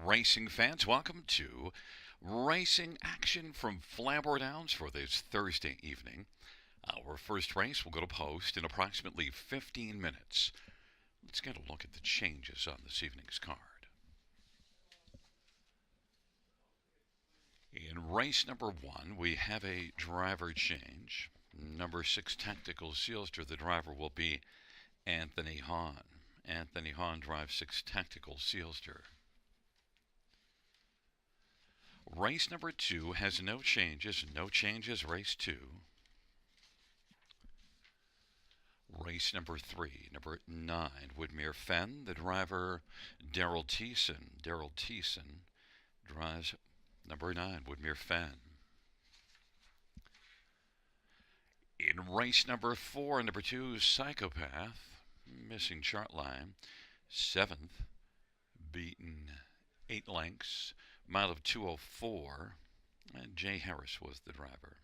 Racing fans, welcome to racing action from Flamboro Downs for this Thursday evening. Our first race will go to post in approximately 15 minutes. Let's get a look at the changes on this evening's card. In race number 1, we have a driver change. Number 6, Tactical Sealster, the driver will be Anthony Hahn. Anthony Hahn drives 6, Tactical Sealster. Race number 2 has no changes. No changes, race 2. Race number 3, number 9, Woodmere Fenn, the driver Daryl Thiessen. Daryl Thiessen drives number 9, Woodmere Fenn. In race number 4, number 2, Psychopath, missing chart line, 7th, beaten 8 lengths, mile of 2:04, and Jay Harris was the driver.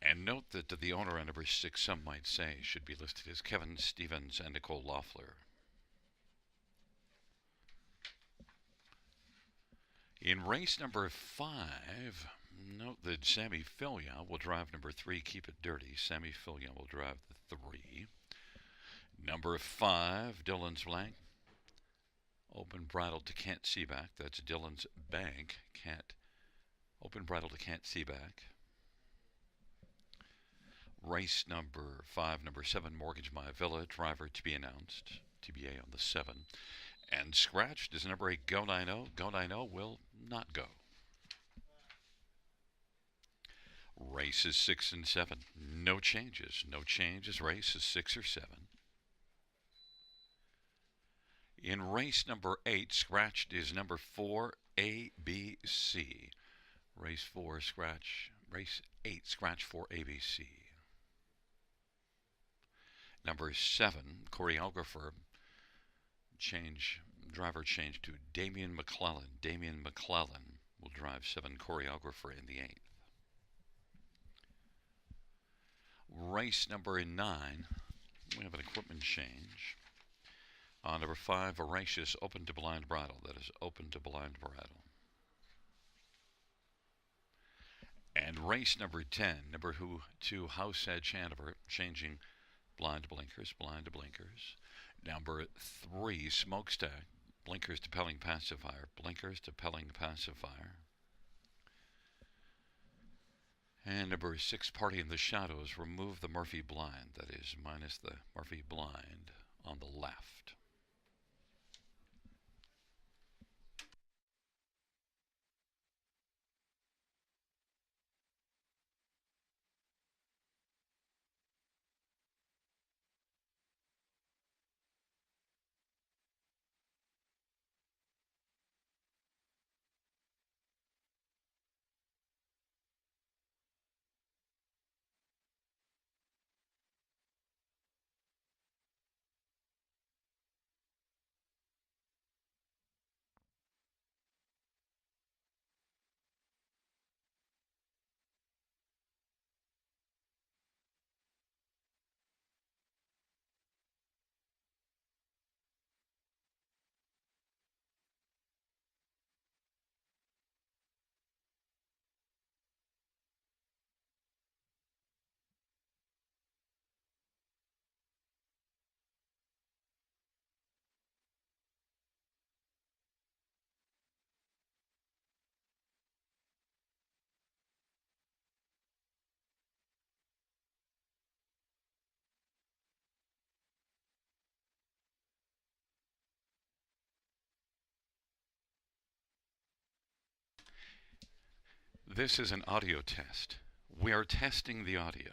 And note that the owner on number 6, some might say, should be listed as Kevin Stevens and Nicole Loeffler. In race number 5, note that Sammy Fillion will drive number 3, Keep It Dirty. Sammy Fillion will drive the 3. Number 5, Dylan's Blank. Open bridle to Can't See Back. That's Dylan's Bank. Open bridle to Can't See Back. Race number 5, number 7, Mortgage My Villa. Driver to be announced. TBA on the 7. And scratched is number 8, Go 90. Go 90 will not go. Races 6 and 7. No changes. No changes. Races 6 or 7. In race number 8, scratched is number 4, ABC. Race 4, scratch. Race 8, scratch for ABC. Number 7, choreographer, driver change to Damian McClellan. Damian McClellan will drive 7, choreographer in the 8th. Race number 9, we have an equipment change. Number 5, Voracious, open to blind bridle. That is open to blind bridle. And race number 10, number 2, House Edge Hanover, changing blind to blinkers, blind to blinkers. Number 3, Smokestack, blinkers to Pelling Pacifier, blinkers to Pelling Pacifier. And number 6, Party in the Shadows, remove the Murphy blind, that is minus the Murphy blind on the left. This is an audio test. We are testing the audio.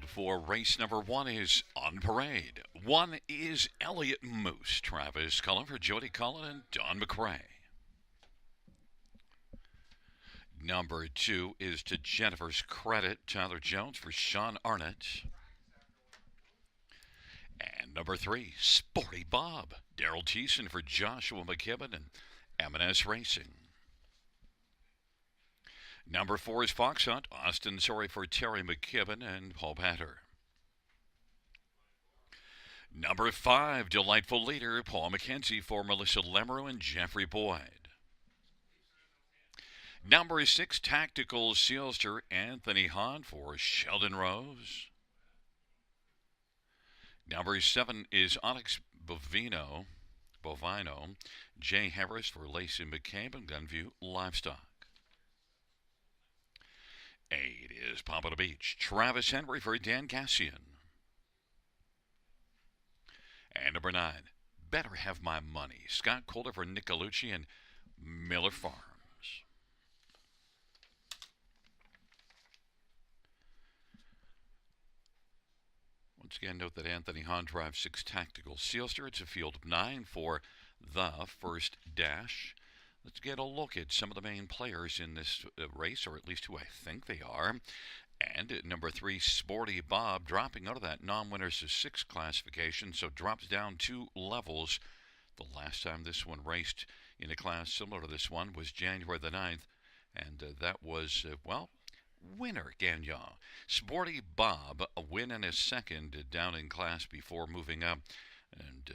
for race number 1 is on parade. 1 is Elliott Moose. Travis Cullen for Jody Cullen and Don McRae. Number 2 is To Jennifer's Credit. Tyler Jones for Sean Arnott. And number 3, Sporty Bob. Daryl Thiessen for Joshua McKibben and M&S Racing. Number 4 is Fox Hunt. Austin Sorry for Terry McKibben and Paul Patter. Number 5, Delightful Leader. Paul McKenzie for Melissa Lemereau and Jeffrey Boyd. Number 6, Tactical Sealster. Anthony Hahn for Sheldon Rose. Number 7 is Onyx Bovino. Jay Harris for Lacey McCabe and Gunview Livestock. 8 is Pompano Beach. Travis Henry for Dan Cassian. And number 9, Better Have My Money. Scott Calder for Nicolucci and Miller Farms. Once again, note that Anthony Hahn drives 6 Tactical Sealster. It's a field of 9 for the first dash. Let's get a look at some of the main players in this race, or at least who I think they are. And at number 3, Sporty Bob, dropping out of that non-winners of 6 classification, so drops down 2 levels. The last time this one raced in a class similar to this one was January the 9th, and that was, winner Gagnon. Sporty Bob, a win and a second down in class before moving up and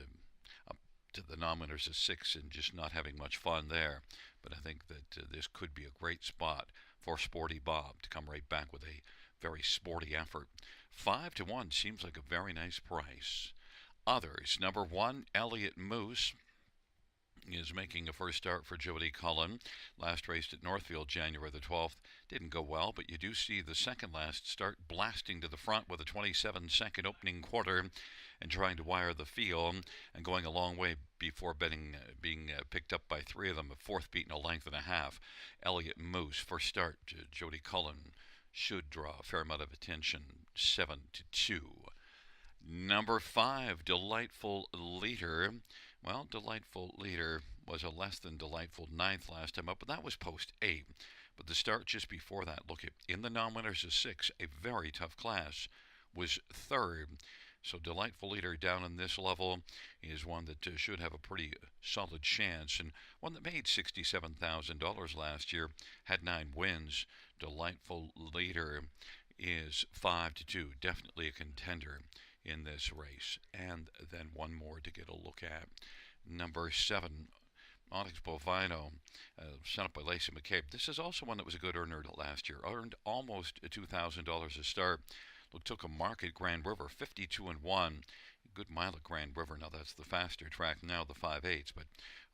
up to the non-winners of 6 and just not having much fun there. But I think that this could be a great spot for Sporty Bob to come right back with a very sporty effort. 5-1 seems like a very nice price. Others, number 1, Elliott Moose is making a first start for Jody Cullen. Last raced at Northfield January the 12th. Didn't go well, but you do see the second last start blasting to the front with a 27-second opening quarter and trying to wire the field and going a long way before being picked up by 3 of them, a 4th beat in a length and a half. Elliott Moose, first start. Jody Cullen should draw a fair amount of attention, 7-2. Number 5, Delightful Leader. Well, Delightful Leader was a less than delightful 9th last time up, but that was post 8. But the start just before that, look, in the non-winners of 6, a very tough class, was 3rd. So Delightful Leader down in this level is one that should have a pretty solid chance, and one that made $67,000 last year, had 9 wins. Delightful Leader is 5-2, definitely a contender in this race. And then one more to get a look at. Number 7, Onyx Bovino, set up by Lacey McCabe. This is also one that was a good earner last year. Earned almost $2,000 a start. Took a mark at Grand River, 52-1. Good mile at Grand River. Now that's the faster track now, the 5/8. But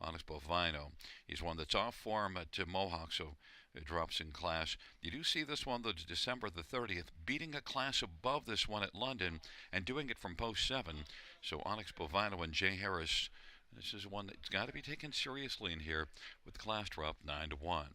Onyx Bovino is one that's off form at Mohawk, so it drops in class. You do see this one, though, December the 30th, beating a class above this one at London and doing it from post 7. So Onyx Bovino and Jay Harris, this is one that's got to be taken seriously in here with class drop 9-1.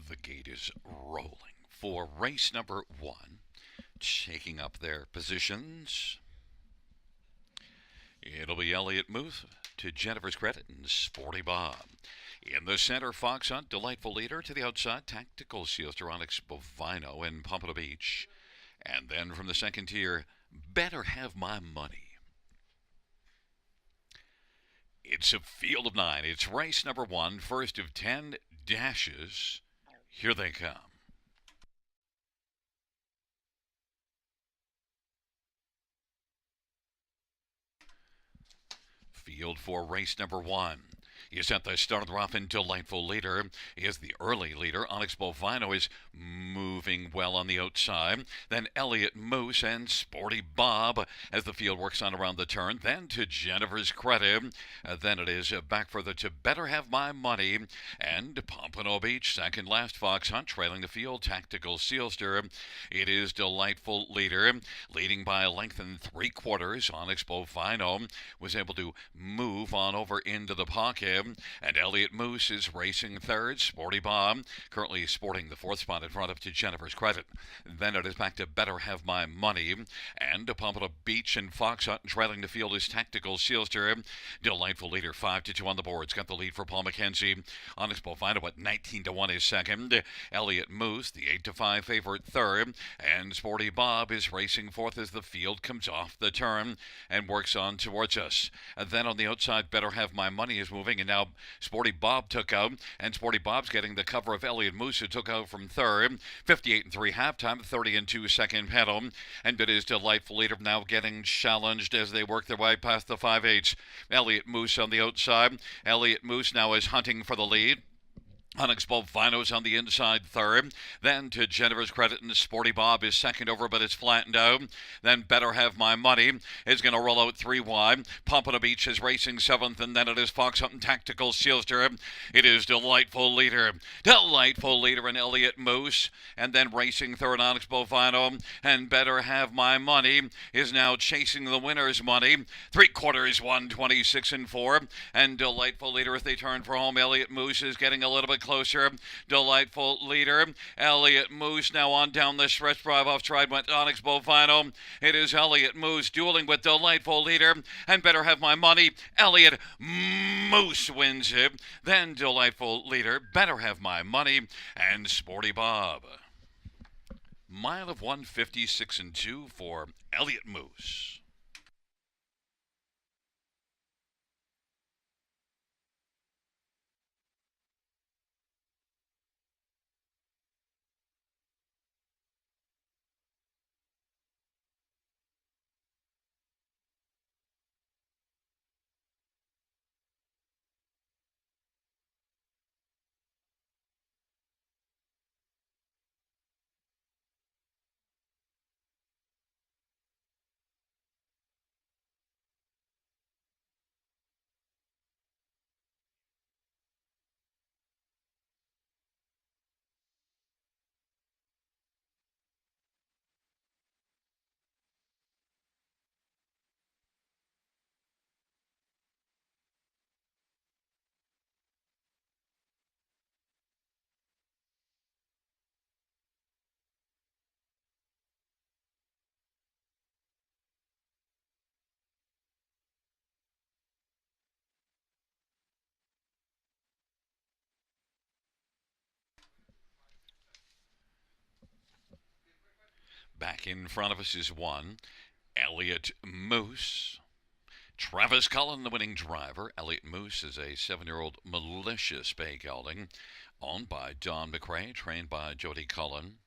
The gate is rolling for race number 1. Shaking up their positions. It'll be Elliott Muth to Jennifer's credit and Sporty Bob. In the center, Fox Hunt, Delightful Leader. To the outside, Tactical Sealster, Onyx Bovino, and Pompano Beach. And then from the second tier, Better Have My Money. It's a field of 9. It's race number 1, first of 10 dashes. Here they come. Field for race number 1 is at the start of the rough, and Delightful Leader is the early leader. Onyx Bovino is moving well on the outside. Then Elliott Moose and Sporty Bob as the field works on around the turn. Then to Jennifer's credit. Then it is back further to Better Have My Money and Pompano Beach. Second last, Fox Hunt trailing the field. Tactical Sealster. It is Delightful Leader leading by a length and 3/4. Onyx Bovino was able to move on over into the pocket. And Elliott Moose is racing third. Sporty Bob currently sporting the 4th spot in front of to Jennifer's credit. Then it is back to Better Have My Money and to Pompano Beach, and Fox Hunt trailing the field is Tactical Sealster. Delightful Leader 5-2 on the boards. Got the lead for Paul McKenzie. Onyx Bovino at 19-1 is second. Elliott Moose, the 8-5 favorite, third. And Sporty Bob is racing fourth as the field comes off the turn and works on towards us. And then on the outside, Better Have My Money is moving, and now Sporty Bob took out, and Sporty Bob's getting the cover of Elliott Moose, who took out from third. 58-3 halftime, 30-2 second pedal, and it is Delightful Leader now getting challenged as they work their way past the 5/8. Elliott Moose on the outside. Elliott Moose now is hunting for the lead. Onyx Bovino's on the inside third. Then to Jennifer's credit, and Sporty Bob is second over, but it's flattened out. Then Better Have My Money is going to roll out 3 wide. Pompano Beach is racing seventh, and then it is Fox Hunt and Tactical Sealster. It is Delightful Leader. Delightful Leader and Elliott Moose. And then racing third, Onyx Bovino. And Better Have My Money is now chasing the winner's money. 3/4 126-4. And Delightful Leader, as they turn for home, Elliott Moose is getting a little bit closer. Delightful Leader. Elliott Moose now on down the stretch. Drive off stride went Onyx Bovino. It is Elliott Moose dueling with Delightful Leader and Better Have My Money. Elliott Moose wins it. Then Delightful Leader, Better Have My Money, and Sporty Bob. Mile of 156-2 for Elliott Moose. Back in front of us is one, Elliott Moose. Travis Cullen, the winning driver. Elliott Moose is a 7-year-old malicious bay gelding owned by Don McRae, trained by Jody Cullen.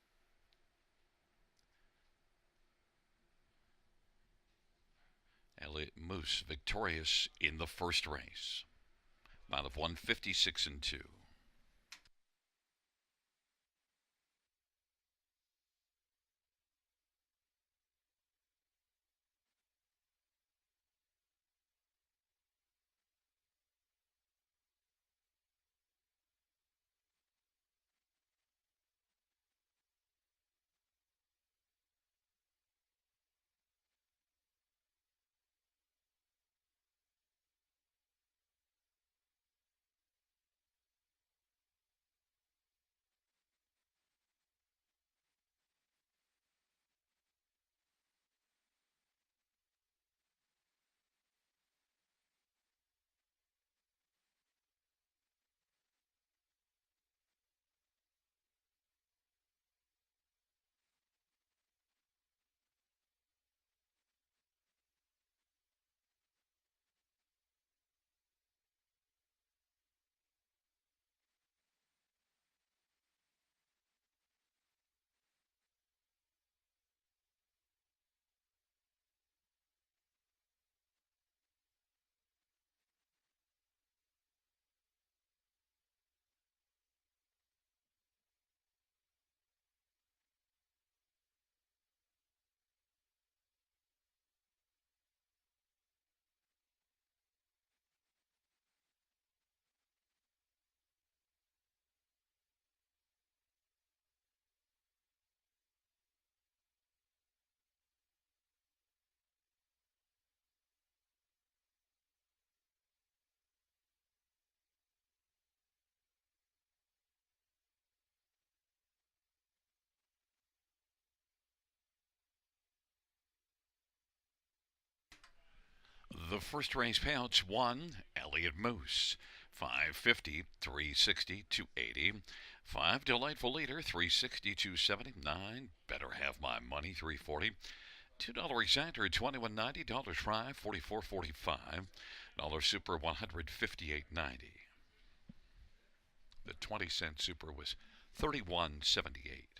Elliott Moose victorious in the first race. Mile of 156-2. The first race payouts: 1, Elliott Moose, 550, 360, 280. 5, Delightful Leader, 360, 279. Better Have My Money, 340. $2 exactor, $21.90. Dollar Try, 44.45. Dollar Super, 158.90. The 20-cent Super was 31.78.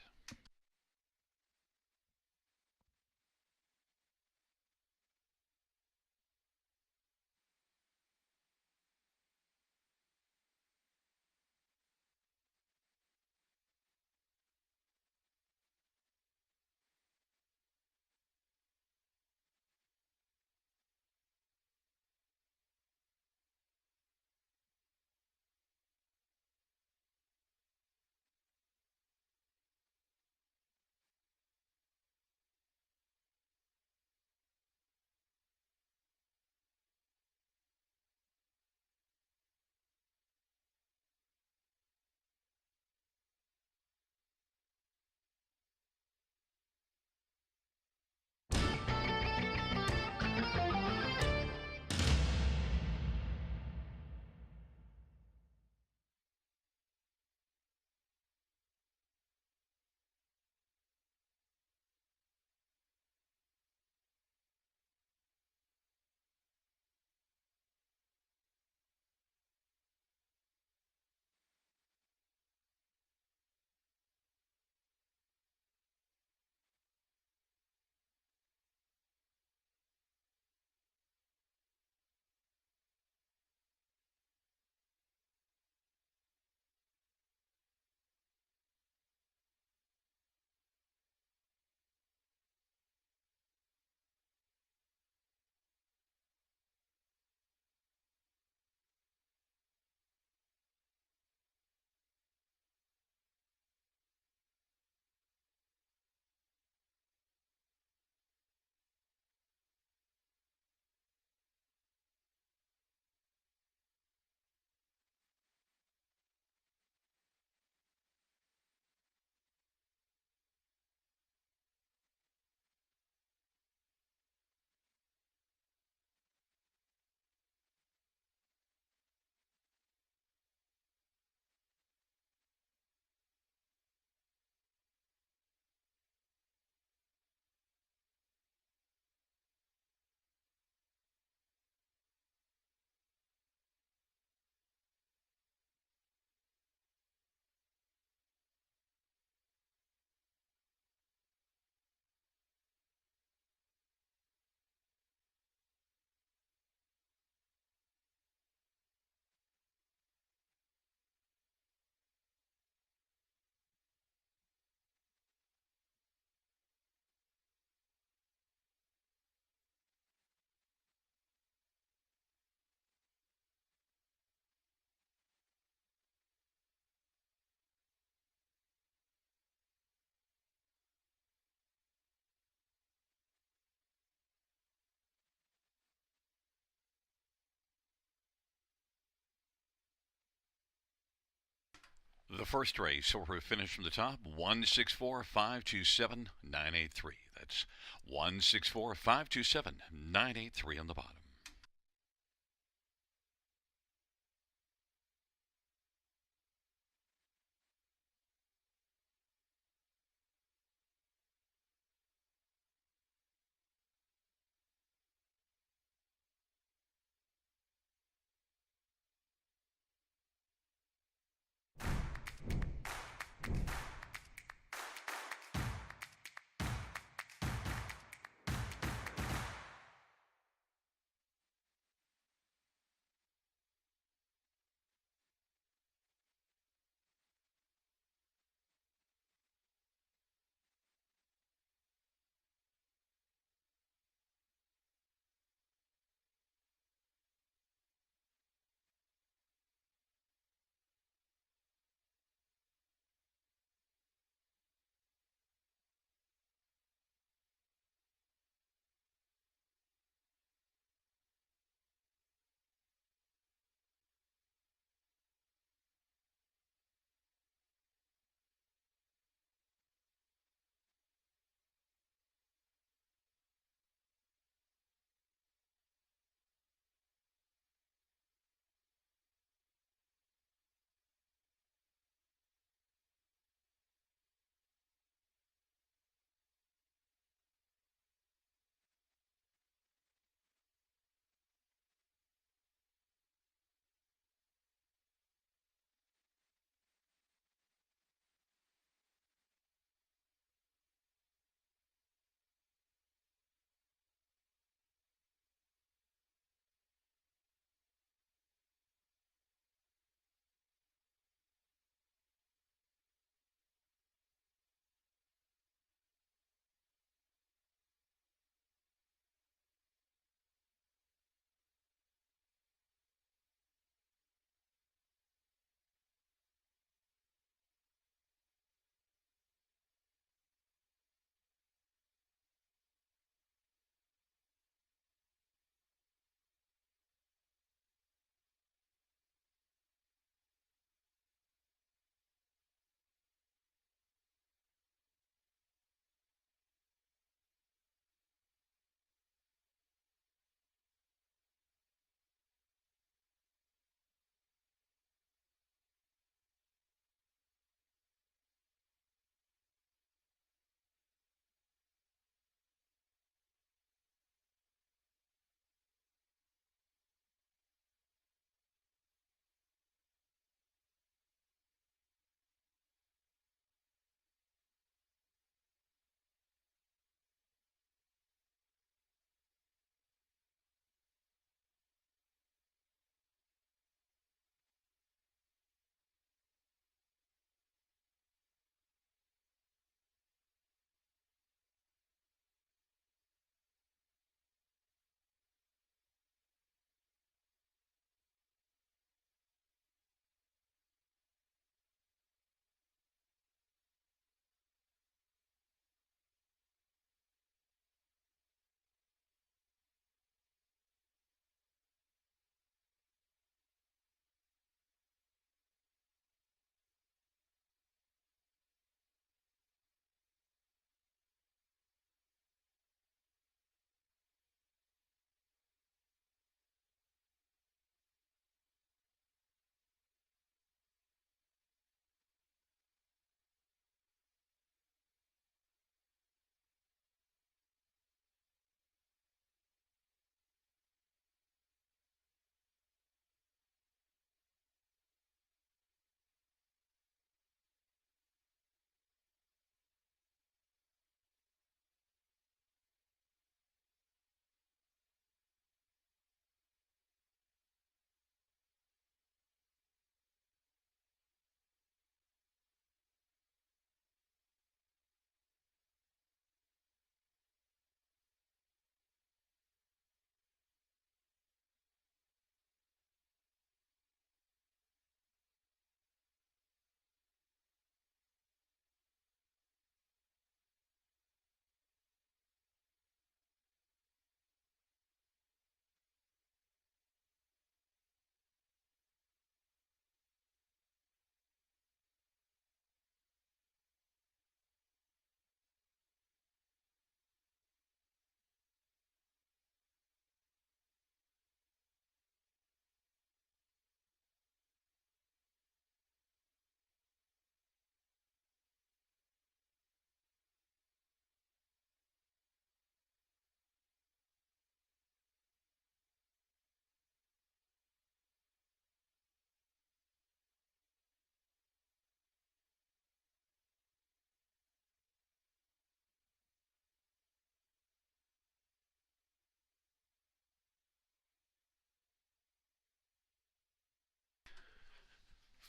The first race, or we finish from the top, 164,527,983. That's 164,527,983 on the bottom.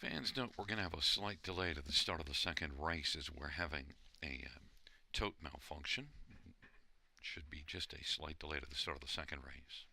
Fans, note we're going to have a slight delay to the start of the second race as we're having a tote malfunction. Should be just a slight delay to the start of the second race.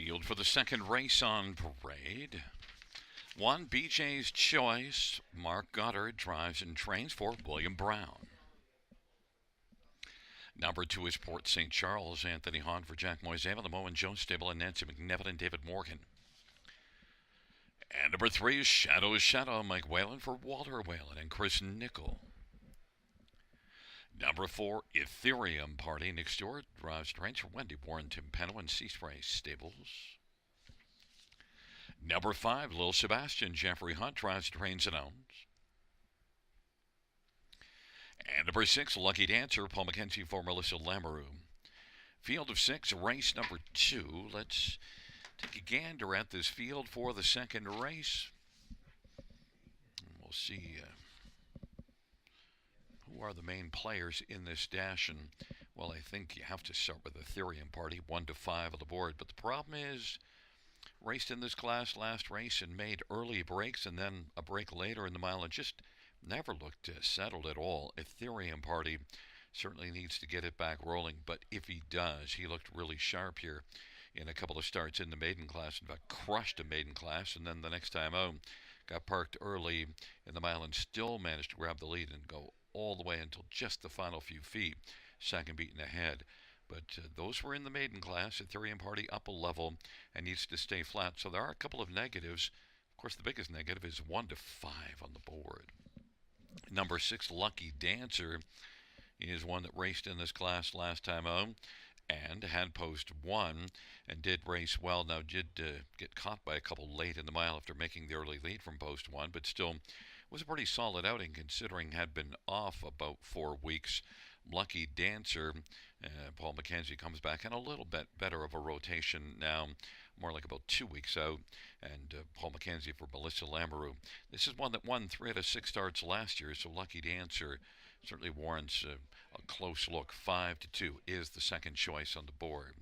Field for the second race on parade. 1, BJ's Choice. Mark Goddard drives and trains for William Brown. Number 2 is Port St. Charles. Anthony Hahn for Jack Moiseva, the Moen Jones stable, and Nancy McNevin and David Morgan. And number 3 is Shadow, Mike Whalen for Walter Whalen and Chris Nickel. Number 4, Ethereum Party. Nick Stewart drives trains for Wendy Warren, Tim Penno, and Sea Spray Stables. Number 5, Lil Sebastian. Jeffrey Hunt drives trains and owns. And number 6, Lucky Dancer. Paul McKenzie for Melissa Lamoureux. Field of 6, race number 2. Let's take a gander at this field for the second race. We'll see who are the main players in this dash. And, well, I think you have to start with Ethereum Party, 1 to 5 on the board. But the problem is, raced in this class last race and made early breaks and then a break later in the mile and just never looked settled at all. Ethereum Party certainly needs to get it back rolling, but if he does, he looked really sharp here in a couple of starts in the maiden class. In fact, crushed a maiden class, and then the next time out, got parked early in the mile and still managed to grab the lead and go all the way until just the final few feet, second beaten ahead. But those were in the maiden class. Ethereum Party up a level and needs to stay flat. So there are a couple of negatives. Of course, the biggest negative is 1 to 5 on the board. Number 6, Lucky Dancer, is one that raced in this class last time out and had post 1 and did race well. Now did get caught by a couple late in the mile after making the early lead from post 1, but still was a pretty solid outing considering had been off about 4 weeks. Lucky Dancer, Paul McKenzie comes back and a little bit better of a rotation now, more like about 2 weeks out, and Paul McKenzie for Melissa Lamoureux. This is one that won 3 out of 6 starts last year, so Lucky Dancer certainly warrants a close look. 5 to 2 is the second choice on the board.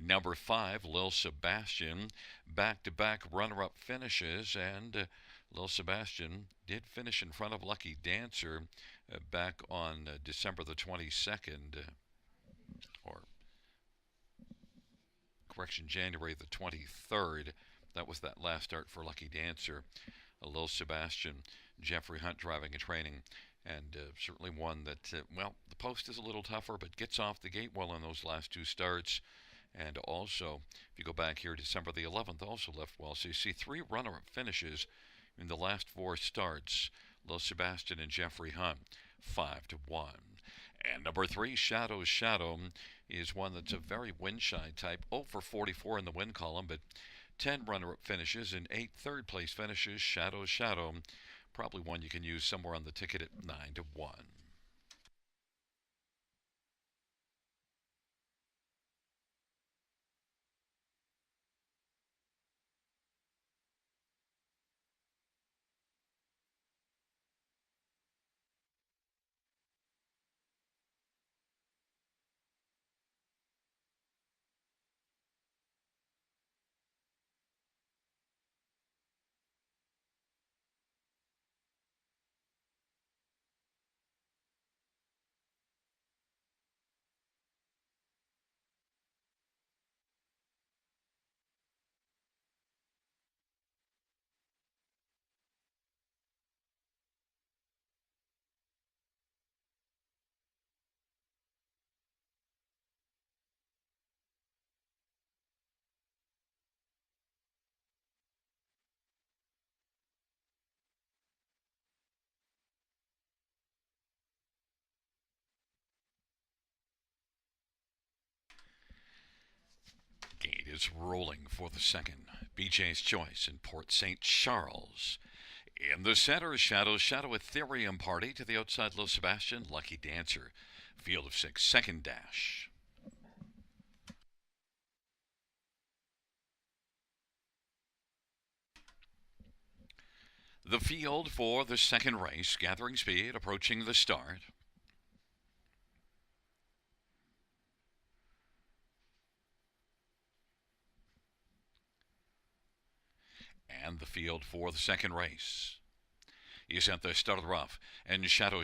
Number 5, Lil Sebastian, back-to-back runner-up finishes, and Lil Sebastian did finish in front of Lucky Dancer back on December the 22nd, or correction, January the 23rd. That was that last start for Lucky Dancer. Lil Sebastian, Jeffrey Hunt driving and training, and certainly one that, well, the post is a little tougher, but gets off the gate well in those last 2 starts. And also, if you go back here, December the 11th also left well. So you see 3 runner-up finishes in the last 4 starts. Lil Sebastian and Jeffrey Hunt, 5 to 1. And number 3, Shadow, is one that's a very wind-shy type. 0 for 44 in the win column, but 10 runner-up finishes and 8 third-place finishes. Shadow, probably one you can use somewhere on the ticket at 9 to 1. Gate is rolling for the second. BJ's Choice in Port St. Charles. In the center, Shadow, Ethereum Party. To the outside, Lil Sebastian, Lucky Dancer. Field of 6, second dash. The field for the second race, gathering speed, approaching the start. And the field for the second race. is at the start of the rough. And Shadow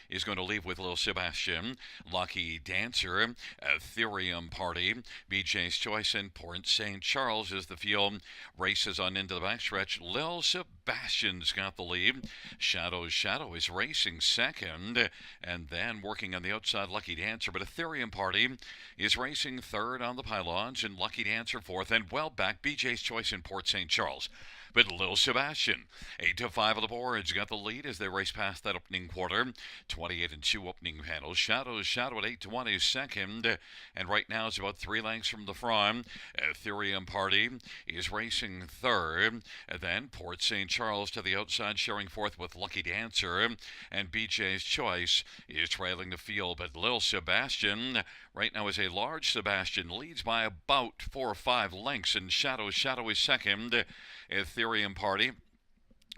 is going to leave with Lil Sebastian, Lucky Dancer, Ethereum Party, BJ's Choice, and Port St. Charles as the field races on into the backstretch. Lil Sebastian's got the lead. Shadow is racing second, and then working on the outside, Lucky Dancer. But Ethereum Party is racing third on the pylons, and Lucky Dancer fourth, and well back BJ's Choice in Port St. Charles. But Lil Sebastian, 8 to 5 on the boards, got the lead as they race past that opening quarter. 28 and 2 opening panel. Shadow at 8 to 1 is second, and right now it's about 3 lengths from the front. Ethereum Party is racing third. And then Port St. Charles to the outside, sharing fourth with Lucky Dancer, and BJ's Choice is trailing the field. But Lil Sebastian right now is a large Sebastian, leads by about 4 or 5 lengths, and Shadow is second. Ethereum Party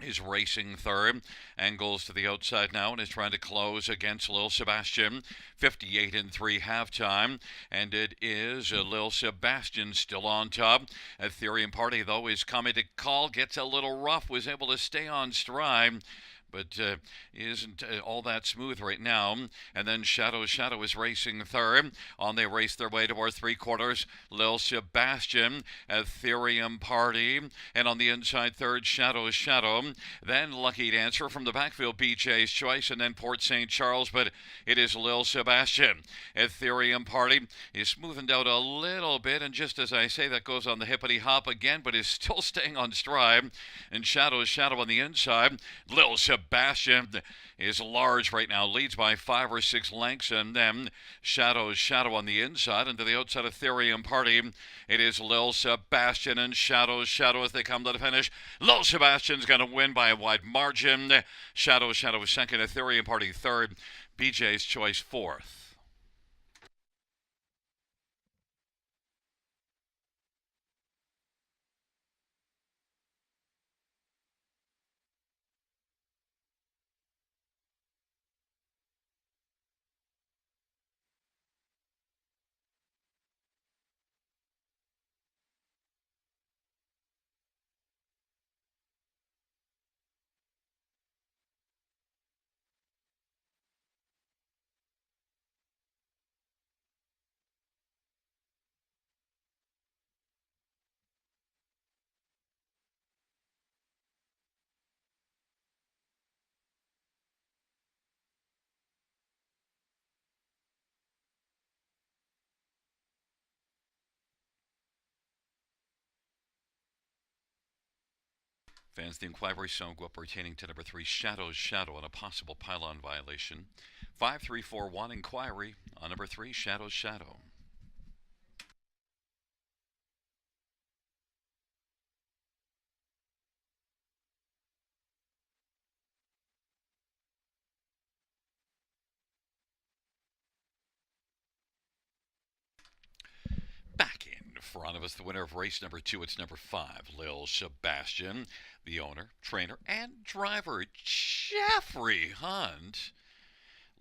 is racing third, angles to the outside now and is trying to close against Lil Sebastian. 58 and 3 halftime, and it is Lil Sebastian still on top. Ethereum Party though is coming to call, gets a little rough, was able to stay on stride, but isn't all that smooth right now. And then Shadow is racing third. On they race their way towards 3/4. Lil Sebastian, Ethereum Party, and on the inside third, Shadow. Then Lucky Dancer from the backfield, BJ's Choice, and then Port St. Charles, but it is Lil Sebastian. Ethereum Party is smoothened out a little bit, and just as I say, that goes on the hippity hop again, but is still staying on stride. And Shadow on the inside. Lil Sebastian is large right now, leads by 5 or 6 lengths, and then Shadow on the inside, and to the outside Ethereum Party. It is Lil Sebastian and Shadow as they come to the finish. Lil Sebastian's going to win by a wide margin. Shadow second, Ethereum Party third, BJ's Choice fourth. Fans, the inquiry song up pertaining to number 3, Shadow on a possible pylon violation. 5341 inquiry on number 3, Shadow. Back in front of us, the winner of race number 2, it's number 5, Lil Sebastian. The owner, trainer, and driver, Jeffrey Hunt.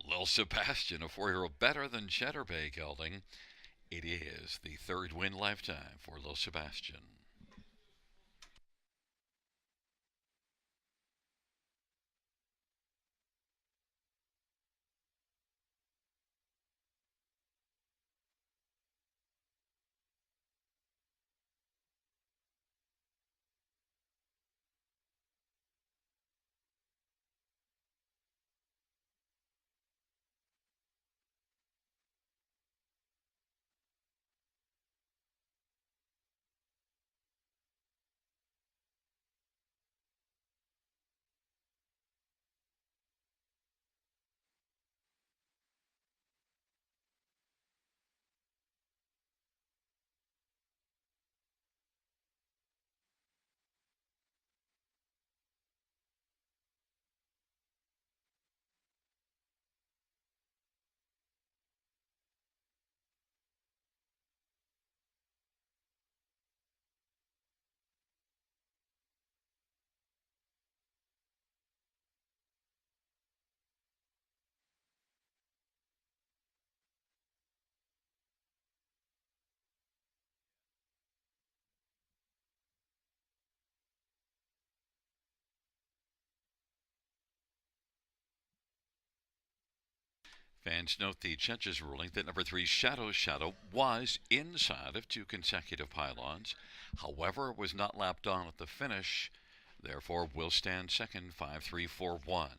Lil Sebastian, a 4-year-old better than Cheddar Bay gelding. It is the 3rd win lifetime for Lil Sebastian. Fans note the judge's ruling that number 3 Shadow Shadow was inside of 2 consecutive pylons. However, it was not lapped on at the finish. Therefore, will stand second, 5-3-4-1.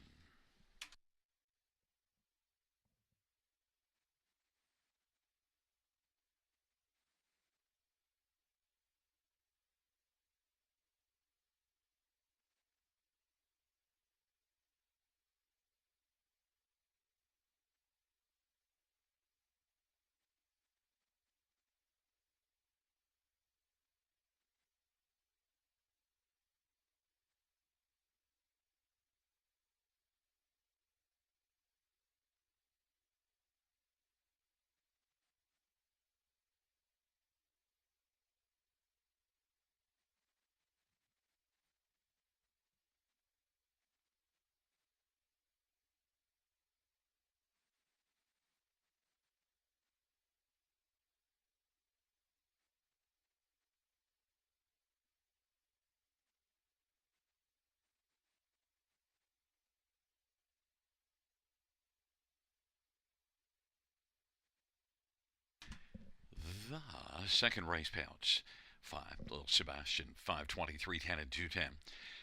The second race payouts. 5, Little Sebastian, 523, 10, and 210.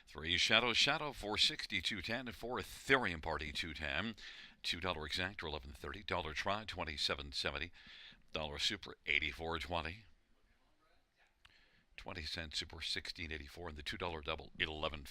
3, Shadow Shadow, 460, 210, and 4, Ethereum Party, 210. $2 exact, or 1130. Dollar try, 27.70. Dollar super, 84.20. 20-cent super, 16.84, and the $2 double, 11.50.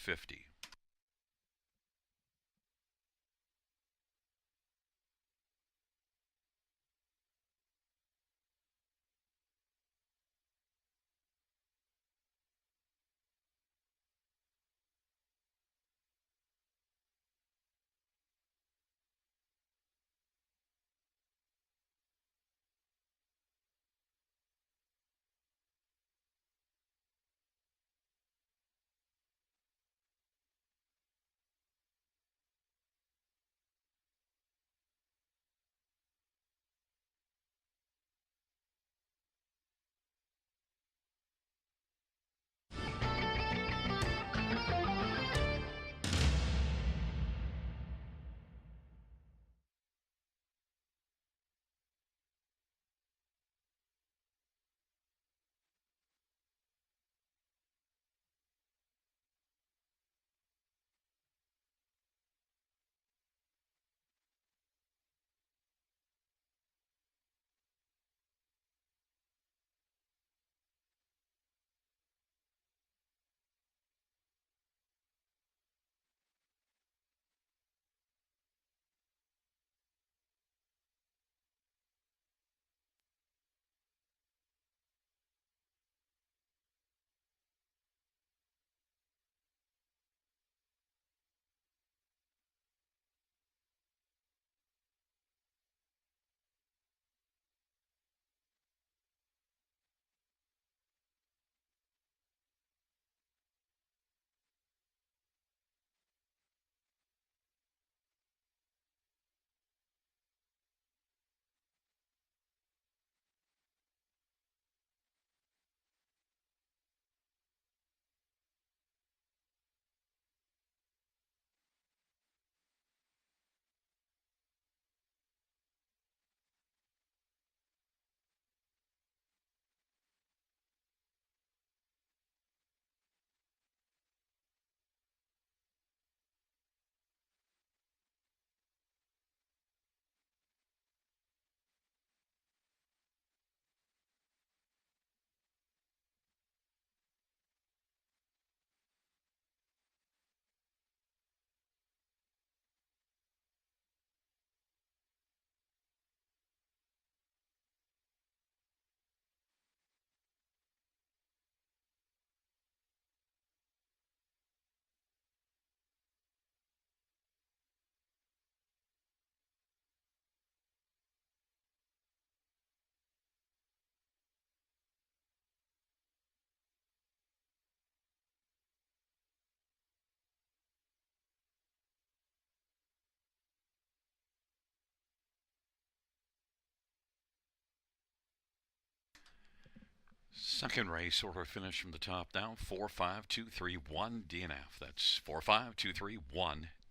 Second race order finish from the top down, 4-5-2-3-1 DNF. That's 4-5-2-3-1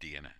DNF.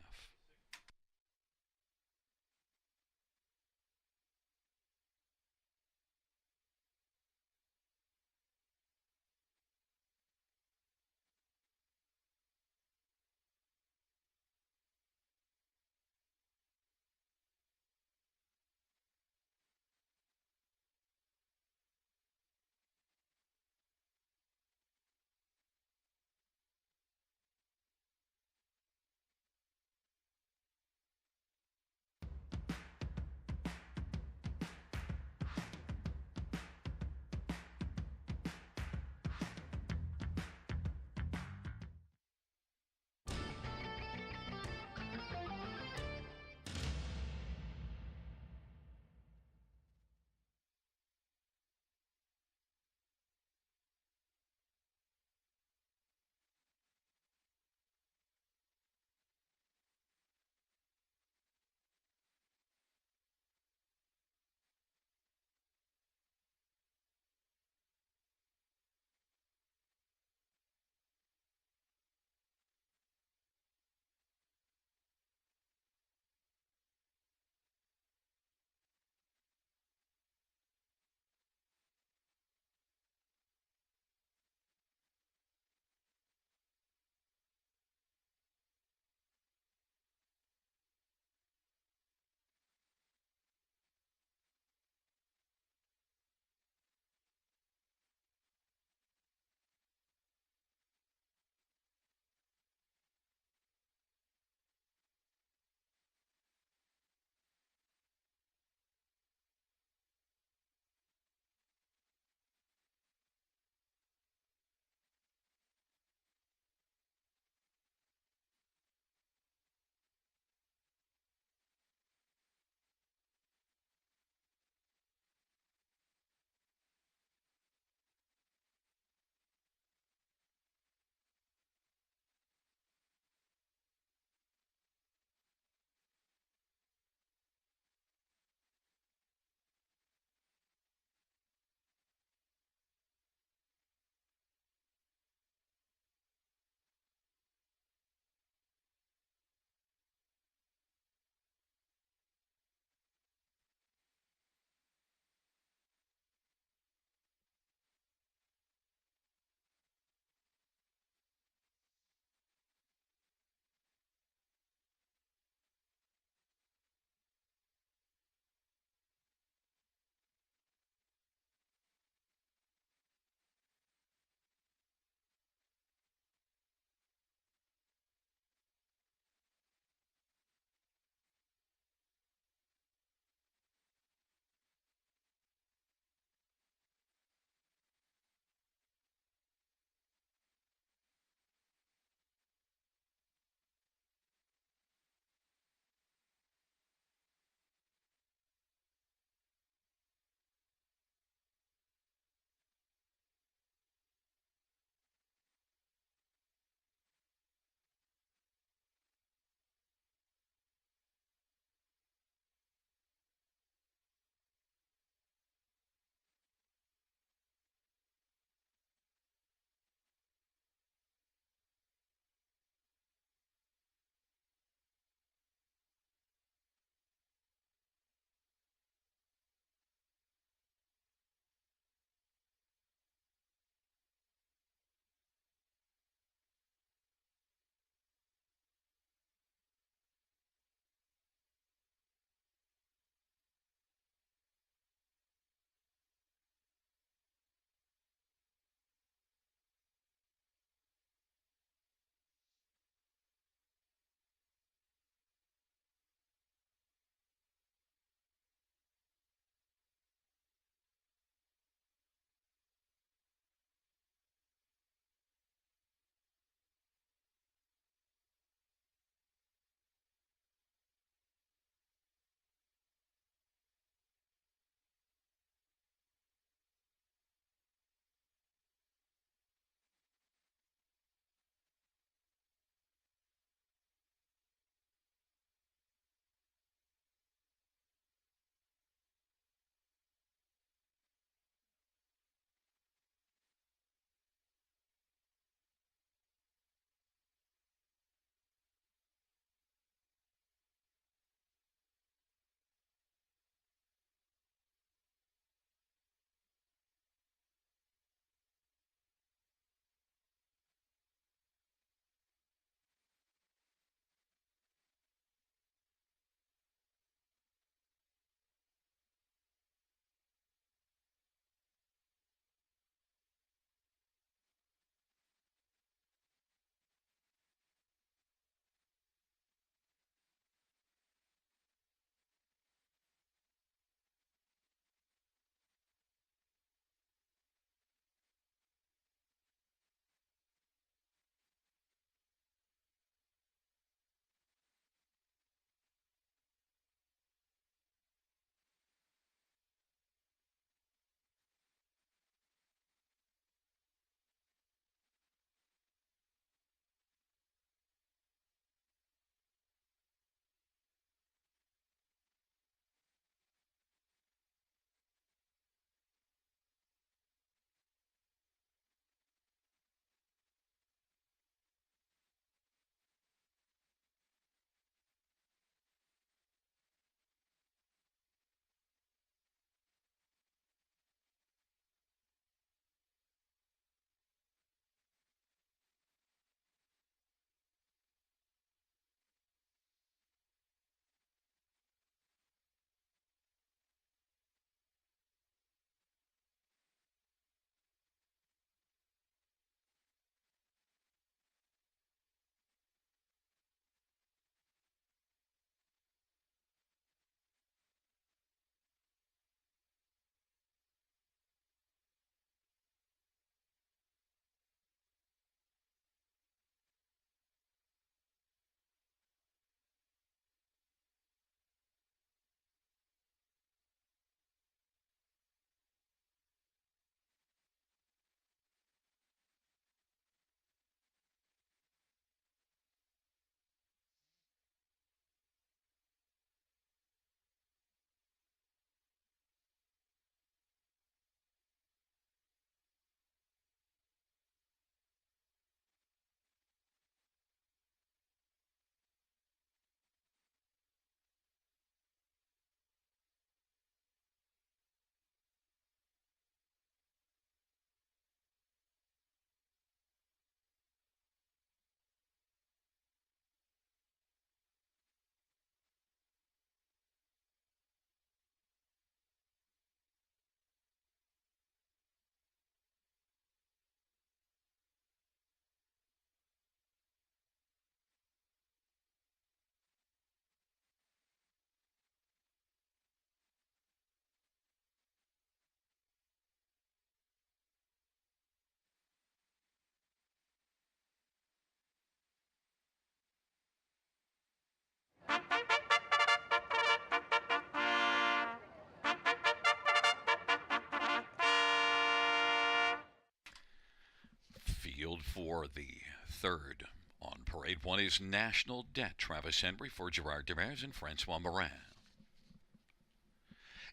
Field for the third. On parade one is National Debt, Travis Henry for Gerard Demers and Francois Morin.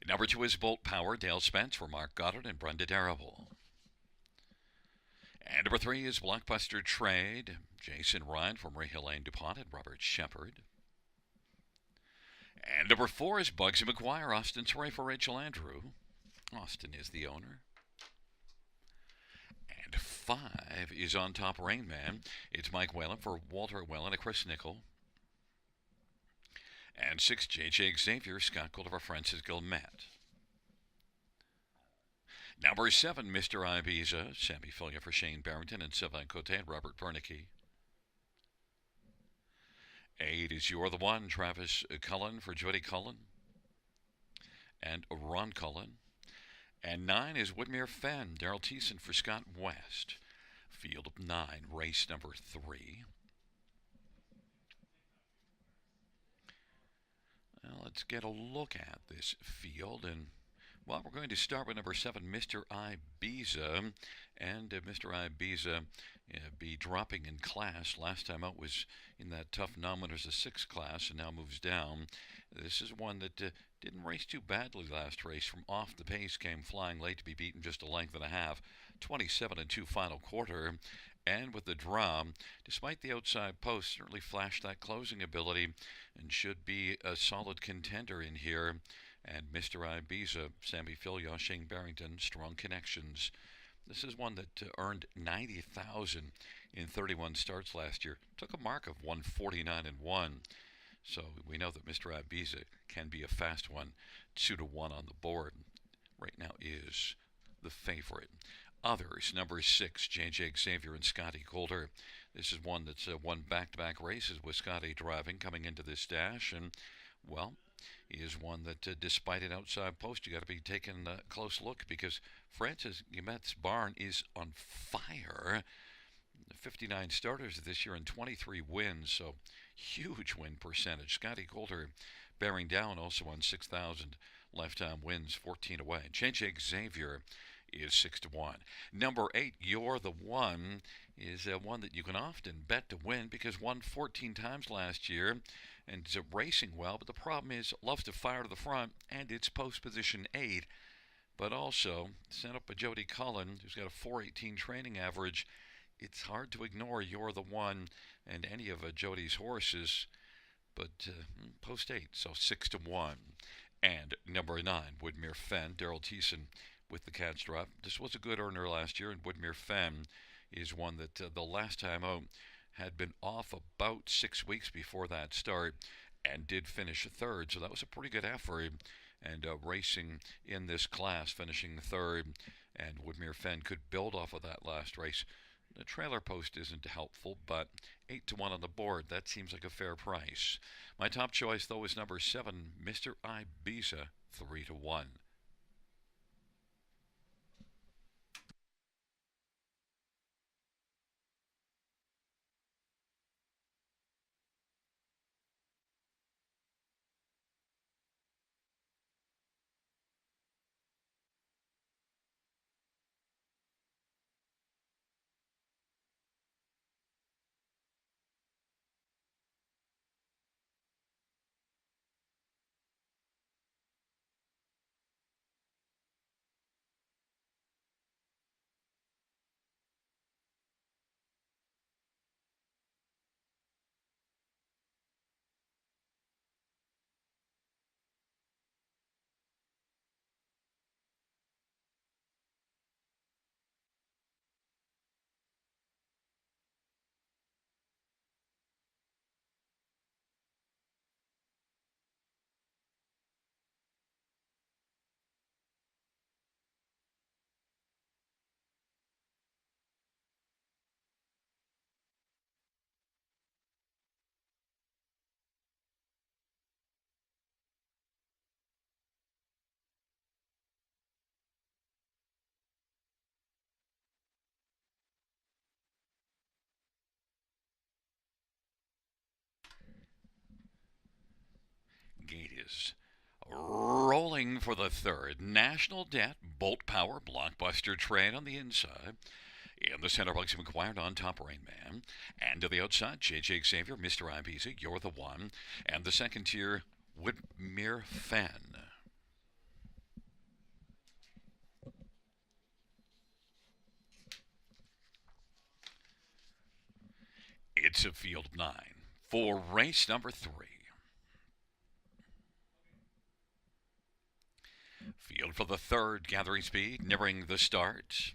Number two is Bolt Power, Dale Spence for Mark Goddard and Brenda Darrable. And number three is Blockbuster Trade, Jason Ryan for Marie Helene DuPont and Robert Shepard. And number four is Bugsy McGuire, Austin Torrey for Rachel Andrew. Austin is the owner. And five is On Top Rain Man. It's Mike Whalen for Walter Whalen and Chris Nickel. And six, J.J. Xavier, Scott Gold for Francis Gilmet. Number seven, Mr. Ibiza, Sammy Filia for Shane Barrington and Sylvain Cote and Robert Pernicki. Eight is You're the One, Travis Cullen for Jody Cullen and Ron Cullen. And nine is Whitmere Fenn, Daryl Thiessen for Scott West. Field of nine, race number three. Now let's get a look at this field, and well, we're going to start with number seven, Mr. Ibiza, and Mr. Ibiza be dropping in class. Last time out was in that tough nominators a sixth class, and now moves down. This is one that didn't race too badly last race. From off the pace, came flying late to be beaten just a length and a half. 27-2 final quarter. And with the draw, despite the outside post, certainly flashed that closing ability and should be a solid contender in here. And Mr. Ibiza, Sammy Filia, Shane Barrington, strong connections. This is one that earned $90,000 in 31 starts last year. Took a mark of 149 and 1. So we know that Mr. Ibiza can be a fast one. 2-1 on the board. Right now is the favorite. Others, number six, J.J. Xavier and Scotty Calder. This is one that's won back-to-back races with Scotty driving coming into this dash. And, well, he is one that, despite an outside post, you got to be taking a close look because Francis Guillet's barn is on fire. 59 starters this year and 23 wins, so huge win percentage. Scotty Calder bearing down also on 6,000 lifetime wins, 14 away. J.J. Xavier is 6-1. Number 8, You're the One, is one that you can often bet to win because won 14 times last year and is racing well, but the problem is loves to fire to the front, and it's post position 8, but also sent up by Jody Cullen, who's got a 418 training average. It's hard to ignore You're the One and any of Jody's horses, but post 8, so 6-1. And number 9, Whitmere Fenn, Daryl Thiessen with the cat's drop. This was a good earner last year, and Whitmere Fenn is one that the last time out had been off about 6 weeks before that start and did finish third, so that was a pretty good effort. And racing in this class, finishing third, and Whitmere Fenn could build off of that last race. The trailer post isn't helpful, but 8-1 on the board, that seems like a fair price. My top choice, though, is number 7, Mr. Ibiza, 3-1. is rolling for the third. National Debt, Bolt Power, Blockbuster Trade on the inside. In the center, Bugsy McGuire on top, Rain Man. And to the outside, JJ Xavier, Mr. Ibiza, You're the One. And the second tier, Whitmere Fan. It's a field of 9 for race number 3. Field for the third, gathering speed, nearing the start.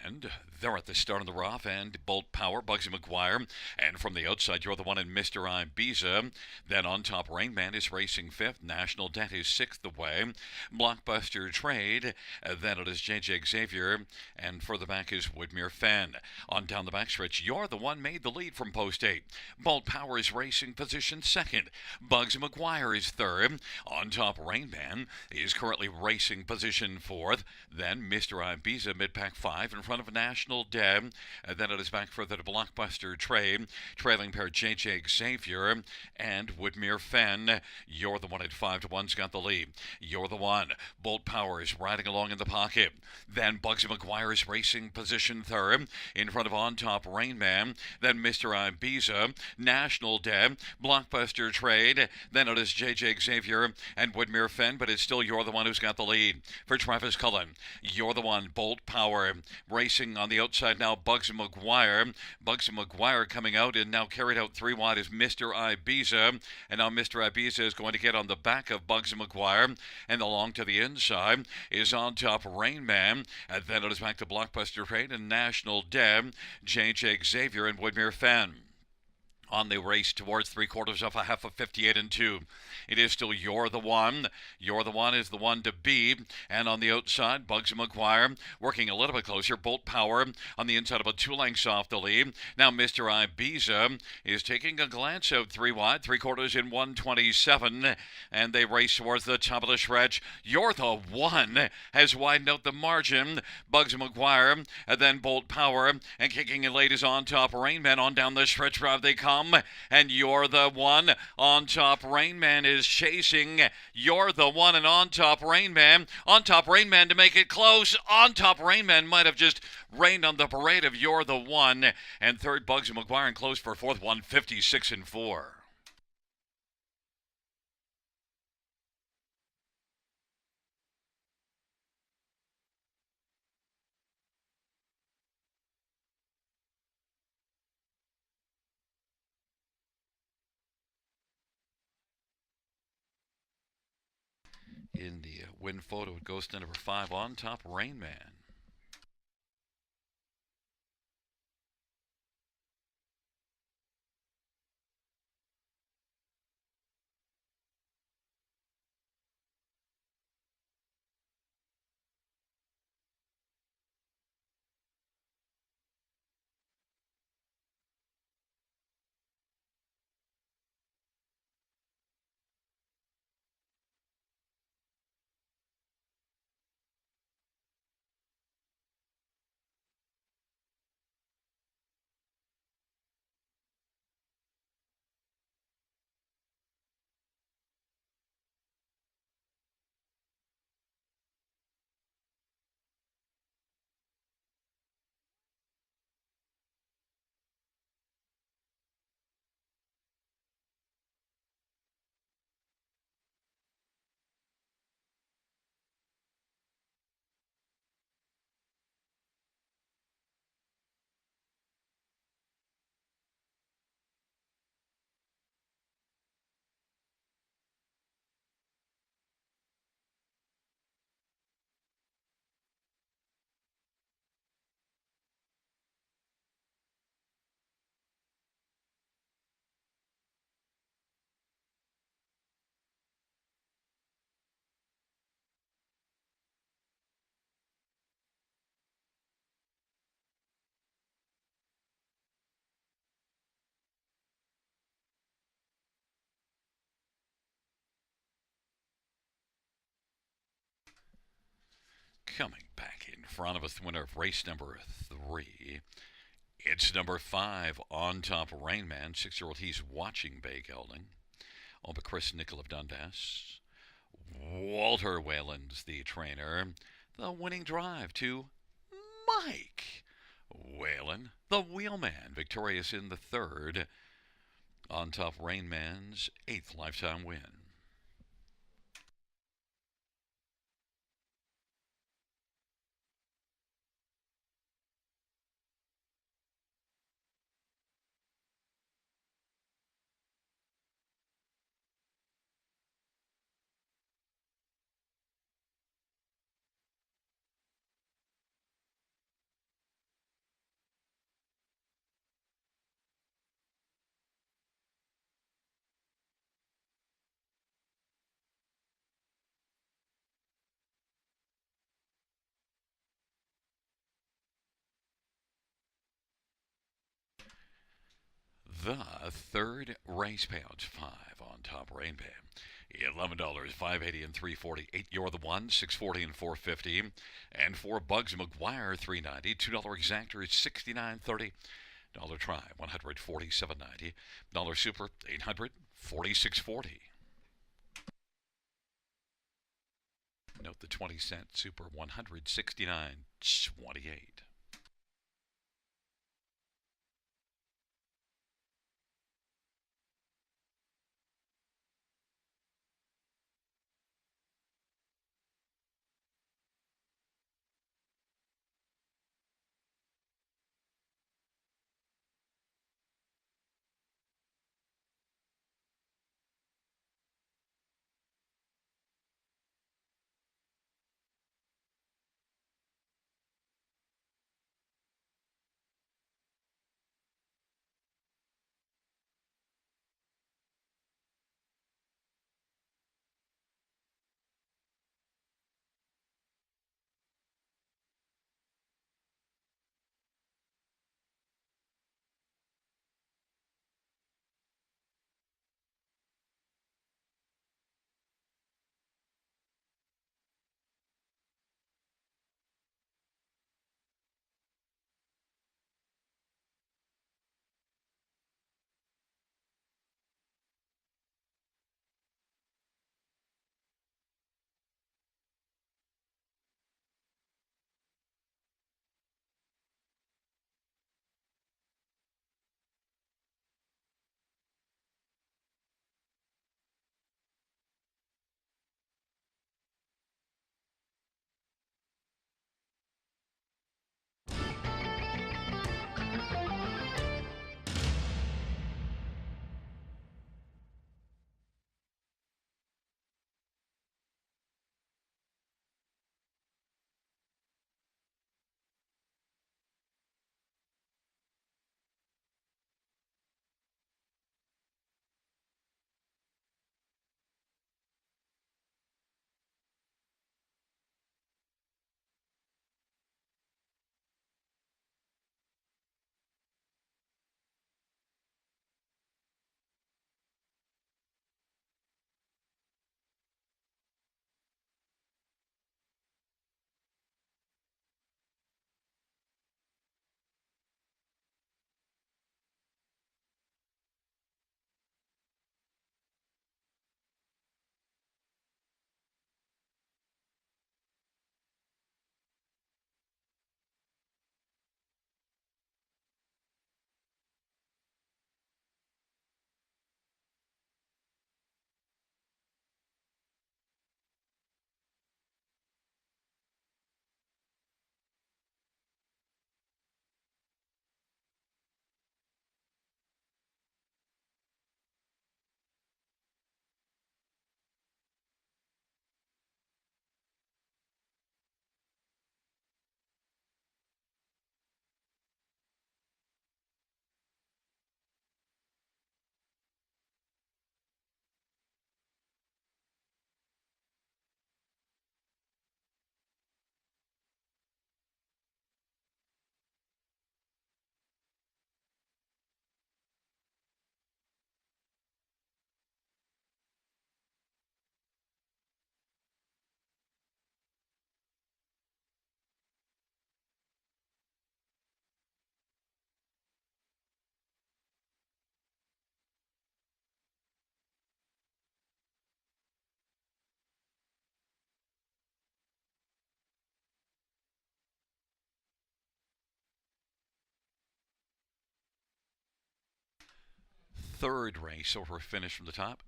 And they're at the start of the rough end. Bolt Power, Bugsy McGuire. And from the outside, You're the One in Mr. Ibiza. Then on top, Rain Man is racing 5th. National Debt is 6th away. Blockbuster Trade. Then it is JJ Xavier. And further back is Whitmere Fan. On down the backstretch, You're the One made the lead from post 8. Bolt Power is racing position 2nd. Bugsy McGuire is 3rd. On top, Rain Man is currently racing position 4th. Then Mr. Ibiza mid-pack 5 in front of National Debt. Then it is back further to Blockbuster Trade. Trailing pair JJ Xavier and Whitmere Fan. You're the One at 5-1's got the lead. You're the One. Bolt Power is riding along in the pocket. Then Bugsy McGuire is racing position 3rd. In front of on top Rain Man. Then Mr. Ibiza. National Debt. Blockbuster Trade. Then it is JJ Xavier and Whitmere Fan, but it's still You're the One who's got the lead. For Travis Cullen, You're the One. Bolt Power racing on the outside now, Bugsy McGuire. Bugsy McGuire coming out and now carried out 3 wide is Mr. Ibiza. And now Mr. Ibiza is going to get on the back of Bugsy McGuire. And along to the inside is on top Rain Man. And then it is back to Blockbuster Trade and National Debt, JJ Xavier and Whitmere Fan. On the race towards 3/4 of a half of 58 2. It is still You're the One. You're the One is the one to beat. And on the outside, Bugsy McGuire working a little bit closer. Bolt Power on the inside about 2 lengths off the lead. Now Mr. Ibiza is taking a glance out 3 wide, 3/4 in 127. And they race towards the top of the stretch. You're the One has widened out the margin. Bugsy McGuire and then Bolt Power. And kicking in late is on top Rain Man. On down the stretch drive they come. And You're the One. On top Rain Man is chasing. You're the One and on top Rain Man. On top Rain Man to make it close. On top Rain Man might have just rained on the parade of You're the One. And third Bugsy McGuire and close for 4th, 156 4. In the win photo, it goes to number 5 on top, Rain Man. Coming back in front of us, the winner of race number 3. It's number 5 on top, Rain Man. 6-year-old, he's watching Bay Gelding. Owned by Chris Nickel of Dundas. Walter Whalen's the trainer. The winning drive to Mike Whalen, the wheelman, victorious in the third. On top, Rainman's 8th lifetime win. The third race payout, 5 on top, Rainman. $11, 580 and 348. You're the one, 640 and 450. And for Bugs McGuire, 390. $2 exactor is 69.30. Dollar try, 147.90. Dollar super, 800, 46.40. Note the 20-cent super, 169.28. third race, so we're finished from the top.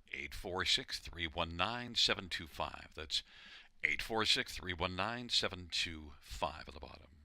846-319-725. That's 846-319-725 at the bottom.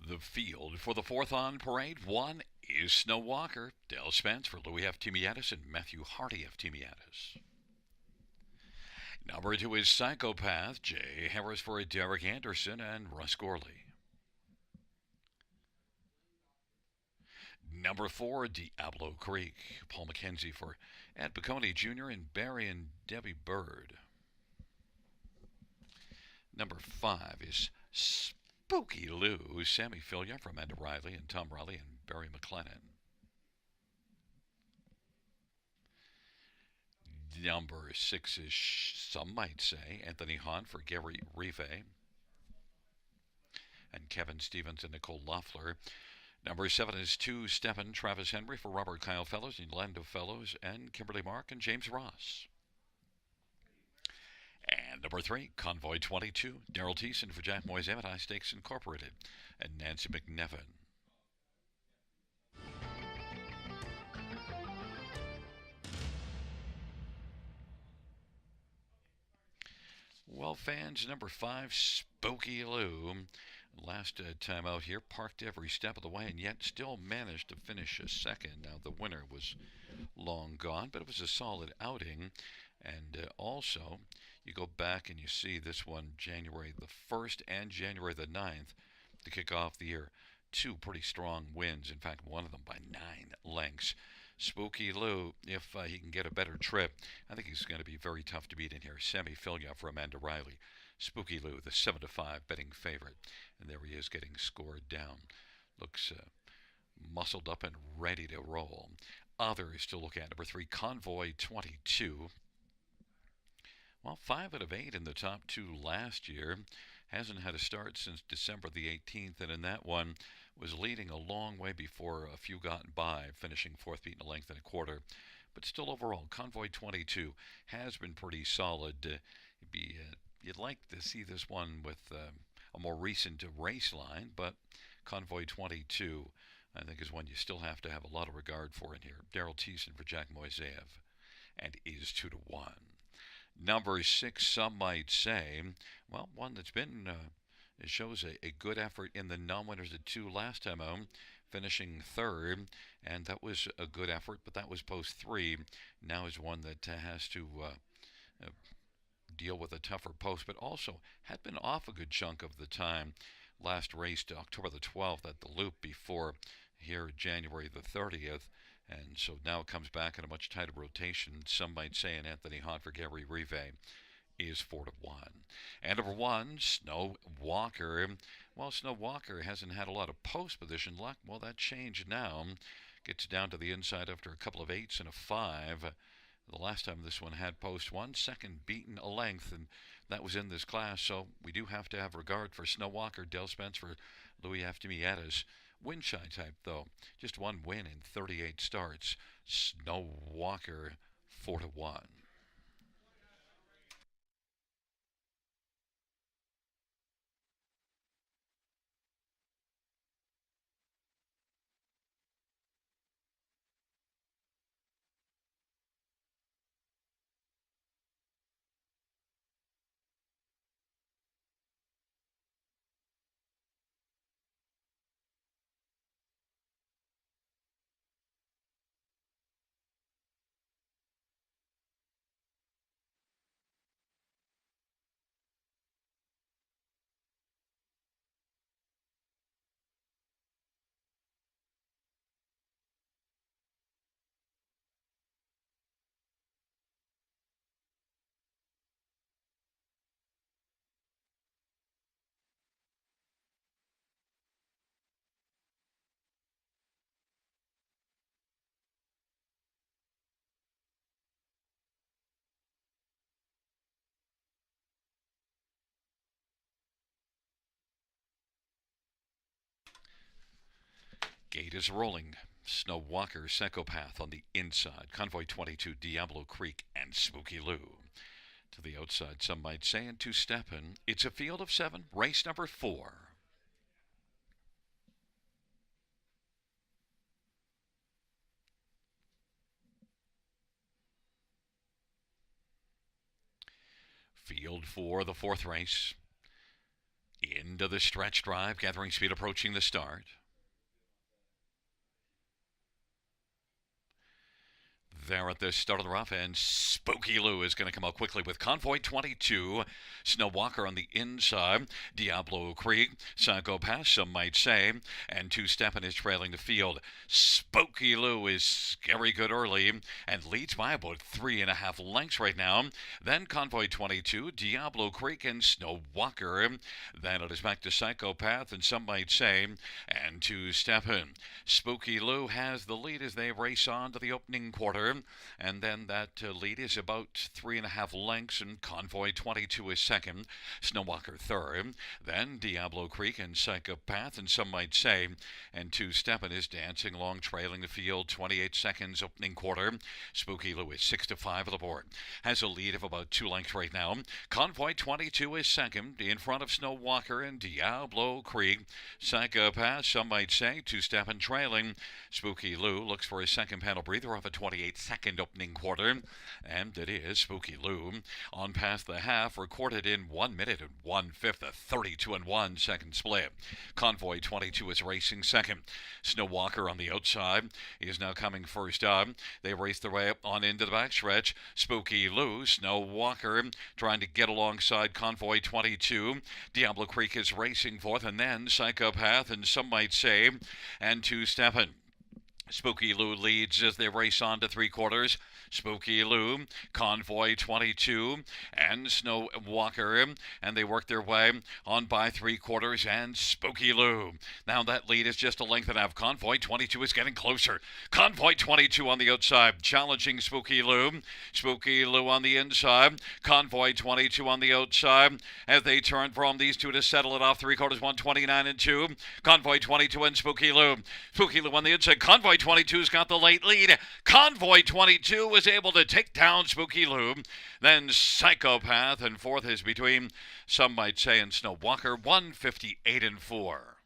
The field for the fourth on parade, 1 is Snow Walker, Dell Spence for Louis F. Timiatis and Matthew Hardy F. Timiatis. Number 2 is Psychopath, Jay Harris for Derek Anderson and Russ Gorley. Number 4, Diablo Creek, Paul McKenzie for Ed Piccone Jr. and Barry and Debbie Bird. Number 5 is Spooky Lou, Sammy Filia from Amanda Riley and Tom Riley and Barry McLennan. Number 6 is, some might say, Anthony Hahn for Gary Rive and Kevin Stevens and Nicole Loeffler. Number 7 is 2 Stephen Travis Henry for Robert Kyle Fellows, Orlando Fellows, and Kimberly Mark and James Ross. And number 3, Convoy 22, Daryl Thiessen for Jack Moyes Emmett High Stakes Incorporated, and Nancy McNevin. Well, fans, number 5, Spooky Lou. Last time out here, parked every step of the way and yet still managed to finish a second. Now, the winner was long gone, but it was a solid outing. And also, you go back and you see this one January the 1st and January the 9th to kick off the year. 2 pretty strong wins. In fact, one of them by 9 lengths. Spooky Lou, if he can get a better trip, I think he's going to be very tough to beat in here. Sammy Filia for Amanda Riley. Spooky Lou, the 7-5 betting favorite. And there he is getting scored down. Looks muscled up and ready to roll. Others to look at. Number 3, Convoy 22. Well, 5 out of 8 in the top 2 last year. Hasn't had a start since December the 18th, and in that one was leading a long way before a few got by, finishing 4th, beating a length and a quarter. But still overall, Convoy 22 has been pretty solid. You'd like to see this one with a more recent race line, but Convoy 22, I think, is one you still have to have a lot of regard for in here. Daryl Thiessen for Jack Moiseev, and is 2-1. Number 6, some might say, well, one that's been, it shows a good effort in the non-winners at 2 last time out, finishing 3rd, and that was a good effort, but that was post 3. Now is one that has to deal with a tougher post, but also had been off a good chunk of the time. Last raced October the 12th at the Loop before here January the 30th. And so now it comes back in a much tighter rotation. Some might say an Anthony Hahn for Gary Rive is 4-1. And number 1, Snow Walker. Well, Snow Walker hasn't had a lot of post position luck. Well, that changed now. Gets down to the inside after a couple of 8s and a 5. The last time this one had post 1, second beaten a length, and that was in this class. So we do have to have regard for Snow Walker, Dell Spence for Louis F. Timiatis. Wind shy type, though. Just 1 win in 38 starts. Snow Walker, 4-1. Gate is rolling. Snow Walker, Psychopath on the inside. Convoy 22, Diablo Creek, and Spooky Lou. To the outside, some might say, and 2 steppin'. It's a field of 7, race number 4. Field for the fourth race. Into the stretch drive, gathering speed approaching the start. There at the start of the rough, and Spooky Lou is going to come out quickly with Convoy 22. Snow Walker on the inside. Diablo Creek, Psycho Pass, some might say, and Two Steppin' is trailing the field. Spooky Lou is very good early and leads by about 3.5 lengths right now. Then Convoy 22, Diablo Creek, and Snow Walker. Then it is back to Psycho Path, and some might say, and Two Steppin'. Spooky Lou has the lead as they race on to the opening quarter. And then that lead is about 3.5 lengths, and Convoy 22 is second, Snowwalker third, then Diablo Creek and Psychopath, and some might say, and Two Steppin' is dancing along, trailing the field, 28 seconds opening quarter. Spooky Lou is 6-5 of the board, has a lead of about 2 lengths right now. Convoy 22 is second, in front of Snowwalker and Diablo Creek. Psychopath, some might say, Two Steppin' trailing. Spooky Lou looks for his second panel breather off a 28-second opening quarter, and it is Spooky Lou on past the half, recorded in 1 minute and 1/5, a 32 second split. Convoy 22 is racing second. Snowwalker on the outside is now coming first up. They race their way up on into the backstretch. Spooky Lou, Snowwalker trying to get alongside Convoy 22. Diablo Creek is racing fourth, and then Psychopath, and some might say, and Two Steppin'. Spooky Lou leads as they race on to 3/4. Spooky Lou, Convoy 22, and Snow Walker, and they work their way on by 3/4, and Spooky Lou. Now that lead is just a length and a half. Convoy 22 is getting closer. Convoy 22 on the outside, challenging Spooky Lou. Spooky Lou on the inside. Convoy 22 on the outside as they turn from these two to settle it off 3/4, 129 and 2. Convoy 22 and Spooky Lou. Spooky Lou on the inside. Convoy 22's got the late lead. Convoy 22 was able to take down Spooky Lou. Then Psychopath, and fourth is between, some might say, and Snow Walker, 158 and 4.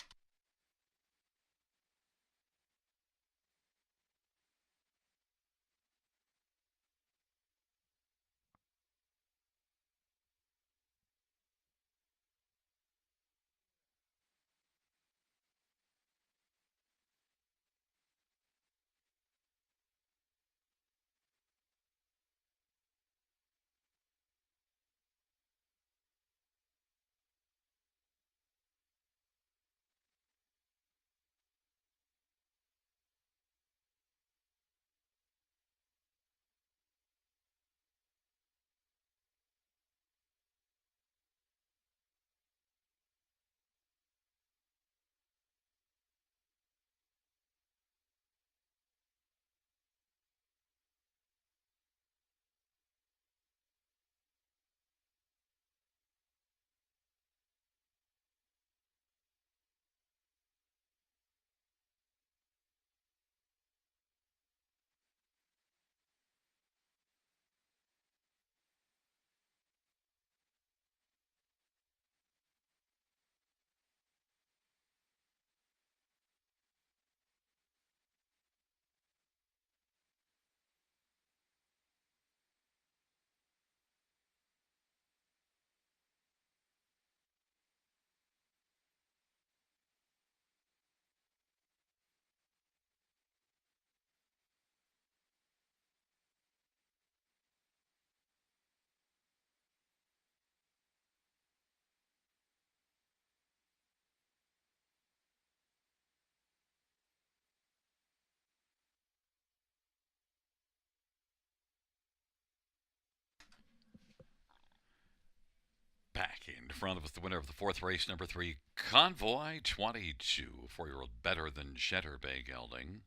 Back in front of us, the winner of the fourth race, number 3, Convoy 22, 4-year-old better than Cheddar Bay Gelding.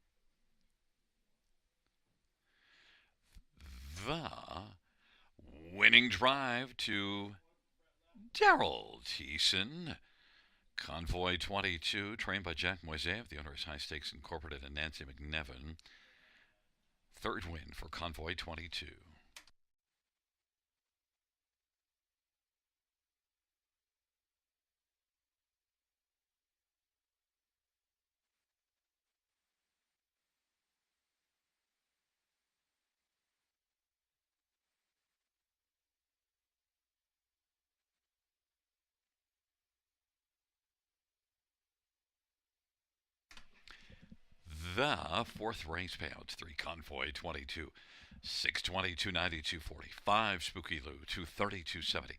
The winning drive to Daryl Thiessen. Convoy 22, trained by Jack Moiseyev, the owner is High Stakes Incorporated, and Nancy McNevin. Third win for Convoy 22. the fourth race payouts. 3 Convoy 22, 620, 290, 240, 5 Spooky Lou 230, 270,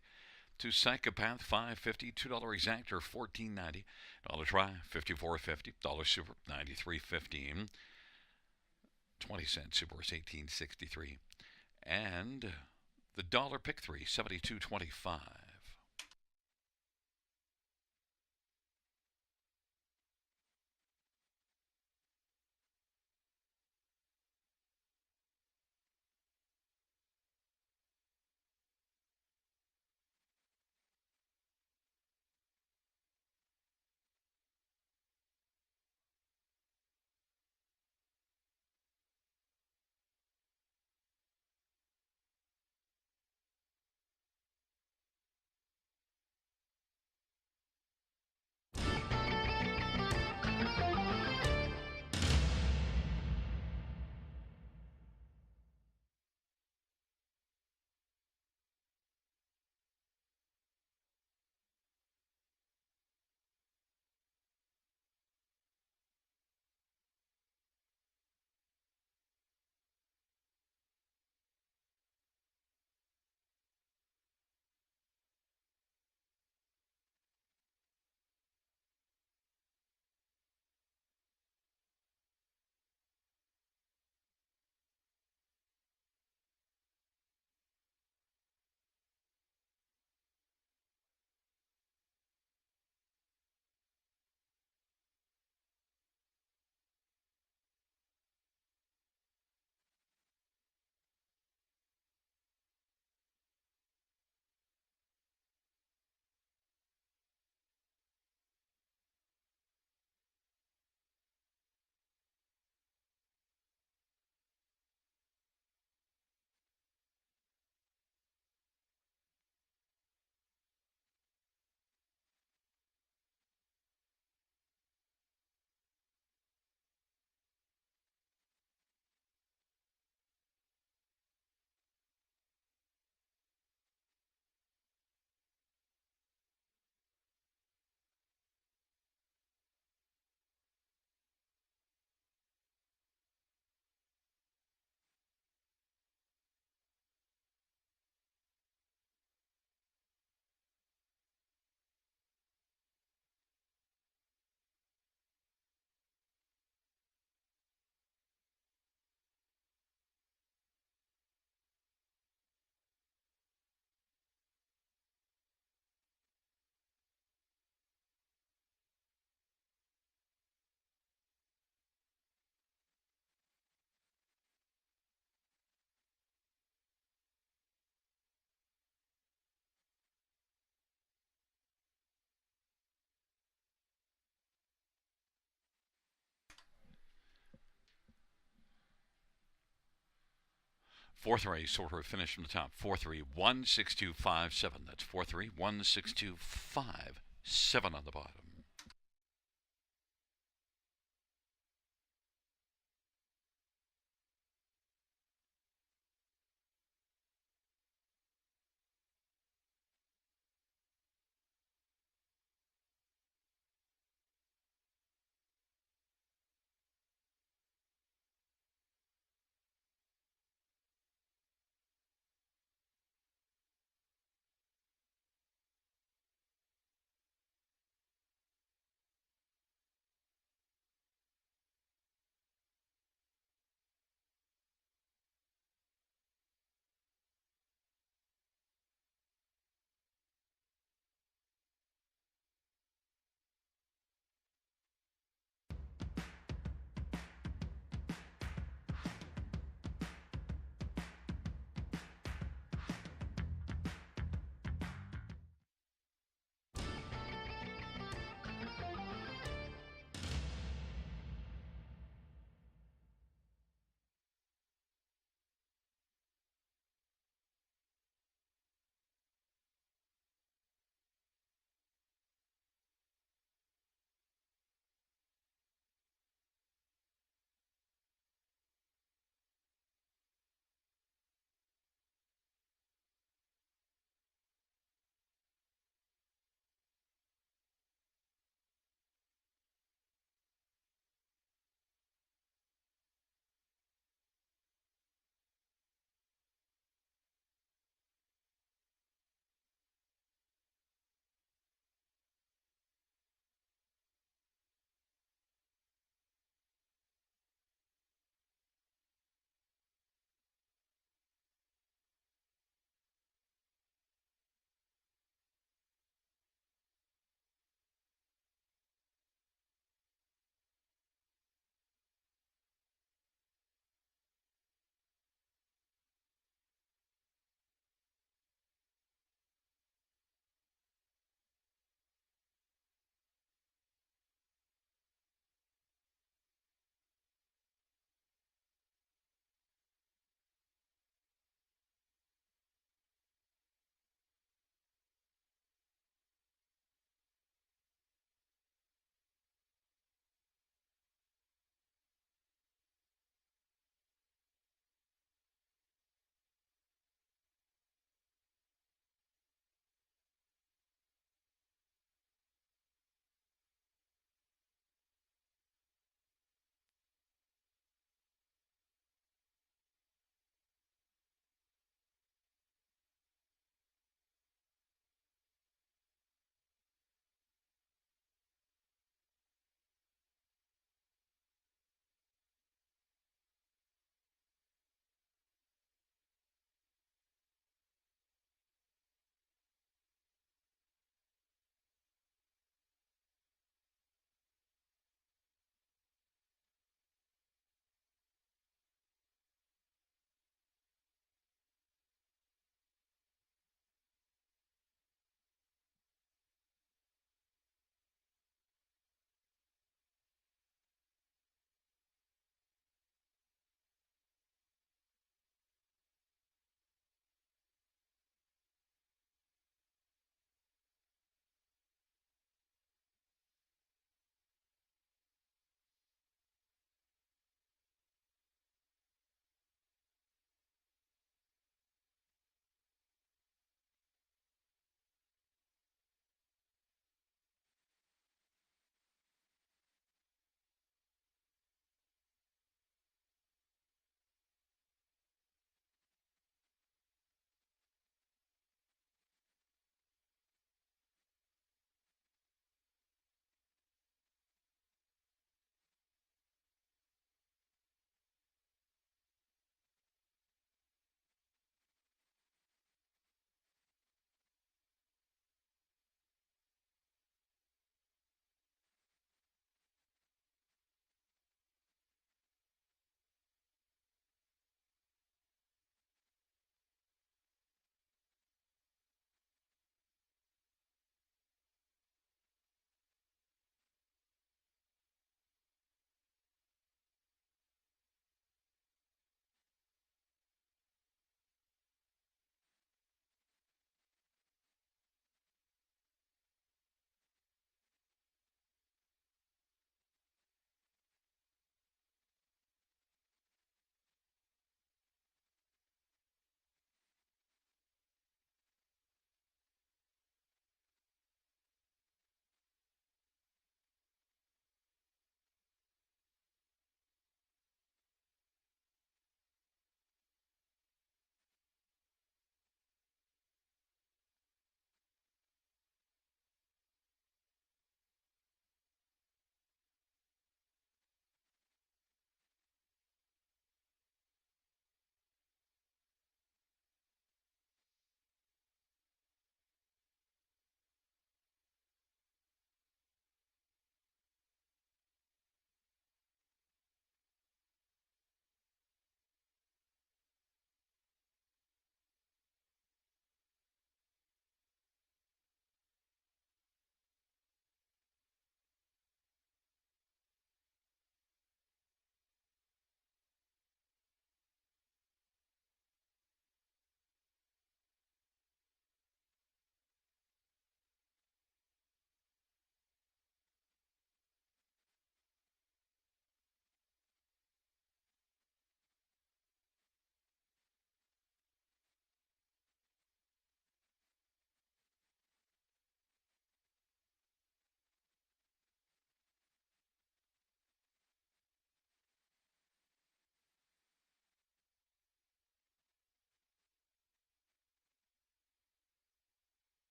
2 Psychopath 550, $2 Exactor 14.90, dollar Try 54.50, dollar Super 93.15, 20-cent Super is 18.63, and the dollar Pick 3 72.25. Fourth race order finish from the top. 4316257. That's 4316257 on the bottom.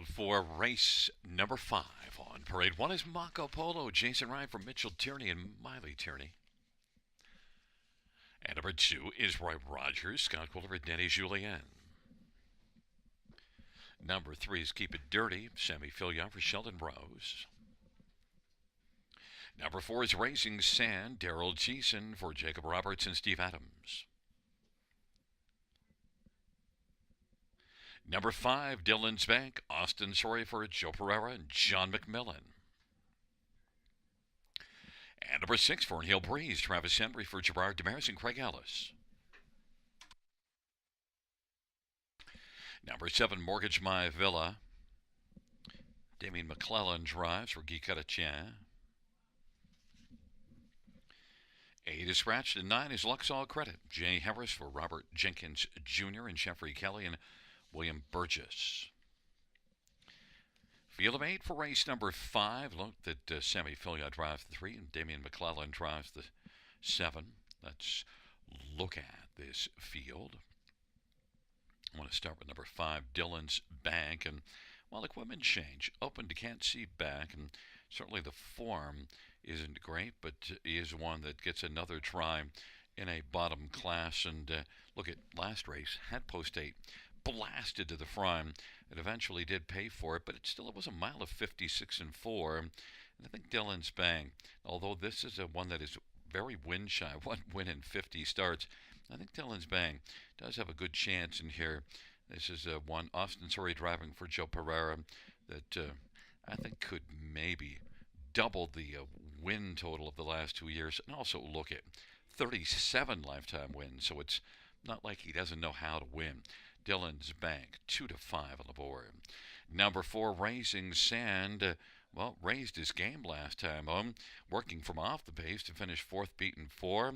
field for race number 5 on parade 1 is Marco Polo. Jason Ryan from Mitchell Tierney and Miley Tierney. And number 2 is Roy Rogers, Scott Quiller, and Denny Julien. Number 3 is Keep It Dirty, Sammy Fillion for Sheldon Rose. Number 4 is Raising Sand, Daryl Cheeson for Jacob Roberts and Steve Adams. Number 5, Dylan's Bank, Austin Sorry for Joe Pereira and John McMillan. And number 6, Fernhill Breeze, Travis Henry for Gerard Damaris and Craig Ellis. Number 7, Mortgage My Villa, Damien McClellan drives for Guy Caratien. 8 is scratched, and 9 is Luxall Credit, Jay Harris for Robert Jenkins Jr. and Jeffrey Kelly and William Burgess. Field of 8 for race number 5. Look that Sammy Fillion drives the 3 and Damien McClellan drives the 7. Let's look at this field. I want to start with number 5, Dylan's Bank. And while equipment change, open to can't see back, and certainly the form isn't great, but is one that gets another try in a bottom class. And look at last race, had post 8. Blasted to the front. It eventually did pay for it, but it was a mile of 56 and 4. And I think Dylan's Bank, although this is one that is very win shy, 1 win in 50 starts, I think Dylan's Bank does have a good chance in here. This is one Austin Sorry driving for Joe Pereira that I think could maybe double the win total of the last 2 years, and also look at 37 lifetime wins, so it's not like he doesn't know how to win. Dylan's Bank, 2 to 5 on the board. Number 4, Raising Sand. Raised his game last time, working from off the pace to finish 4th, beaten 4.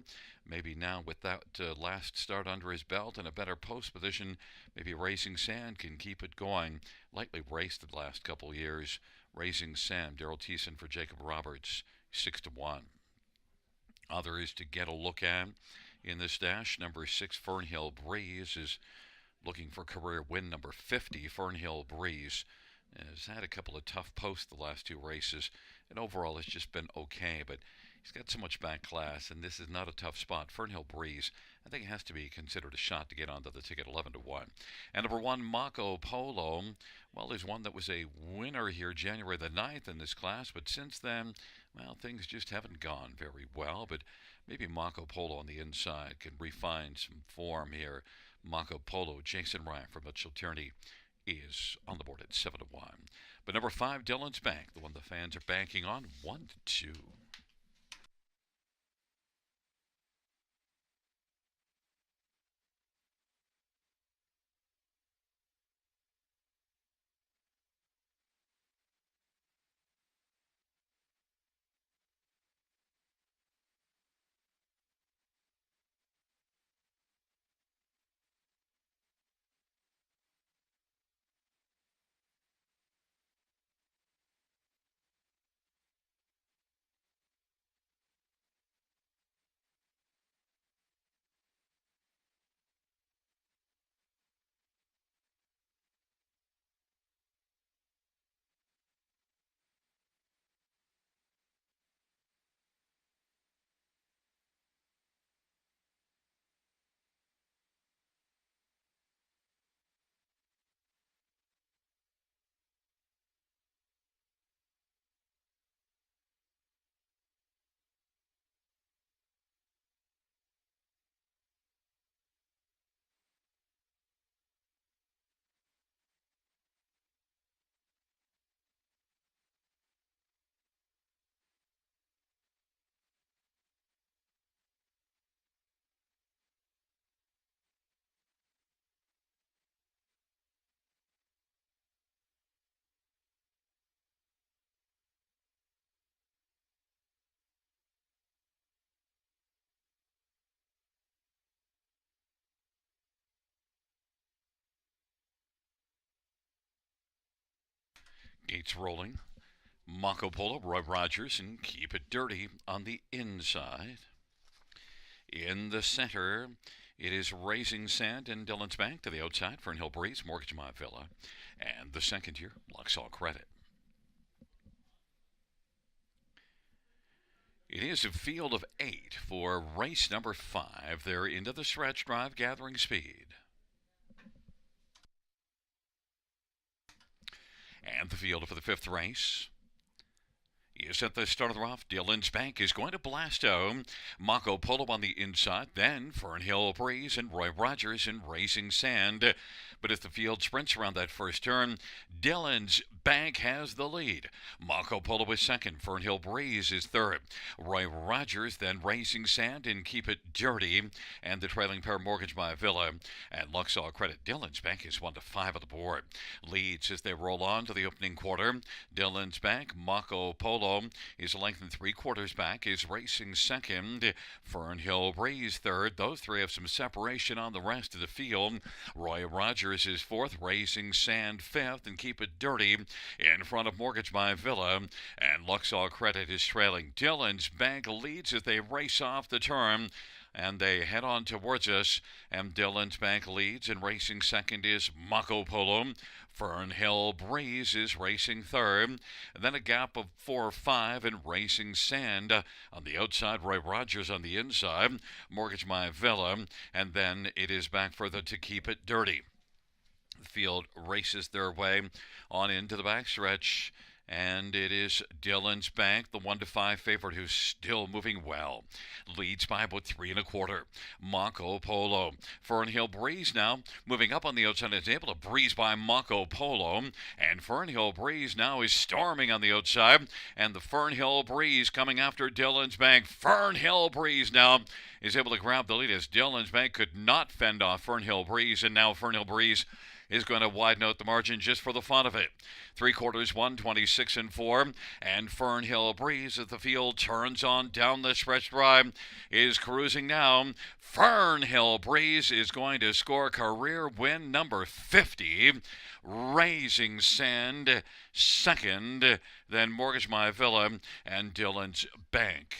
Maybe now with that last start under his belt and a better post position, maybe Raising Sand can keep it going. Lightly raced the last couple years. Raising Sand, Daryl Thiessen for Jacob Roberts, 6 to 1. Others to get a look at in this dash. Number 6, Fernhill Breeze is looking for career win number 50. Fernhill Breeze has had a couple of tough posts the last 2 races, and overall it's just been okay, but he's got so much back class, and this is not a tough spot. Fernhill Breeze, I think it has to be considered a shot to get onto the ticket, 11 to 1. And number 1, Marco Polo. There's one that was a winner here January the 9th in this class, but since then, things just haven't gone very well, but maybe Marco Polo on the inside can refine some form here. Marco Polo, Jason Ryan from Mitchell Tierney is on the board at 7 to 1. But number 5, Dylan's Bank, the one the fans are banking on, 1 to 2. Gates rolling. Marco Polo, Roy Rogers, and Keep It Dirty on the inside. In the center It is Raising Sand in Dillon's Bank to the outside. Fernhill Breeze, Mortgage My Villa, and the second year, Luxall Credit. It is a field of 8 for race number 5. They're into the stretch drive, gathering speed. And the field for the 5th race is at the start of the rough. Dillon's Bank is going to blast home. Mako Polo on the inside. Then Fernhill Breeze and Roy Rogers in Raising Sand. But as the field sprints around that first turn, Dillon's Bank has the lead. Mako Polo is second. Fernhill Breeze is third. Roy Rogers, then Raising Sand and Keep It Dirty. And the trailing pair, Mortgage My Villa and Luxall Credit. Dillon's Bank is 1-5 on the board. Leads as they roll on to the opening quarter. Dillon's Bank, Mako Polo is a length and 3/4 back, is Racing second. Fernhill Breeze third. Those three have some separation on the rest of the field. Roy Rogers is fourth, Raising Sand fifth, and Keep It Dirty in front of Mortgage My Villa, and Luxall Credit is trailing. Dillon's Bank leads as they race off the turn, and they head on towards us, and Dillon's Bank leads, and racing second is Mako Polo. Fernhill Breeze is racing third, and then a gap of 4 or 5 in Racing Sand on the outside, Roy Rogers on the inside, Mortgage My Villa, and then it is back further to Keep It Dirty. The field races their way on into the backstretch, and it is Dillon's Bank, the 1-5 favorite, who's still moving well. Leads by about 3 1/4. Mako Polo. Fernhill Breeze now moving up on the outside, is able to breeze by Mako Polo. And Fernhill Breeze now is storming on the outside. And the Fernhill Breeze coming after Dillon's Bank. Fernhill Breeze now is able to grab the lead as Dillon's Bank could not fend off Fernhill Breeze. And now Fernhill Breeze is going to widen out the margin just for the fun of it. 3/4, 1:26 4, and Fernhill Breeze as the field turns on down the stretch drive is cruising now. Fernhill Breeze is going to score career win number 50. Raising Sand second, then Mortgage My Villa and Dillon's Bank.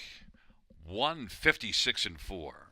1:56 4.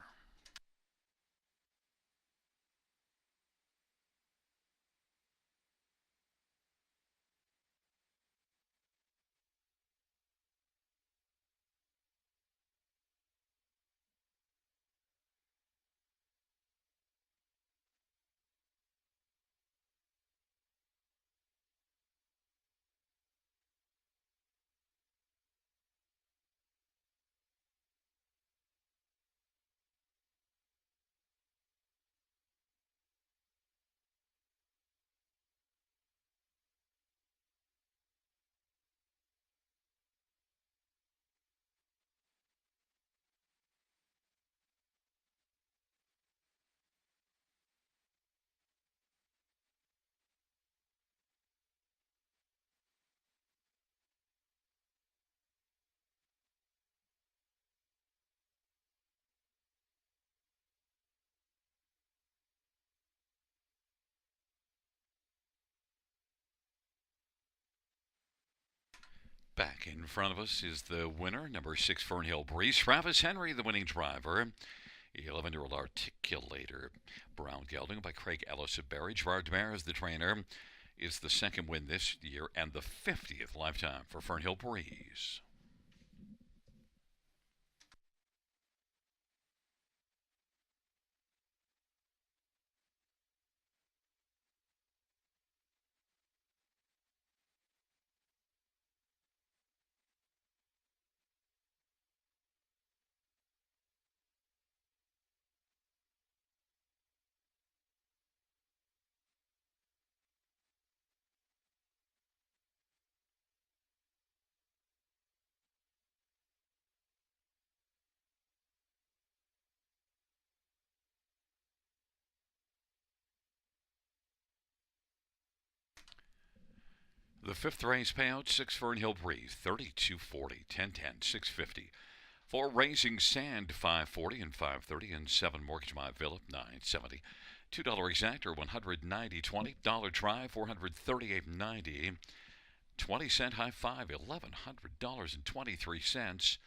Back in front of us is the winner, number 6, Fernhill Breeze. Travis Henry, the winning driver. 11-year-old Articulator. Brown Gelding by Craig Ellis of Barry. Gerard DeMare is the trainer. Is the second win this year and the 50th lifetime for Fernhill Breeze. The 5th race payout, 6 Fernhill Breeze, 32.40, 10.10, 6.50. 4 Raising Sand, 5.40 and 5.30, and 7 Mortgage My Villa, 9.70. $2 exactor, 190.20. Dollar try, 438.90. 20-cent high five, $1,100.23.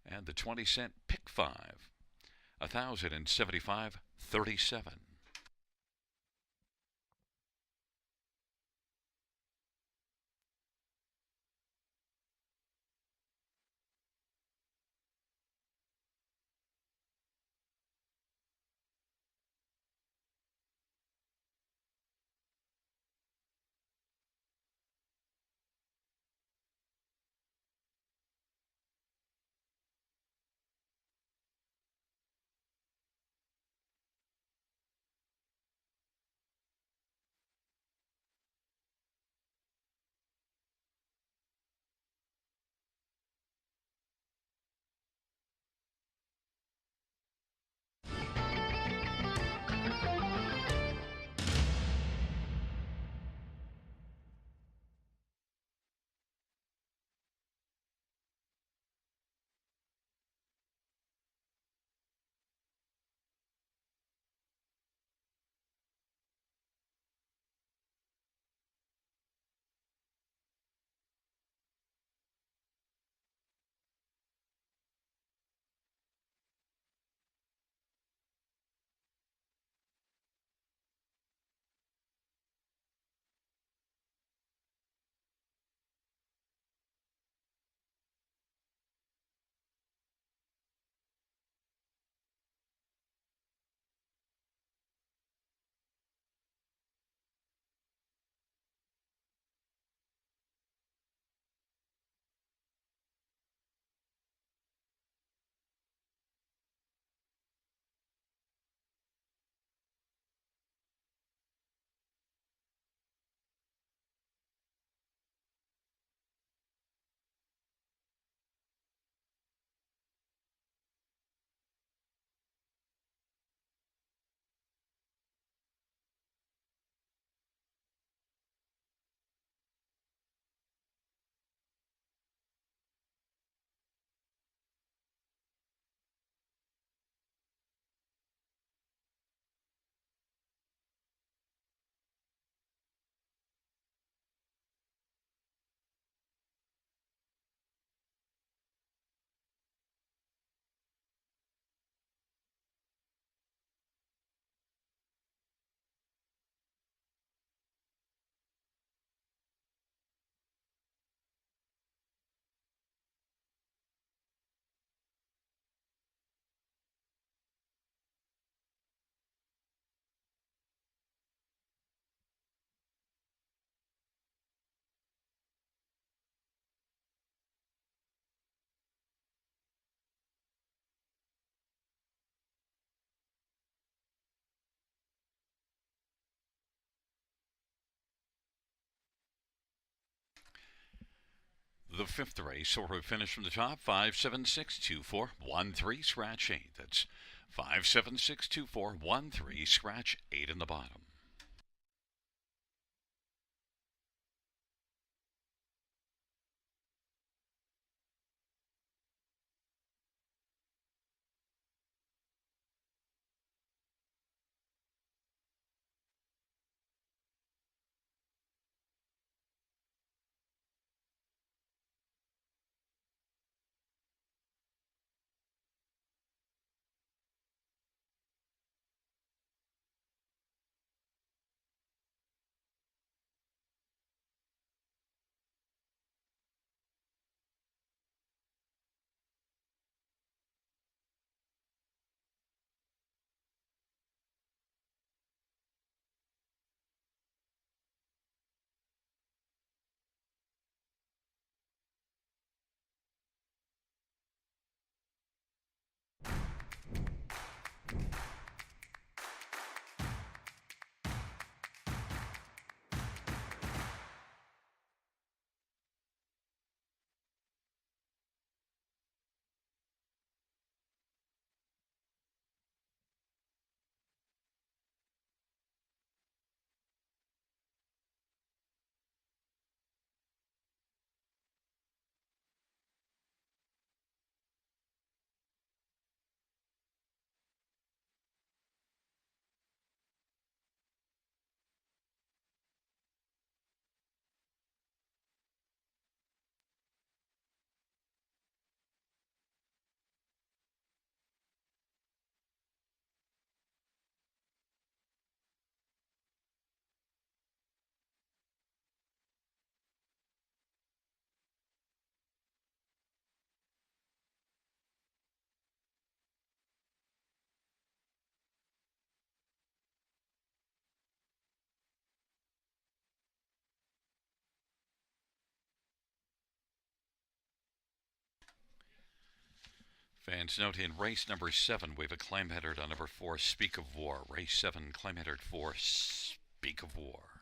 And the 20-cent pick 5, 1,075.37. The fifth race, or a finish from the top, 5762413, scratch 8. That's 5762413, scratch 8 in the bottom. Fans note in race number 7, we have a claim header on number 4, Speak of War. Race 7, claim header 4, Speak of War.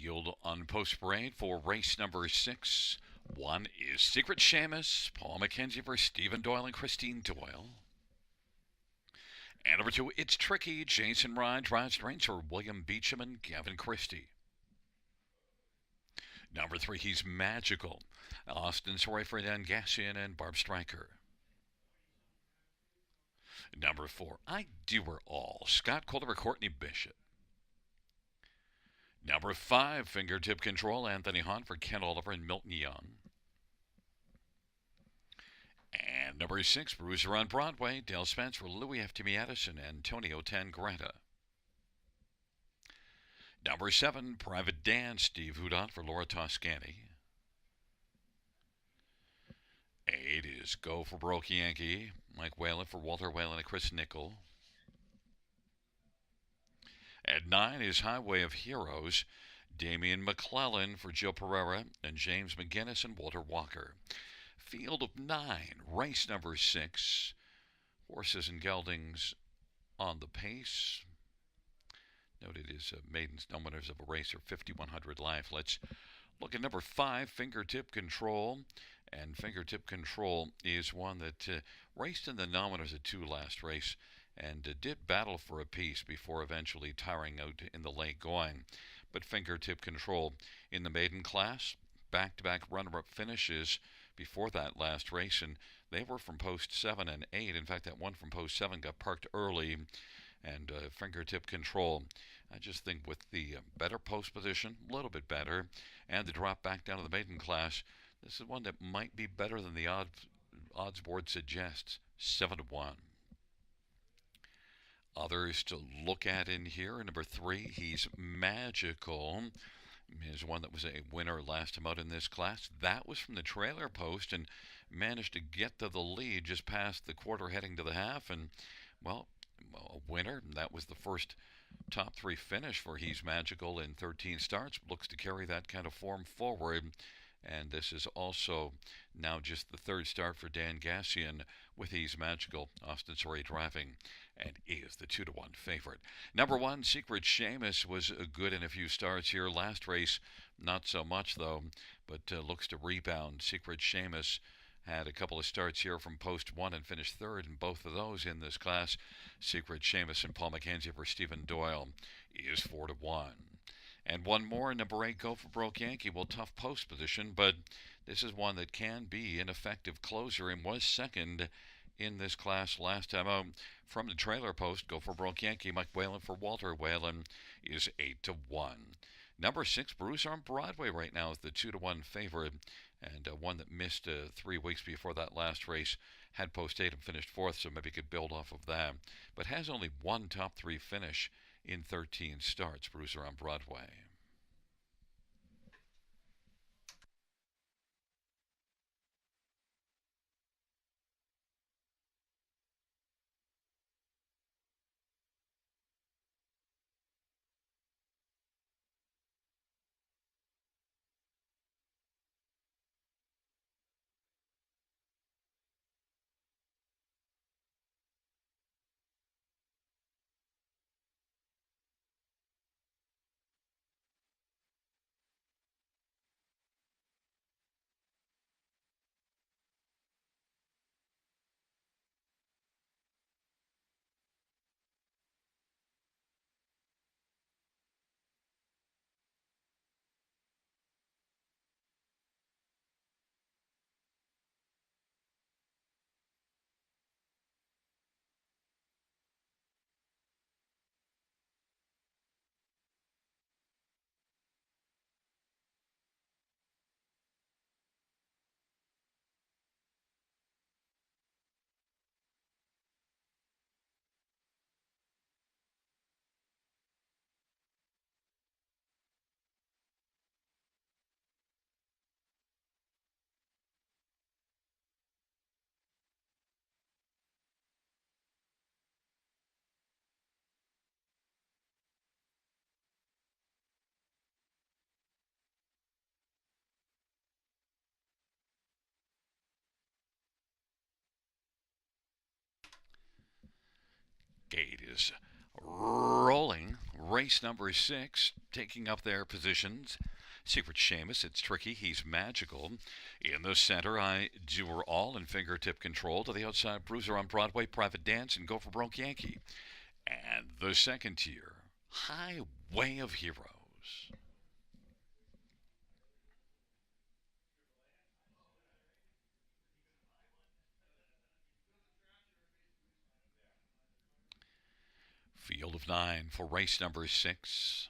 Field on post parade for race number 6. 1 is Secret Seamus, Paul McKenzie for Stephen Doyle and Christine Doyle. And number 2, It's Tricky, Jason Ryan drives the reins for William Beecham and Gavin Christie. Number 3, He's Magical, Austin Soy for Dan Gassian and Barb Stryker. Number 4, I Do Her All, Scott Calder, Courtney Bishop. Number 5, Fingertip Control, Anthony Hahn for Ken Oliver and Milton Young. And number 6, Bruiser on Broadway, Dale Spence for Louis F. Timiadis and Antonio Tangretta. Number 7, Private Dan, Steve Houdon for Laura Toscani. 8 is Go for Broke Yankee, Mike Whalen for Walter Whalen and Chris Nickel. At 9 is Highway of Heroes, Damian McClellan for Joe Pereira and James McGinnis and Walter Walker. Field of 9, race number 6, horses and geldings on the pace. Noted is maidens, no winners of a race, or 5,100 life. Let's look at number 5, Fingertip Control. And Fingertip Control is one that raced in the no-winners at 2 last race and did battle for a piece before eventually tiring out in the late going. But Fingertip Control in the maiden class, back-to-back runner-up finishes before that last race, and they were from post 7 and 8. In fact, that one from post 7 got parked early. And Fingertip Control, I just think with the better post position, a little bit better, and the drop back down to the maiden class, this is one that might be better than the odds board suggests, 7-1. Others to look at in here, number 3, He's Magical, is one that was a winner last time out in this class. That was from the trailer post and managed to get to the lead just past the quarter heading to the half, and, well, a winner. That was the first top 3 finish for He's Magical in 13 starts. Looks to carry that kind of form forward. And this is also now just the 3rd start for Dan Gassian with He's Magical. Austin Sory driving and is the 2-1 favorite. Number 1, Secret Seamus was good in a few starts here. Last race, not so much though, but looks to rebound. Secret Seamus had a couple of starts here from post 1 and finished 3rd in both of those in this class. Secret Seamus and Paul McKenzie for Stephen Doyle is 4-1. And one more, number 8, Go for Broke Yankee. Well, tough post position, but this is one that can be an effective closer and was 2nd in this class last time out. From the trailer post, Go for Broke Yankee, Mike Whalen for Walter Whalen is 8-1. Number 6, Bruiser on Broadway right now is the 2-1 favorite, and one that missed 3 weeks before that last race, had post 8 and finished 4th, so maybe could build off of that, but has only one top 3 finish in 13 starts. Bruiser on Broadway. Gate is rolling race number 6, taking up their positions. Secret Seamus, it's tricky, he's magical. In the center, I do her all in fingertip control. To the outside, Bruiser on Broadway, Private Dance, and Go for Broke Yankee. And the second tier, Highway of Heroes. Field of 9 for race number 6.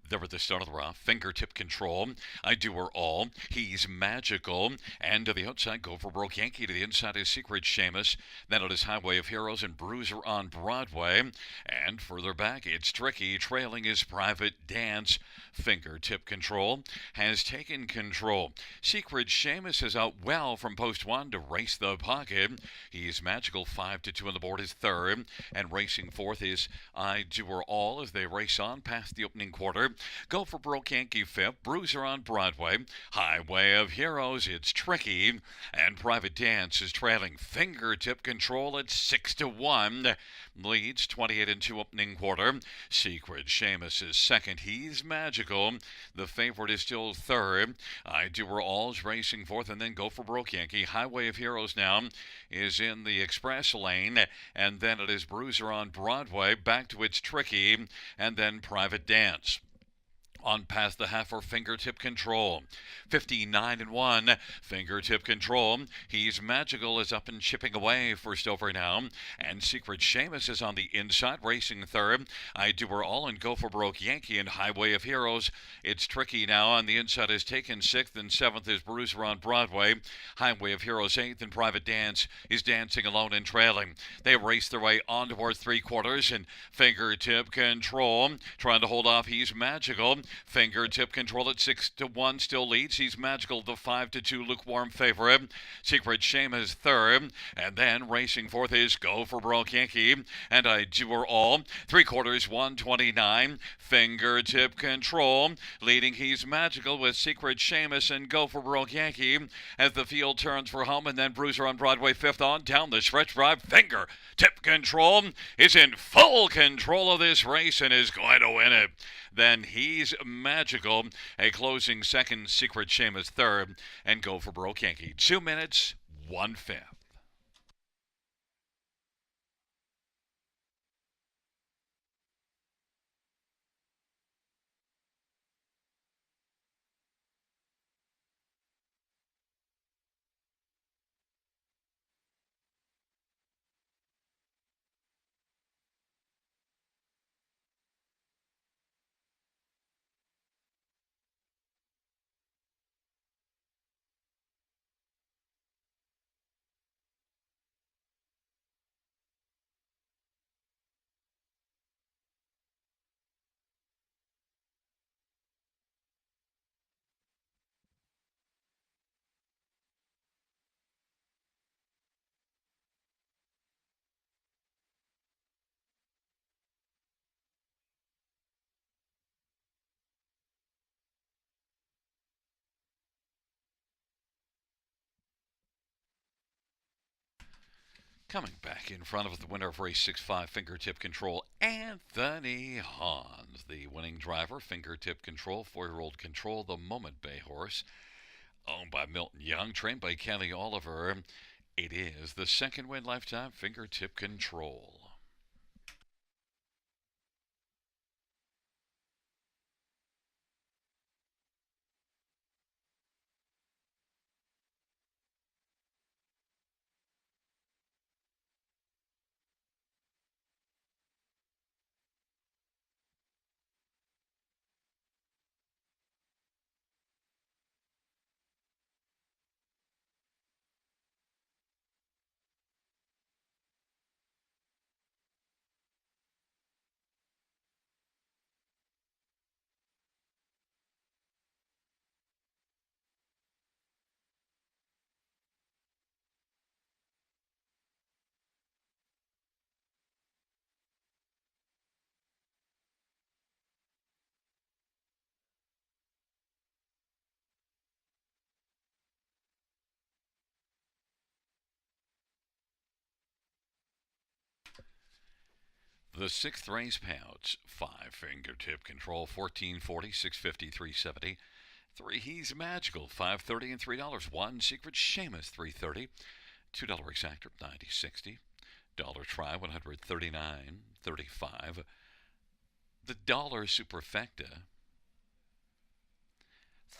There at the start of the round, fingertip control. I do her all. He's magical. And to the outside, Go for Broke Yankee. To the inside is Secret Seamus. Then it is Highway of Heroes and Bruiser on Broadway. And further back, it's tricky. Trailing is Private Dance. Fingertip control has taken control. Secret Seamus is out well from post 1 to race the pocket. He's magical. 5-2 on the board is third. And racing fourth is I do her all as they race on past the opening quarter. Go for Broke Yankee fifth. Bruiser on Broadway. Highway of Heroes, it's tricky. And Private Dance is trailing. Fingertip control at 6-1. Leads 28-2 opening quarter. Secret Seamus is second. He's magical. The favorite is still third. I do her all's racing fourth, and then Go for Broke Yankee. Highway of Heroes now is in the express lane, and then it is Bruiser on Broadway. Back to its tricky, and then Private Dance. On past the half for fingertip control. 59-1. Fingertip control. He's magical is up and chipping away first over now. And Secret Seamus is on the inside racing third. I do her all and Go for Broke Yankee and Highway of Heroes. It's tricky now. On the inside is taken sixth and seventh is Bruiser on Broadway. Highway of Heroes eighth and Private Dance is dancing alone and trailing. They race their way on towards three quarters and fingertip control. Trying to hold off. He's magical. Fingertip control at 6-1 still leads. He's magical, the 5-2 lukewarm favorite. Secret Seamus third, and then racing fourth is Go for Broke Yankee, and I do her all. Three quarters 129. Fingertip control leading. He's magical with Secret Seamus and Go for Broke Yankee as the field turns for home, and then Bruiser on Broadway fifth on down the stretch drive. Fingertip control is in full control of this race and is going to win it. Then he's magical. A closing second, Secret Seamus third, and Go for Broke Yankee. 2 minutes, 1/5. Coming back in front of the winner of race 6-5, Fingertip Control, Anthony Hans. The winning driver, Fingertip Control, 4-year-old Control, the Moment Bay horse, owned by Milton Young, trained by Kelly Oliver. It is the second win lifetime, Fingertip Control. The sixth race payouts: 5 fingertip control, 1440, 650, 370. 3 he's magical, 530 and $3. 1 secret Seamus, 330. $2 exactor, 9060. Dollar try, 139.35. The dollar superfecta,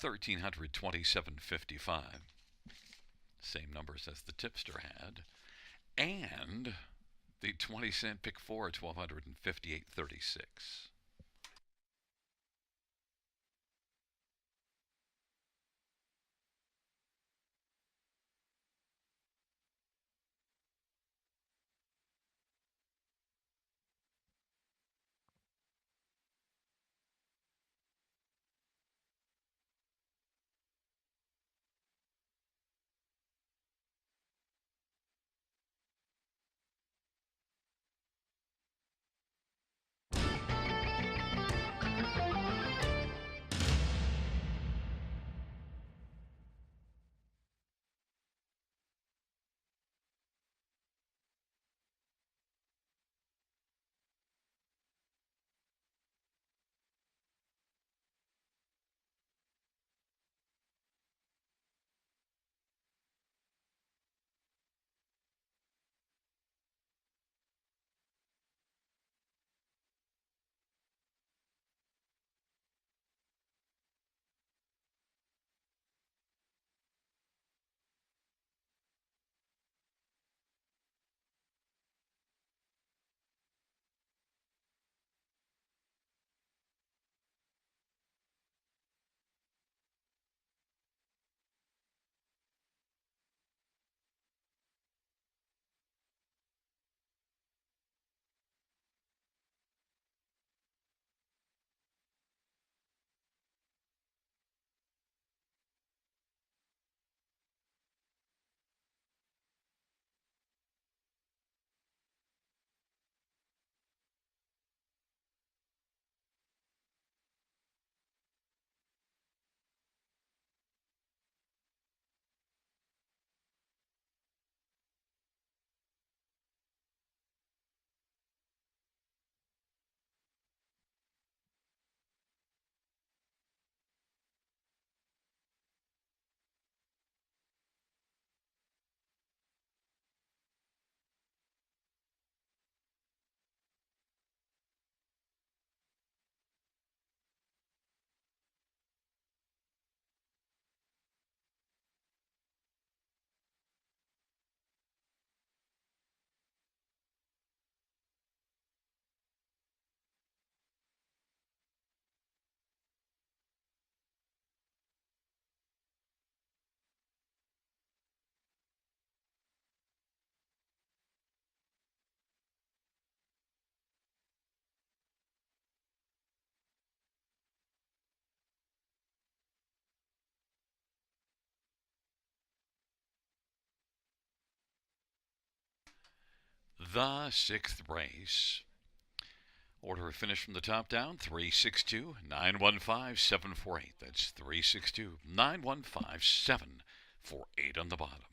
1327.55. Same numbers as the tipster had. And the 20-cent pick four, 1258.36. The sixth race. Order of finish from the top down: 362 915 748. That's 362 915 748 on the bottom.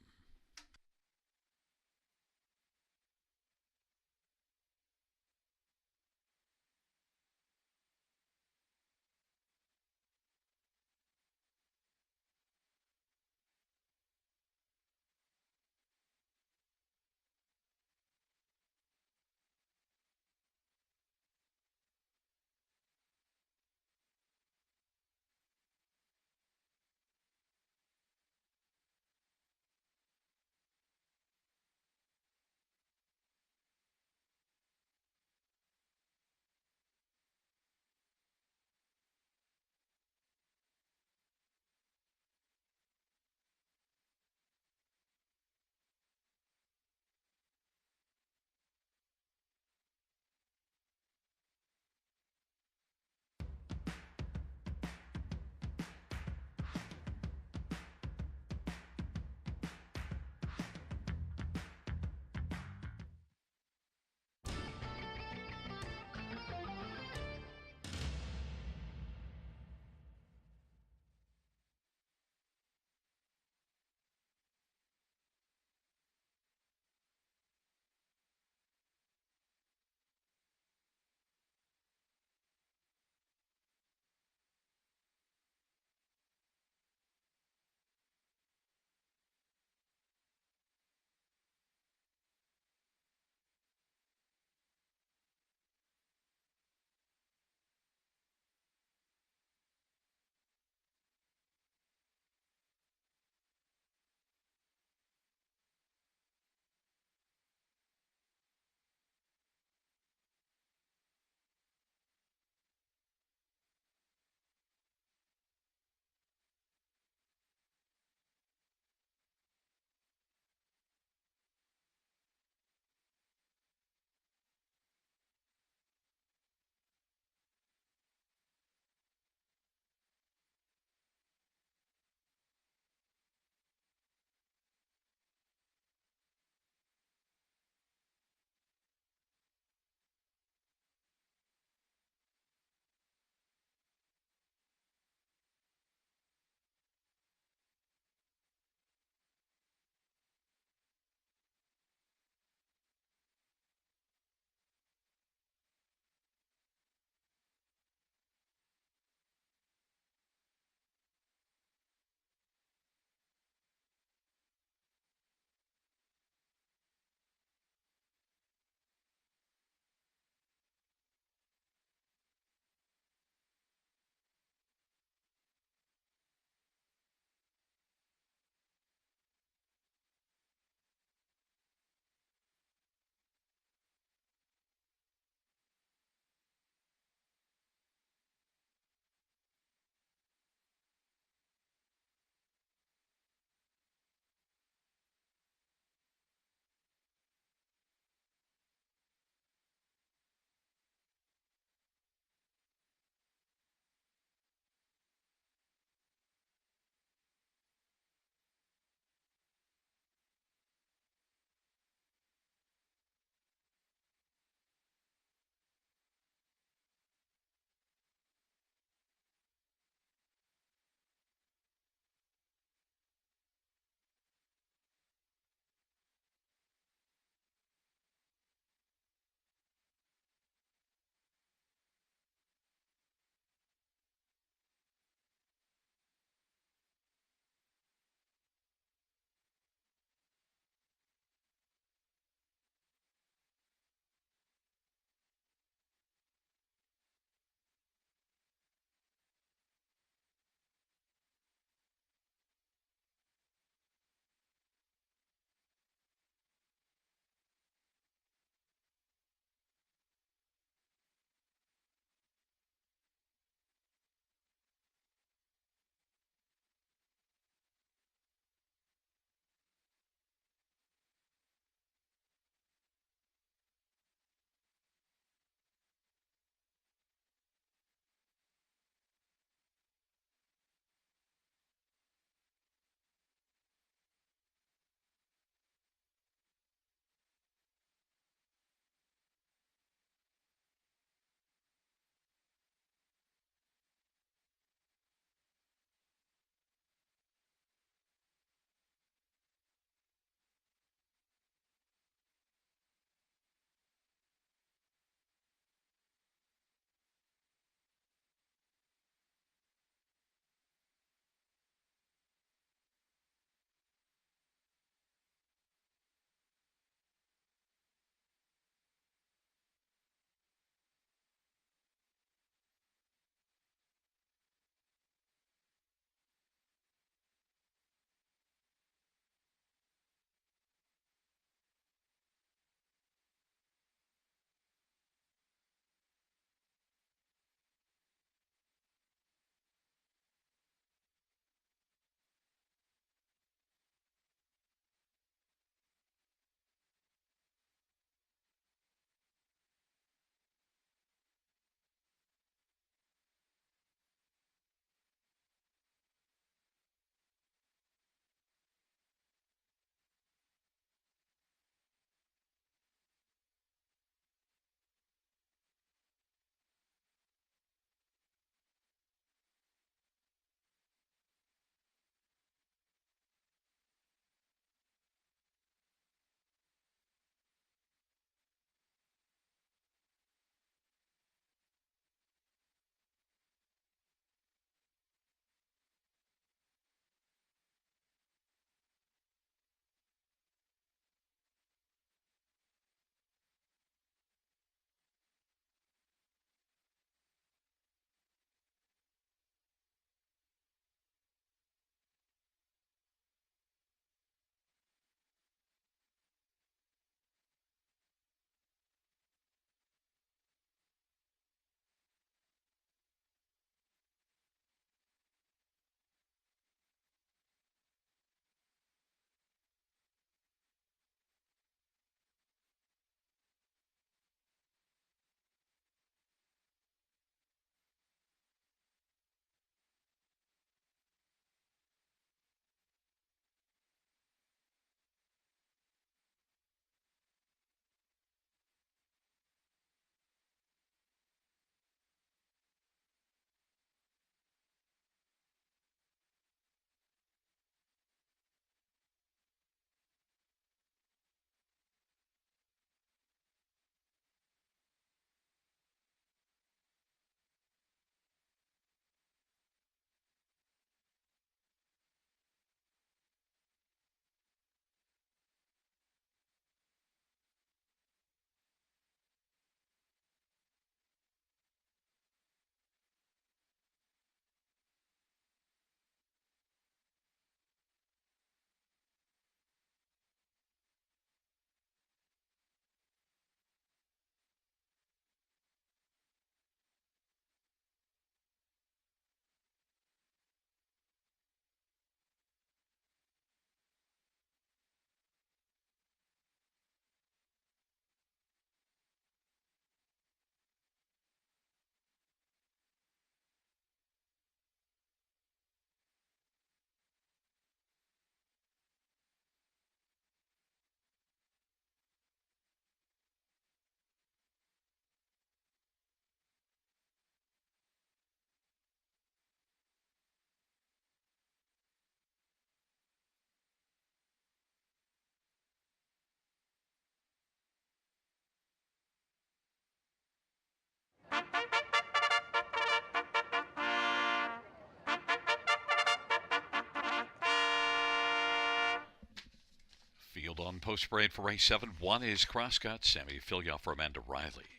on post parade for race 7. 1 is Crosscut, Sammy Filya for Amanda Riley.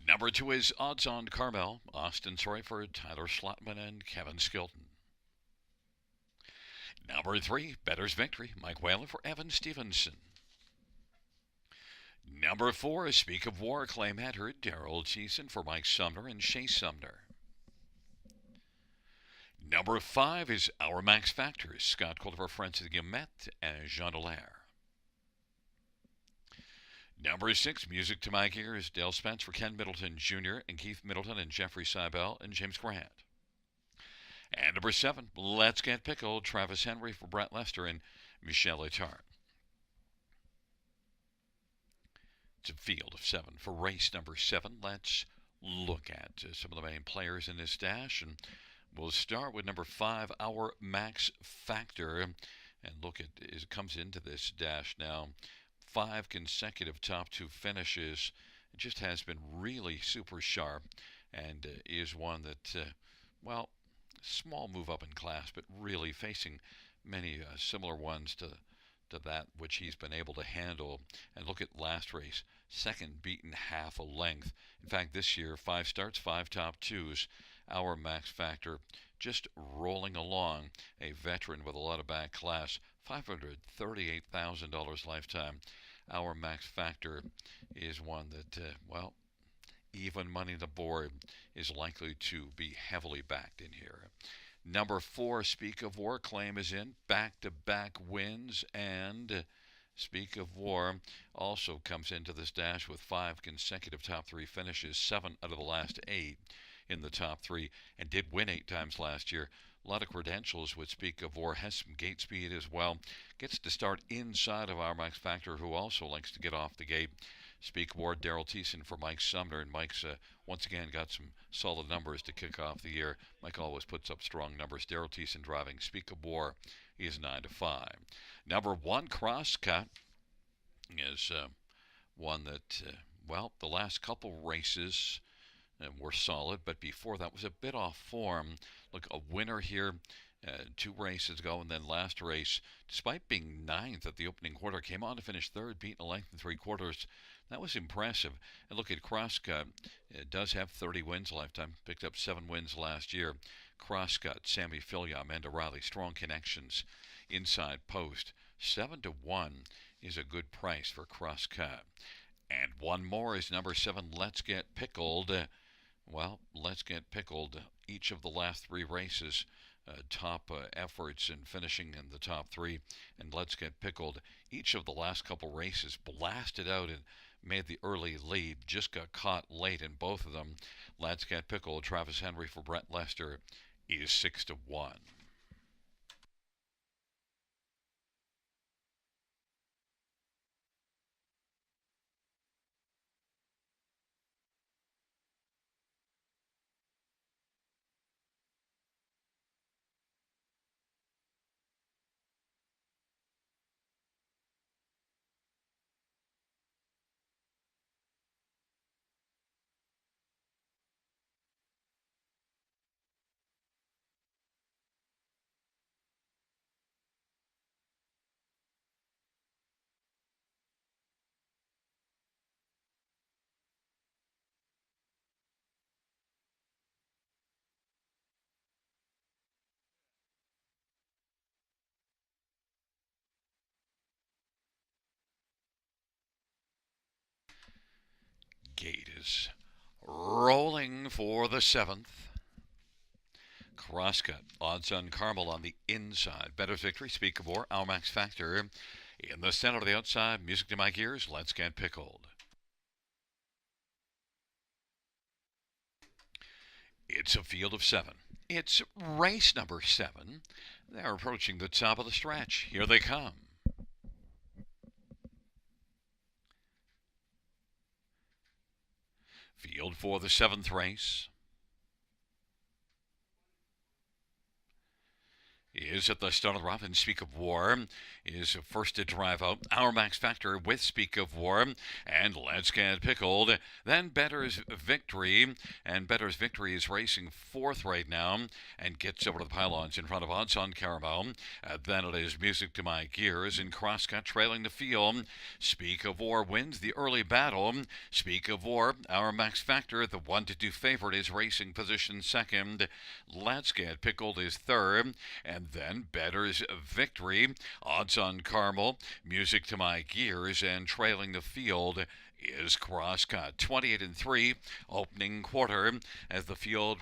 Number 2 is Odds on Carmel, Austin Royford, Tyler Schlotman, and Kevin Skilton. Number 3, Better's Victory, Mike Whalen for Evan Stevenson. Number 4 is Speak of War, Clay Matter, Daryl Thiessen for Mike Sumner and Shea Sumner. Number 5 is Our Max Factor, Scott Cultivar, Francis Guillemette, and Jean Dallaire. Number 6, Music to My Ears, Dale Spence for Ken Middleton Jr. and Keith Middleton and Jeffrey Seibel and James Grant. And number 7, Let's Get Pickled, Travis Henry for Brett Lester and Michelle Itard. It's a field of 7 for race number 7. Let's look at some of the main players in this dash, and we'll start with number 5, Our Max Factor, and look at it comes into this dash now. 5 consecutive top 2 finishes. It just has been really super sharp, and is one that, well, small move up in class, but really facing many similar ones to that which he's been able to handle. And look at last race, second beaten half a length. In fact, this year, 5 starts, 5 top 2s. Our Max Factor just rolling along, a veteran with a lot of back class, $538,000 lifetime. Our Max Factor is one that, well, even money on the board is likely to be heavily backed in here. Number 4, Speak of War, claim is in, back-to-back wins, and Speak of War also comes into this dash with 5 consecutive top 3 finishes, 7 out of the last 8 in the top 3, and did win 8 times last year. A lot of credentials with Speak of War, has some gate speed as well. Gets to start inside of Our Max Factor, who also likes to get off the gate. Speak of War, Daryl Thiessen for Mike Sumner, and Mike's once again got some solid numbers to kick off the year. Mike always puts up strong numbers. Daryl Thiessen driving Speak of War is 9-5. Number 1, Crosscut, is one that, well, the last couple races were solid, but before that was a bit off form. Look, a winner here 2 races ago, and then last race, despite being 9th at the opening quarter, came on to finish 3rd, beating a length and 3/4. That was impressive. And look at Crosscut. It does have 30 wins lifetime. Picked up 7 wins last year. Crosscut, Sammy Filya, Amanda Riley, strong connections inside post. 7-1 is a good price for Crosscut. And one more is number 7, Let's Get Pickled. Well, Let's Get Pickled. Each of the last 3 races, top efforts in finishing in the top 3. And Let's Get Pickled, each of the last couple races blasted out and made the early lead. Just got caught late in both of them. Let's Get Pickled, Travis Henry for Brett Lester is 6-1. Gate is rolling for the 7th. Crosscut, Odds on Carmel on the inside. Better's Victory, Speak of War, Our Max Factor. In the center of the outside, Music to My Ears, Let's Get Pickled. It's a field of 7. It's race number 7. They're approaching the top of the stretch. Here they come. Field for the 7th race is at the start of the rough, and Speak of War is first to drive out. Our Max Factor with Speak of War, and Let's Get Pickled. Then Better's Victory, and Better's Victory is racing fourth right now and gets over to the pylons in front of Odds on Caramel. Then it is Music to My Gears in Crosscut trailing the field. Speak of War wins the early battle. Speak of War, Our Max Factor, the 1-2 favorite, is racing position second. Let's Get Pickled is third, and then Better's Victory, Odds on Caramel, Music to My Gears, and trailing the field is Crosscut. 28-3 opening quarter as the field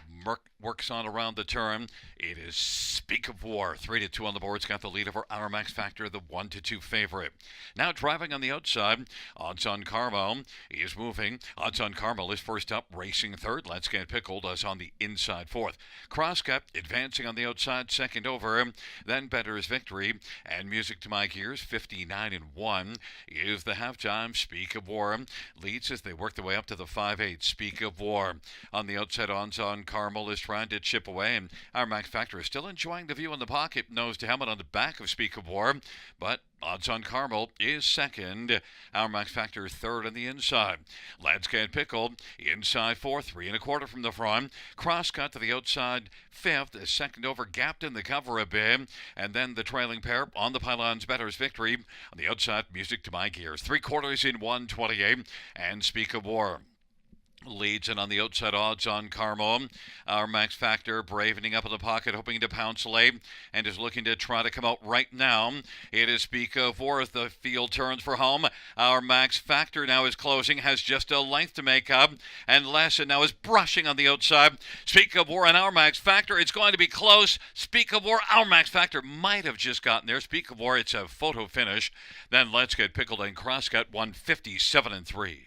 works on around the turn. It is Speak of War. 3-2 on the board's got the lead over Our Max Factor, the 1-2 favorite. Now driving on the outside, Odds on Caramel is moving. Odds on Caramel is first up, racing third. Let's Get Pickled is on the inside fourth. Crosscut advancing on the outside, second over. Then Better's Victory and Music to My Gears, 59-1 is the halftime. Speak of War leads as they work their way up to the 5-8. Speak of War on the outside. Odds on Caramel is trying to chip away, and Our Max Factor is still enjoying the view in the pocket, nose to helmet on the back of Speak of War, but Odds on Caramel is second. Our Max Factor third on the inside. Let's Get Pickled inside fourth, 3.25 from the front. Crosscut to the outside fifth, a second over, gapped in the cover a bit, and then the trailing pair on the pylons. Better's Victory on the outside. Music to My Gears, 3/4 in 1:28, and Speak of War leads, and on the outside, Odds on Caramel. Our Max Factor bravening up in the pocket, hoping to pounce late, and is looking to try to come out right now. It is Speak of War as the field turns for home. Our Max Factor now is closing, has just a length to make up, and Lassen now is brushing on the outside. Speak of War and Our Max Factor, it's going to be close. Speak of War, Our Max Factor might have just gotten there. Speak of War, it's a photo finish. Then Let's Get Pickled and Crosscut, 157-3.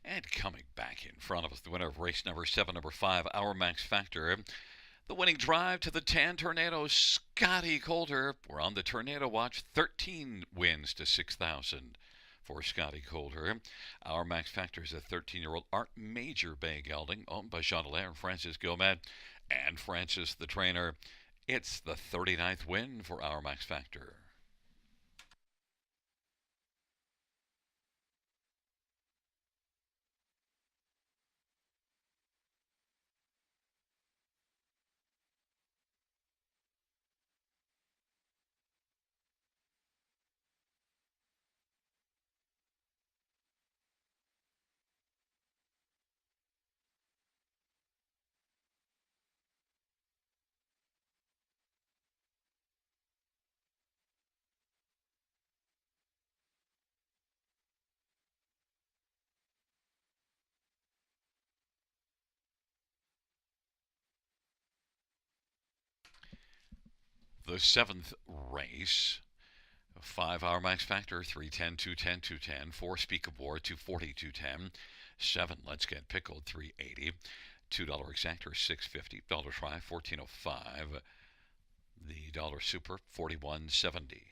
And coming back in front of us, the winner of race number 7, number 5, Our Max Factor. The winning drive to the 10 Tornado, Scotty Coulter. We're on the Tornado Watch. 13 wins to 6,000 for Scotty Coulter. Our Max Factor is a 13-year-old Art Major Bay gelding, owned by Jean Dallaire and Francis Gilmet and Francis the trainer. It's the 39th win for Our Max Factor. The 7th race, 5 Our Max Factor, 310, 210, 210. 4 Speak of War, 240, 210. 7 Let's Get Pickled, 380. $2 Exactor, 650. Dollar Try, 1405. The Dollar Super, 4170.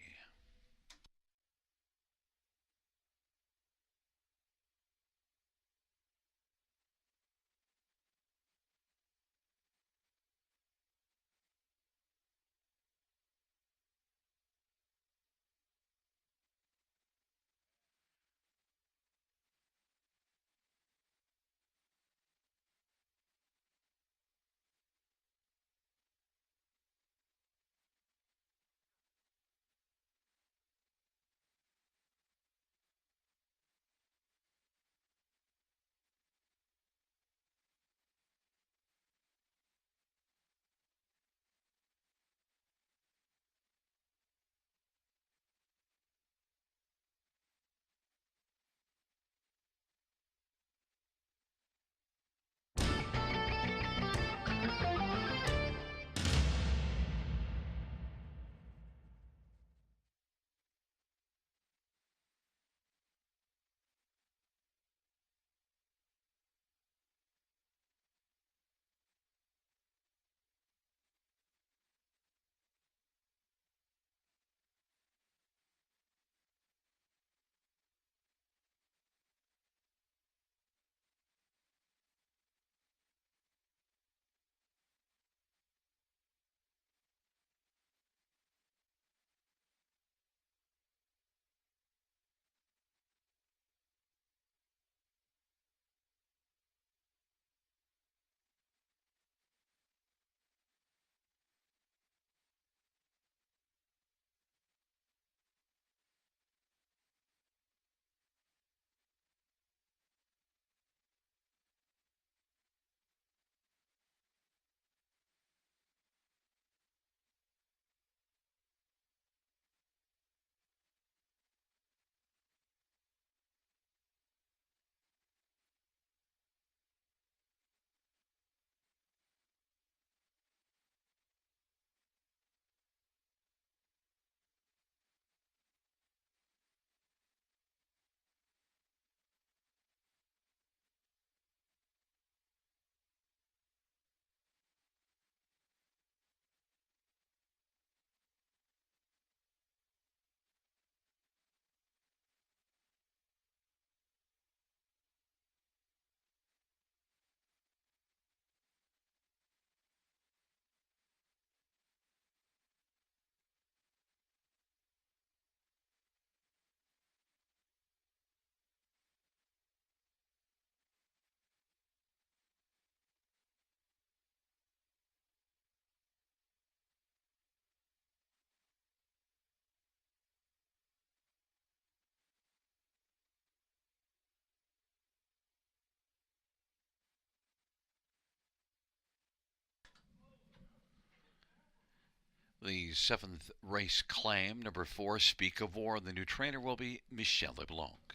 The seventh race claim, number 4, Speak of War. The new trainer will be Michel Leblanc.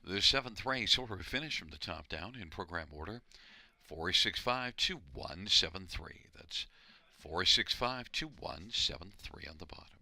The seventh race order finish from the top down in program order 4652173. That's 4652173 on the bottom.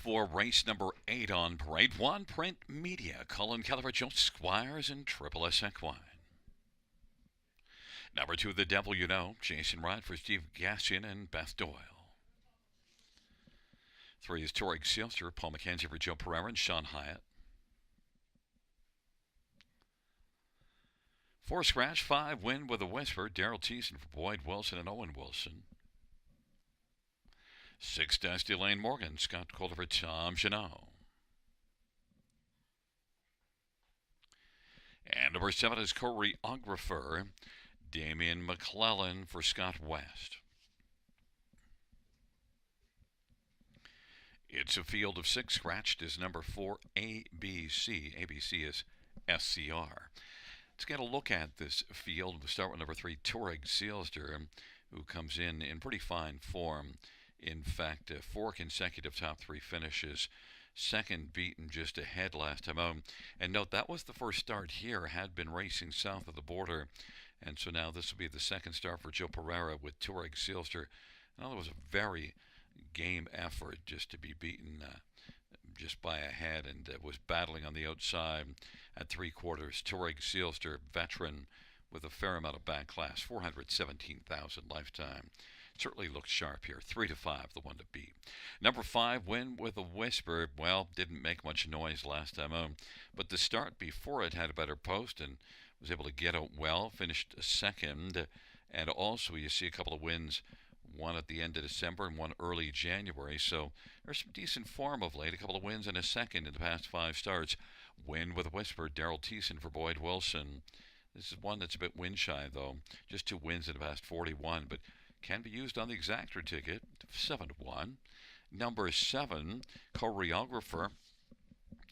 For race number 8 on Parade 1, Print Media, Colin Keller, Joe Squires, and Triple S Equine. Number 2, The Devil You Know, Jason Ride for Steve Gassian and Beth Doyle. 3 is Torig Sealster, Paul McKenzie for Joe Pereira and Sean Hyatt. 4 Scratch, 5 Win with a Whisper, Daryl Thiessen for Boyd Wilson and Owen Wilson. 6 Dusty Lane Morgan, Scott Calder for Tom Janot. And number 7 is Choreographer, Damian McClellan for Scott West. It's a field of 6. Scratched is number 4, ABC. ABC is SCR. Let's get a look at this field. We'll start with number 3, Torig Sealster, who comes in pretty fine form. In fact, 4 consecutive top 3 finishes. Second beaten just ahead last time out. And note, that was the first start here. Had been racing south of the border. And so now this will be the second start for Joe Pereira with Torig Sealster. Now, it was a very game effort just to be beaten just by a head, and was battling on the outside at 3/4. Torig Sealster, veteran with a fair amount of back class, 417,000 lifetime. Certainly looked sharp here. 3-5, the one to beat. Number 5, Win with a Whisper. Well, didn't make much noise last time out, but the start before it had a better post and was able to get out well. Finished second, and also you see a couple of wins. One at the end of December and one early January. So there's some decent form of late. A couple of wins and a second in the past 5 starts. Win with a Whisper, Daryl Thiessen for Boyd Wilson. This is one that's a bit win shy, though. Just 2 wins in the past 41, but can be used on the exactor ticket. 7-1. Number 7, Choreographer,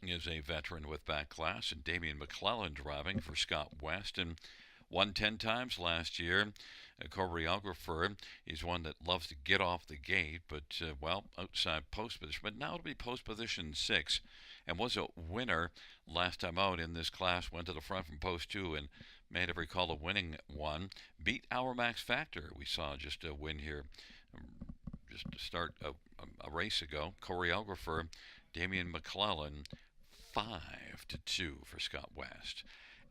is a veteran with back class, and Damian McClellan driving for Scott West, and won 10 times last year. A Choreographer is one that loves to get off the gate, but, outside post position. But now it'll be post position 6, and was a winner last time out in this class. Went to the front from post 2 and made every call a winning one. Beat Our Max Factor. We saw just a win here just to start a race ago. Choreographer, Damian McClellan, 5-2 for Scott West.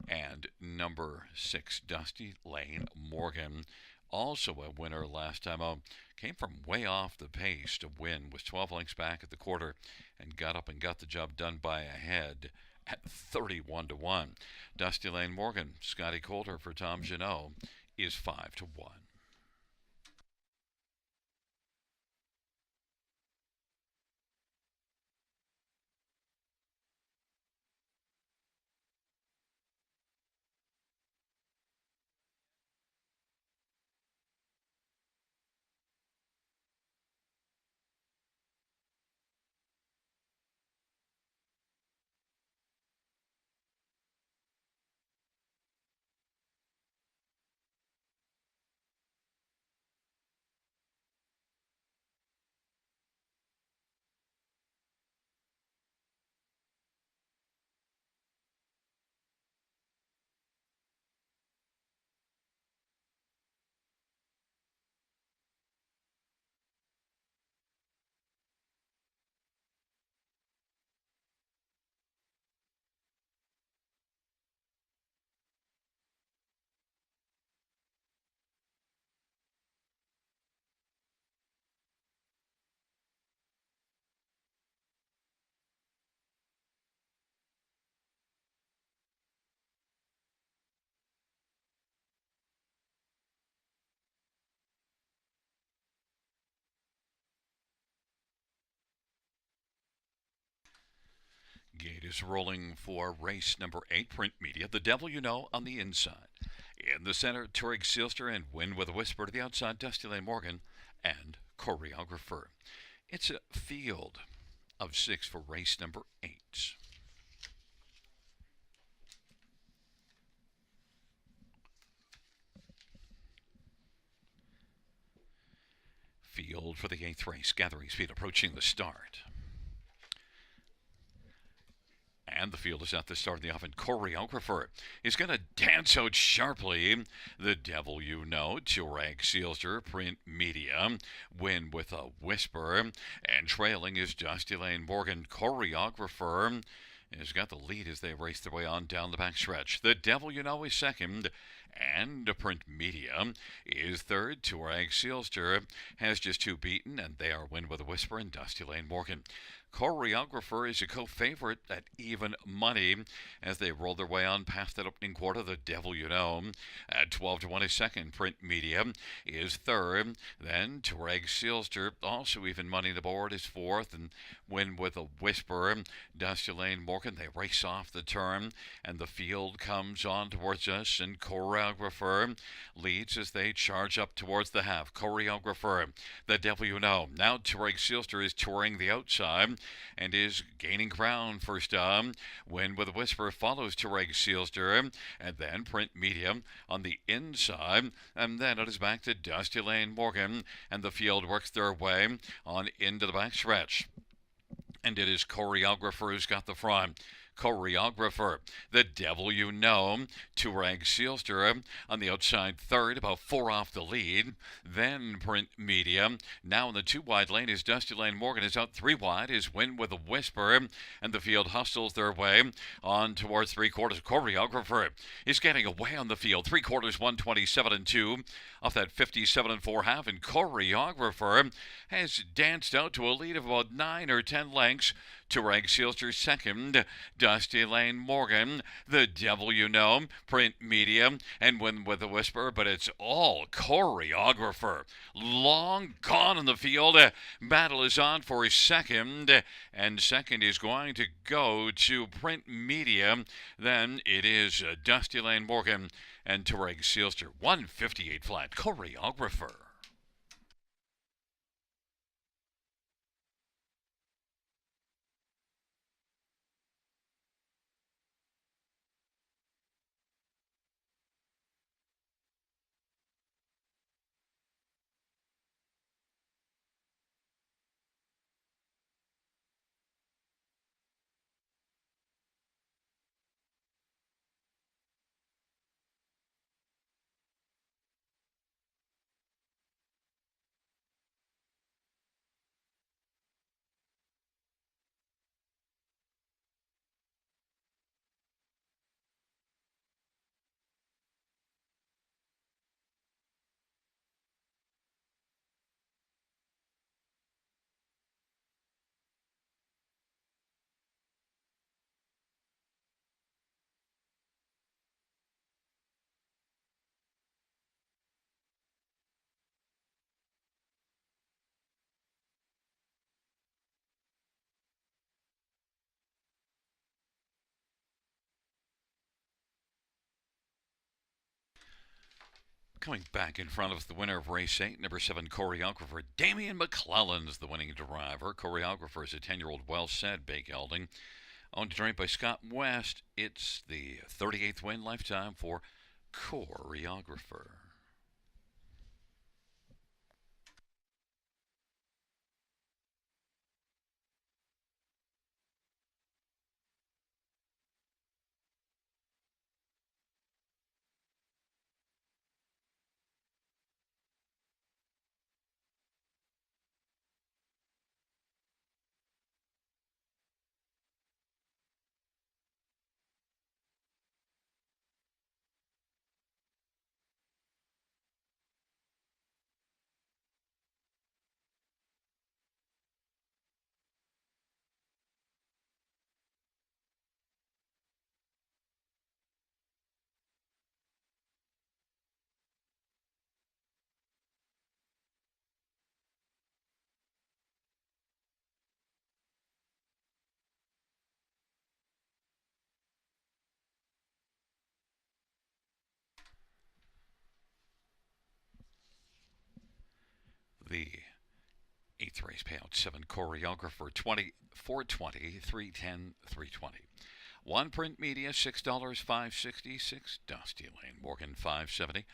And number 6, Dusty Lane Morgan, also a winner last time out. Came from way off the pace to win. Was 12 lengths back at the quarter and got up and got the job done by a head at 31-1. Dusty Lane Morgan, Scotty Calder for Tom Janot, is 5-1. Gate is rolling for race number 8, Print Media. The Devil You Know on the inside. In the center, Torig Sealster, and Win with a Whisper to the outside, Dusty Lane Morgan and Choreographer. It's a field of 6 for race number 8. Field for the 8th race, gathering speed approaching the start. And the field is at the start of the offense. Choreographer is going to dance out sharply. The Devil You Know, Turag Sealster, Print Media, Win with a Whisper. And trailing is Dusty Lane Morgan. Choreographer has got the lead as they race their way on down the backstretch. The Devil You Know is second, and Print Media is third. Turag Sealster has just two beaten, and they are Win with a Whisper and Dusty Lane Morgan. Choreographer is a co-favorite at even money as they roll their way on past that opening quarter. The Devil You Know at 12 to 1 is second. Print Media is third. Then Turag Sealster, also even money the board, is fourth, and Win with a Whisper. Dusty Lane Morgan, they race off the turn, and the field comes on towards us, and Choreographer leads as they charge up towards the half. Choreographer, the Devil You Know. Now Turag Sealster is touring the outside and is gaining ground first up. Win with a Whisper follows Turag Sealster, and then Print Media on the inside, and then it is back to Dusty Lane Morgan, and the field works their way on into the backstretch. And it is Choreographer who's got the front. Choreographer, the Devil You Know, Turag Sealster on the outside third, about 4 off the lead. Then Print Media. Now in the 2 wide lane is Dusty Lane Morgan. Is out 3 wide, is Win with a Whisper, and the field hustles their way on towards 3/4. Choreographer is getting away on the field. 3/4, 127 and 2 off that 57 and 4 half, and Choreographer has danced out to a lead of about 9 or 10 lengths. Turag Sealster second, Dusty Lane Morgan, the Devil You Know, Print Media, and Win with a Whisper, but it's all Choreographer. Long gone in the field. Battle is on for second, and second is going to go to Print Media. Then it is Dusty Lane Morgan and Turag Sealster. 158 flat. Choreographer. Coming back in front of the winner of race 8, number 7, Choreographer. Damian McClellan's the winning driver. Choreographer is a 10-year-old well-said bay gelding. Owned and trained by Scott West. It's the 38th win lifetime for Choreographer. The 8th race payout, 7, Choreographer, 20, 420, 310, 320. 1, Print Media, $6, 566. Dusty Lane Morgan, 570.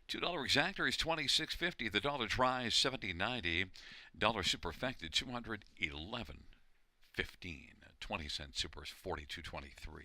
$2 exactor is $26.50. The dollar try is $70.90. Dollar superfected, $211.15. 20-cent super is 42.23.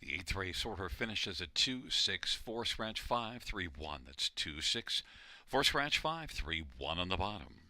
The eighth race order finishes at 2, 6, 4, scratch 5, 3, 1. That's 2, 6, 4, scratch 5, 3, 1 on the bottom.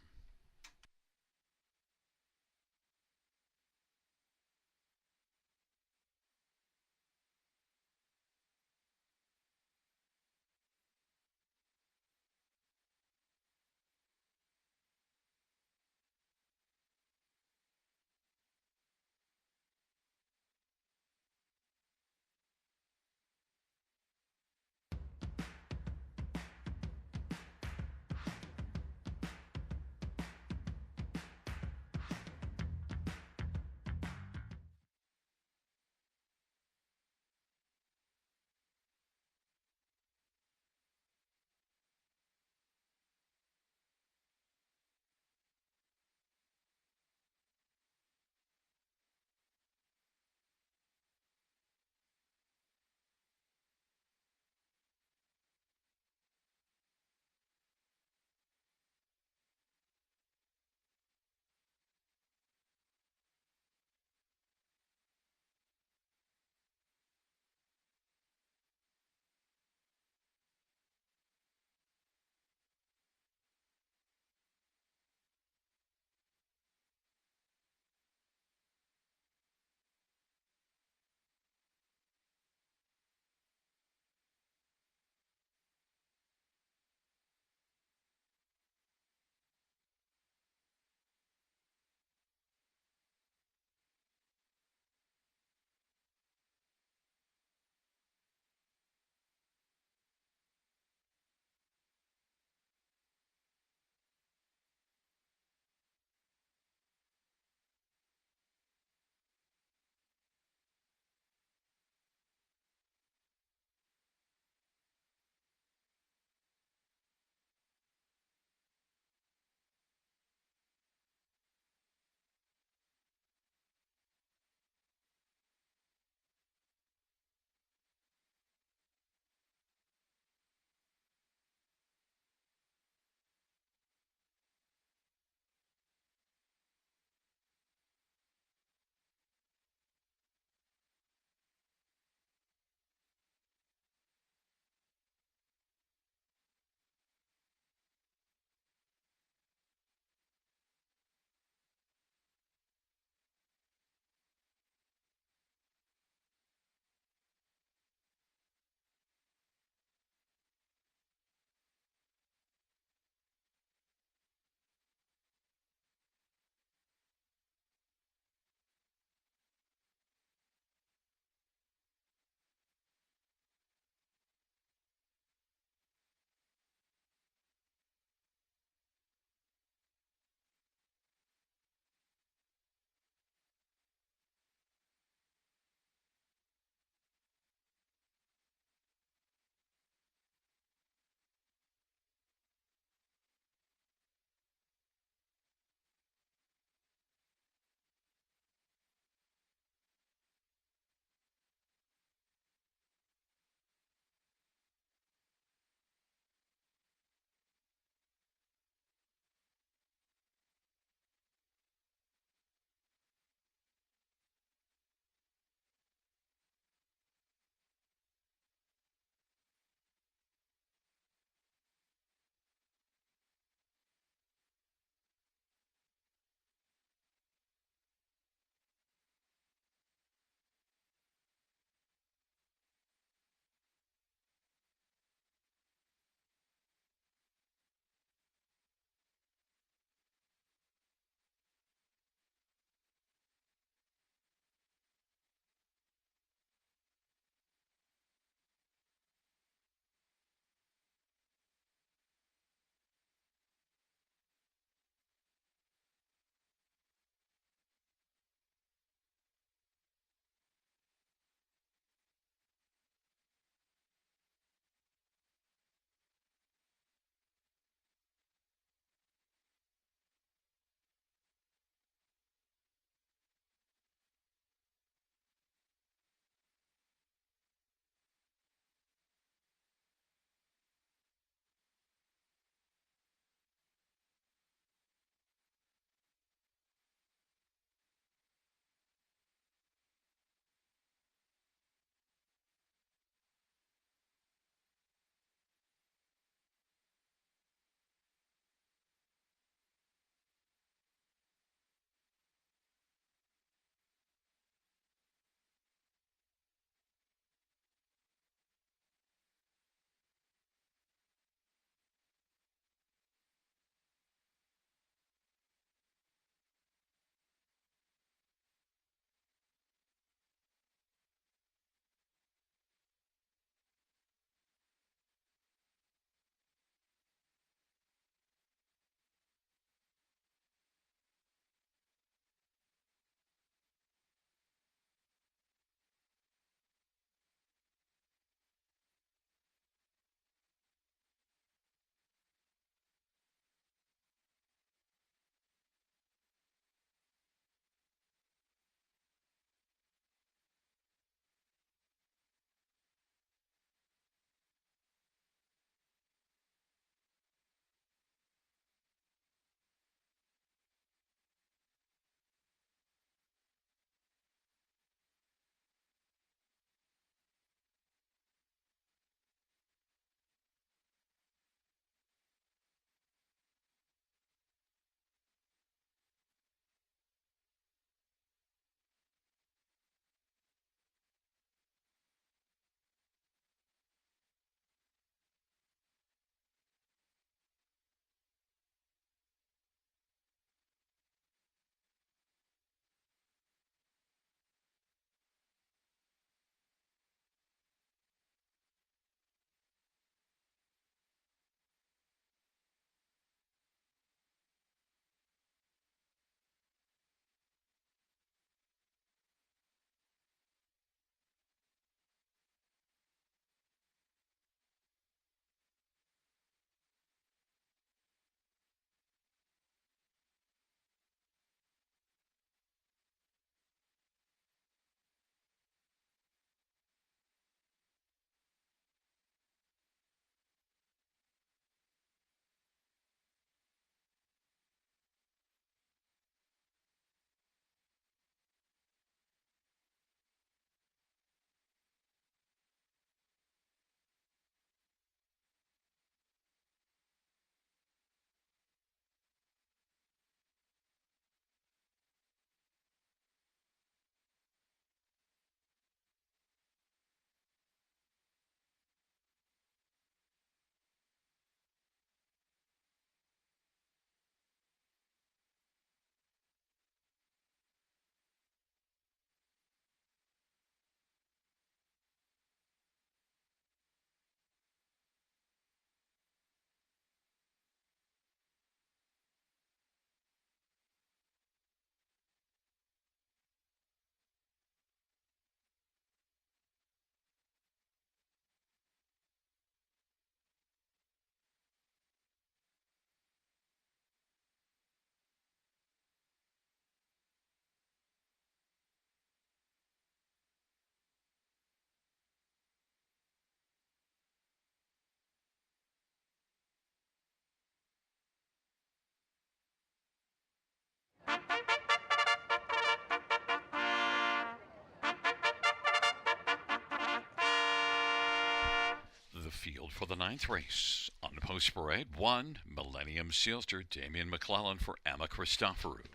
field for the ninth race. On the post parade, 1, Millennium Sealster, Damian McClellan for Emma Christoforou.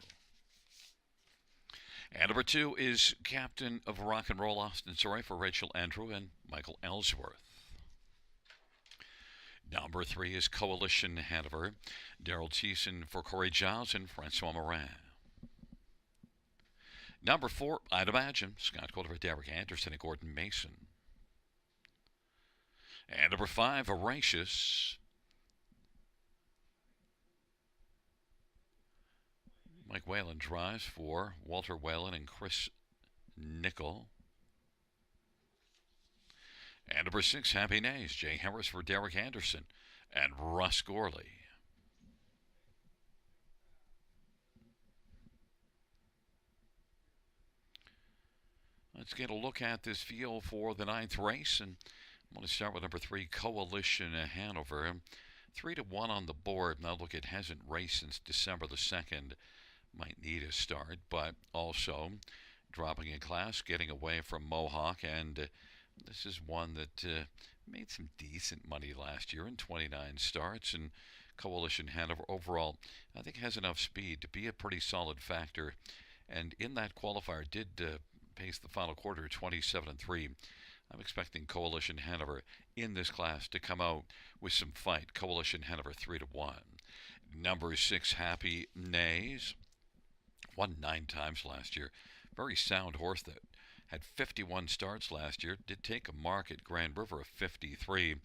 And number 2 is Captain of Rock and Roll, Austin Sorry for Rachel Andrew and Michael Ellsworth. Number 3 is Coalition Hanover, Daryl Thiessen for Corey Giles and Francois Morin. Number 4, I'd imagine, Scott Calder for Derek Anderson and Gordon Mason. And number 5, Voracious, Mike Whalen drives for Walter Whalen and Chris Nickel. And number 6, Happy Nays, Jay Harris for Derek Anderson and Russ Gorley. Let's get a look at this field for the ninth race, and I'm going to start with number 3, Coalition Hanover. 3-1 on the board. Now look, it hasn't raced since December the 2nd. Might need a start, but also dropping in class, getting away from Mohawk, and this is one that made some decent money last year in 29 starts, and Coalition Hanover overall, I think, has enough speed to be a pretty solid factor, and in that qualifier did pace the final quarter 27-3. I'm expecting Coalition Hanover in this class to come out with some fight. Coalition Hanover 3-1. Number 6, Happy Nays, won 9 times last year. Very sound horse that had 51 starts last year. Did take a mark at Grand River of 53.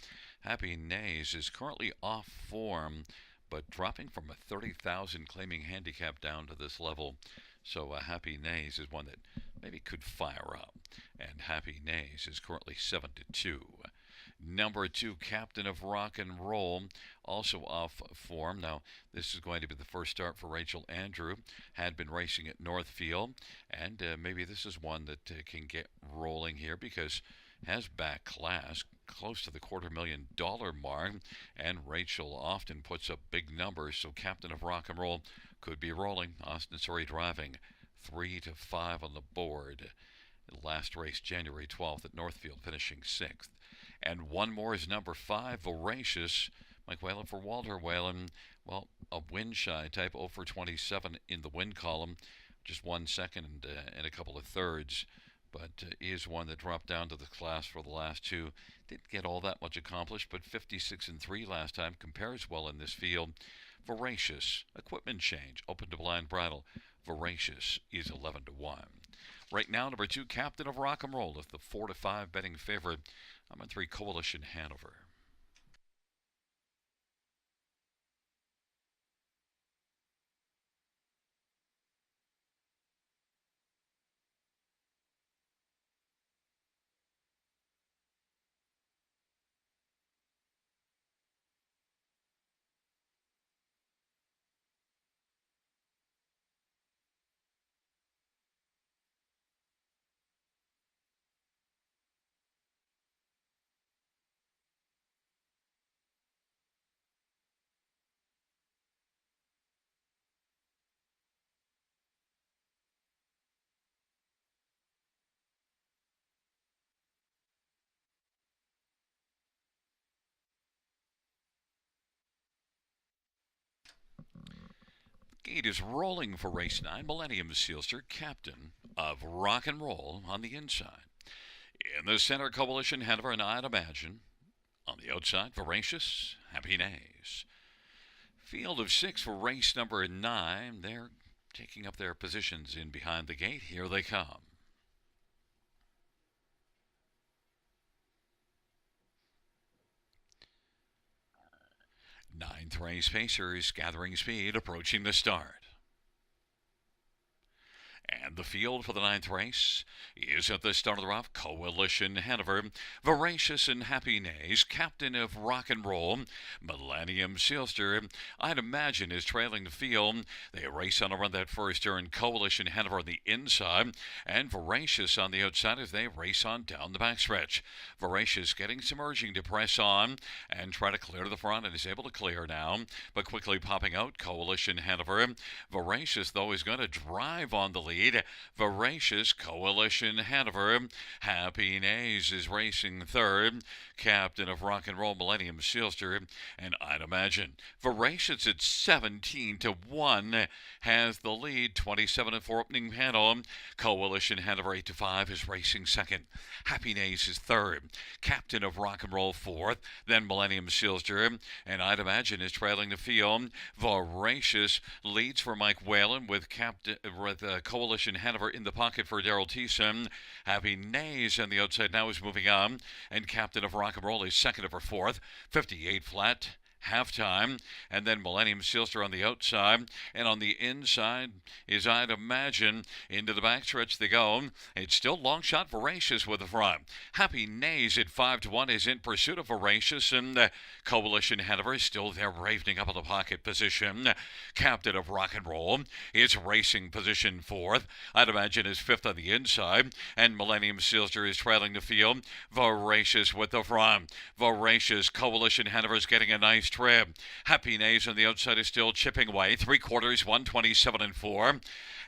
Happy Nays is currently off form, but dropping from a 30,000 claiming handicap down to this level. So Happy Nays is one that maybe could fire up. And Happy Nays is currently 7-2. Number 2, Captain of Rock and Roll, also off form. Now, this is going to be the first start for Rachel Andrew. Had been racing at Northfield, and maybe this is one that can get rolling here because has back class close to the $250,000 mark, and Rachel often puts up big numbers, so Captain of Rock and Roll could be rolling. Austin Sorry driving 3-5 on the board. Last race January 12th at Northfield, finishing 6th. And one more is number 5, Voracious, Mike Whalen for Walter Whalen. Well, a win-shy type, 0 for 27 in the win column, just 1 second and a couple of thirds, but is one that dropped down to the class for the last 2. Didn't get all that much accomplished, but 56-3 last time, compares well in this field. Voracious, equipment change, open to blind bridle. Voracious is 11-1. Right now, number 2, Captain of Rock and Roll, is the 4-5 betting favorite. I'm on 3, Coalition Hanover. Gate is rolling for race 9. Millennium Sealster, Captain of Rock and Roll on the inside. In the center, Coalition Hanover, and I'd imagine. On the outside, Voracious, Happy Nays. Field of 6 for race number 9. They're taking up their positions in behind the gate. Here they come. Ninth race pacers gathering speed, approaching the start. And the field for the ninth race is at the start of the rough. Coalition Hanover, Voracious and Happy Nays, Captain of Rock and Roll, Millennium Sealster, I'd imagine, is trailing the field. They race on around that first turn. Coalition Hanover on the inside, and Voracious on the outside as they race on down the backstretch. Voracious getting some urging to press on and try to clear to the front, and is able to clear now, but quickly popping out. Coalition Hanover. Voracious, though, is going to drive on the lead Voracious Coalition Hanover. Happy Nays is racing third. Captain of Rock and Roll Millennium Silster. And I'd Imagine. Voracious at 17-1 has the lead. 27-4 opening panel. Coalition Hanover 8-5 is racing second. Happy Nays is third. Captain of Rock and Roll fourth. Then Millennium Silster. And I'd Imagine is trailing the field. Voracious leads for Mike Whalen with Coalition Hanover in the pocket for Daryl Thiessen. Happy Nays on the outside now is moving on. And Captain of Rock and Roll is second over fourth. 58 flat. Halftime, and then Millennium Silster on the outside, and on the inside is I'd Imagine. Into the backstretch they go. It's still long shot Voracious with the front. Happy Nays at 5-1 is in pursuit of Voracious, and Coalition Hanover is still there ravening up in the pocket position. Captain of Rock and Roll is racing position fourth. I'd Imagine is fifth on the inside, and Millennium Silster is trailing the field. Voracious with the front. Voracious, Coalition Hanover is getting a nice trip. Happy Nays on the outside is still chipping away. 3/4, 127-4.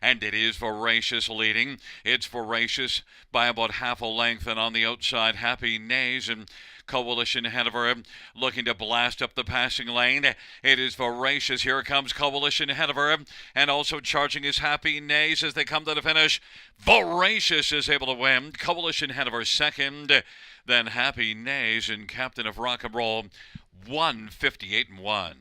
And it is Voracious leading. It's Voracious by about half a length, and on the outside, Happy Nays and Coalition Hanover looking to blast up the passing lane. It is Voracious. Here comes Coalition Hanover, and also charging is Happy Nays as they come to the finish. Voracious is able to win. Coalition Hanover second. Then Happy Nays and Captain of Rock and Roll 158-1.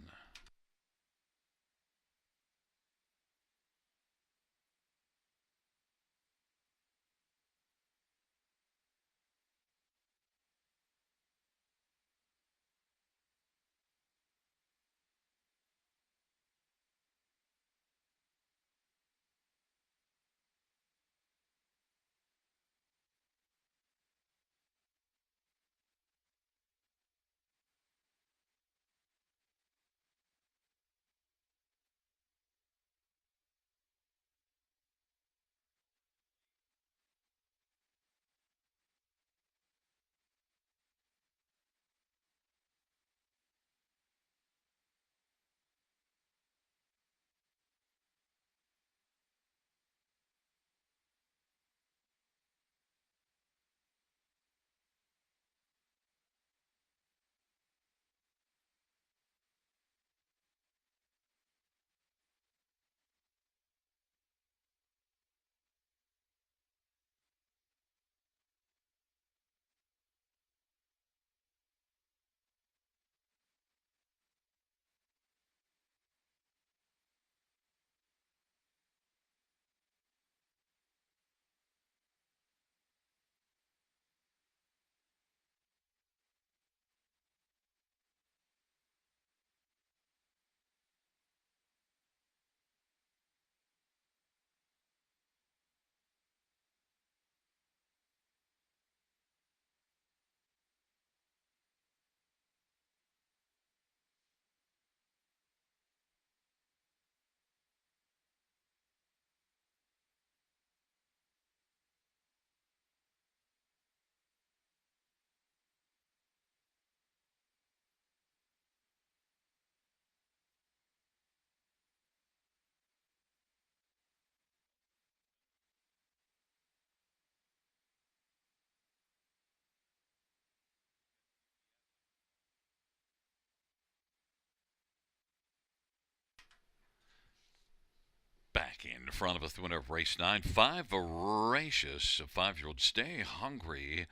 Back in front of us, the winner of race 9, 5 Voracious, a 5-year-old Stay Hungry,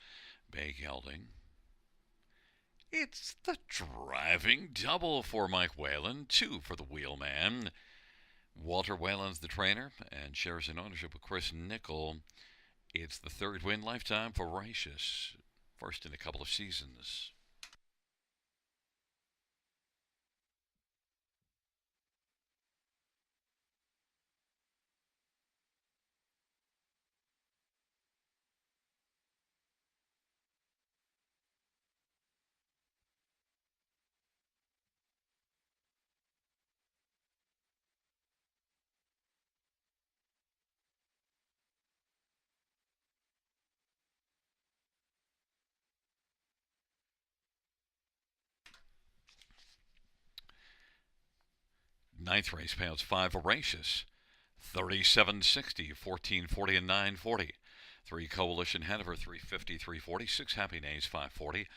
Bay Gelding. It's the driving double for Mike Whalen, 2 for the wheelman. Walter Whalen's the trainer and shares an ownership with Chris Nickel. It's the third win lifetime for Voracious, first in a couple of seasons. Ninth race, pounds 5 Voracious. 3760, 1440, and 940. 3 Coalition Hanover, 350, 340. 6 Happy Days, 540.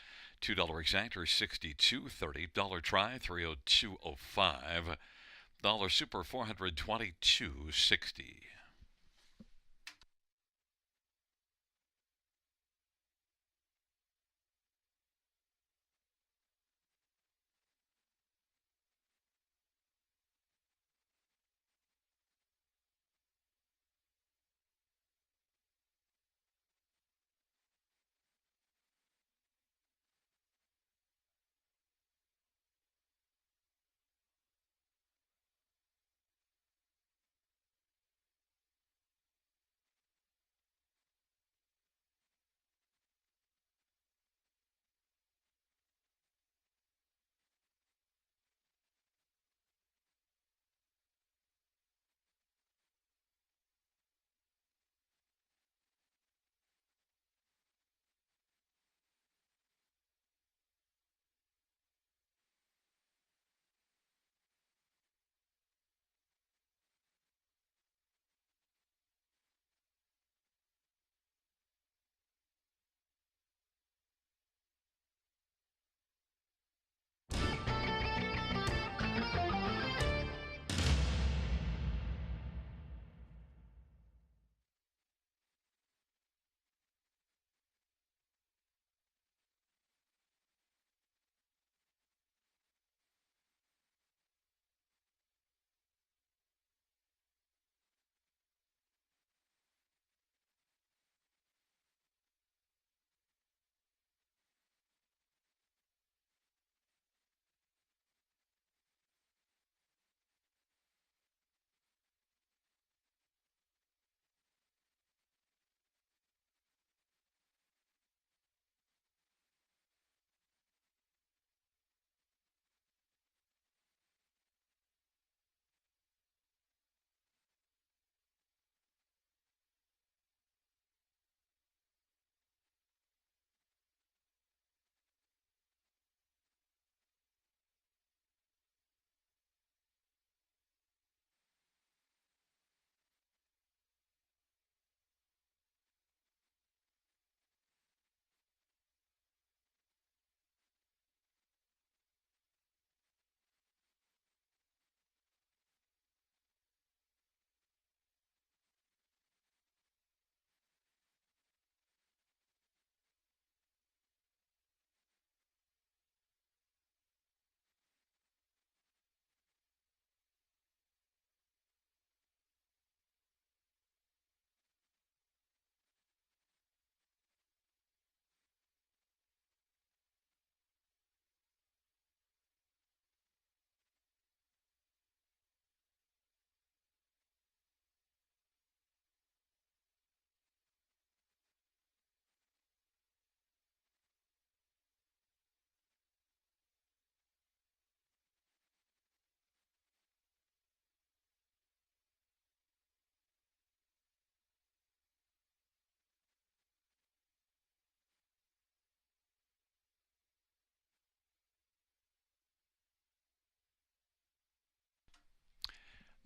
$2 exactor, 62.30. Dollar Try, 302.05. Dollar Super, 422.60.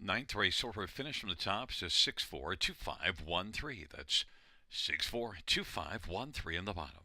Ninth race order finish from the top says 642513. That's 642513 in the bottom.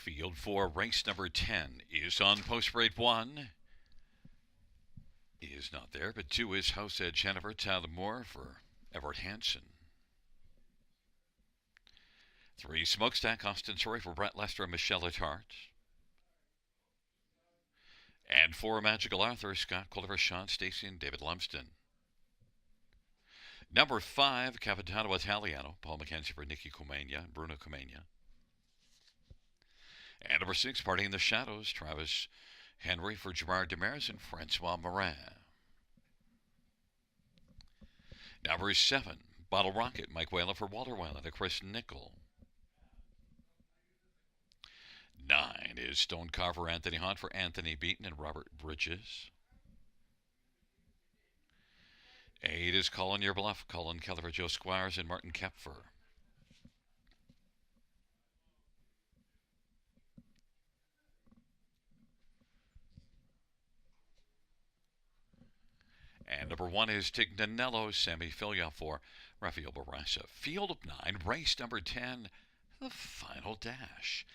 Field for race number 10 is on post parade 1. Is not there, but 2 is House Edge Hanover, Tyler Moore for Everett Hansen. 3, Smokestack Austin Surrey for Brett Lester and Michelle Hart. And 4, Magical Arthur, Scott Culliver, Sean Stacy, and David Lumsden. Number 5, Capitano Italiano, Paul McKenzie for Nikki Comania and Bruno Comania. And number 6, Party in the Shadows, Travis Henry for Gerard Demers and Francois Morin. Number 7, Bottle Rocket, Mike Whalen for Walter Whalen and Chris Nickel. 9 is Stone Carver Anthony Hunt for Anthony Beaton and Robert Bridges. 8 is Colin Your Bluff, Colin Keller for Joe Squires and Martin Kepfer. And number 1 is Tignanello, Sammy Filia for Rafael Barraza. Field of 9, race number 10, the final dash.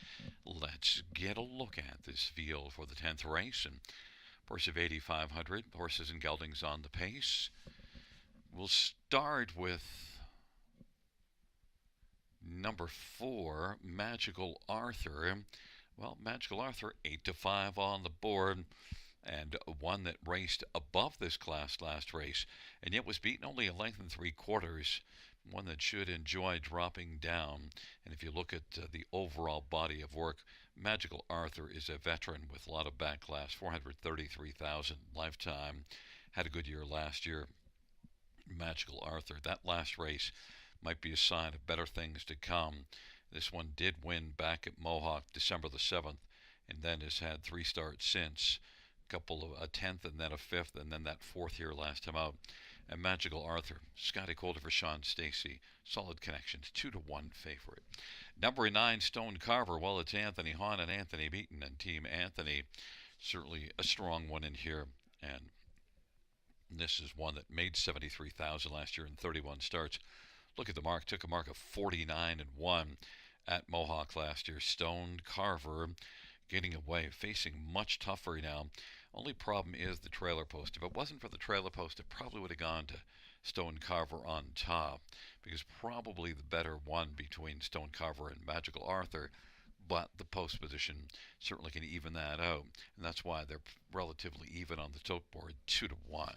Let's get a look at this field for the 10th race. And horse of 8,500, horses and geldings on the pace. We'll start with number 4, Magical Arthur. Well, Magical Arthur, 8-5 on the board. And one that raced above this class last race, and yet was beaten only a length and 3/4. One that should enjoy dropping down. And if you look at the overall body of work, Magical Arthur is a veteran with a lot of backlash, 433,000 lifetime. Had a good year last year. Magical Arthur, that last race might be a sign of better things to come. This one did win back at Mohawk December the 7th, and then has had 3 starts since. Couple of a 10th and then a 5th and then that 4th here last time out. And Magical Arthur, Scotty Calder for Sean Stacy, solid connections, 2-1 favorite. Number 9, Stone Carver. Well, it's Anthony Hahn and Anthony Beaton and Team Anthony. Certainly a strong one in here, and this is one that made 73,000 last year in 31 starts. Look at the mark, took a mark of 49-1 at Mohawk last year. Stone Carver getting away, facing much tougher now. Only problem is the trailer post. If it wasn't for the trailer post, it probably would have gone to Stone Carver on top, because probably the better one between Stone Carver and Magical Arthur, but the post position certainly can even that out, and that's why they're relatively even on the tote board, 2-1.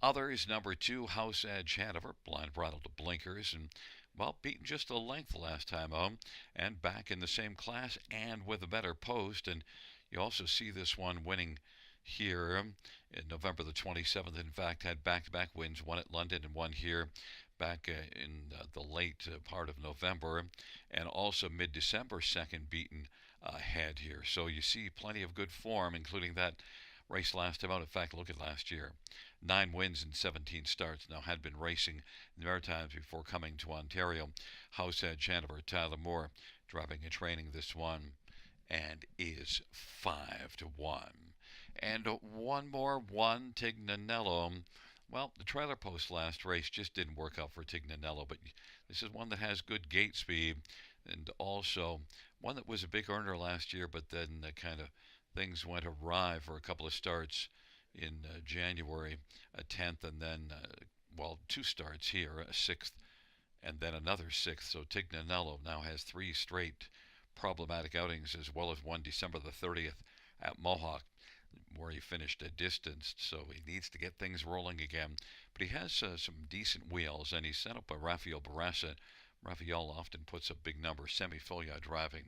Others, number 2, House Edge Hanover, blind bridle to blinkers, and well, beaten just a length last time home, and back in the same class and with a better post. And you also see this one winning here in November the 27th. In fact, had back-to-back wins, one at London and one here back in the late part of November, and also mid-December, second beaten ahead here. So you see plenty of good form, including that race last time out. In fact, look at last year. 9 wins in 17 starts. Now had been racing in the Maritimes before coming to Ontario. House Edge Hanover, Tyler Moore driving and training this one, and is 5-1. And one more, Tignanello. Well, the trailer post last race just didn't work out for Tignanello, but this is one that has good gate speed, and also one that was a big earner last year, but then kind of things went awry for a couple of starts in January, a 10th, and then, 2 starts here, a 6th, and then another 6th. So Tignanello now has 3 straight problematic outings, as well as one December the 30th at Mohawk, where he finished distanced. So he needs to get things rolling again. But he has some decent wheels, and he's set up by Rafael Barraza. Rafael often puts up big numbers, semi-filia driving.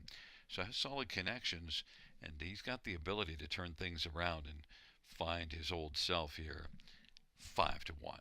So has solid connections, and he's got the ability to turn things around and find his old self here. 5-1.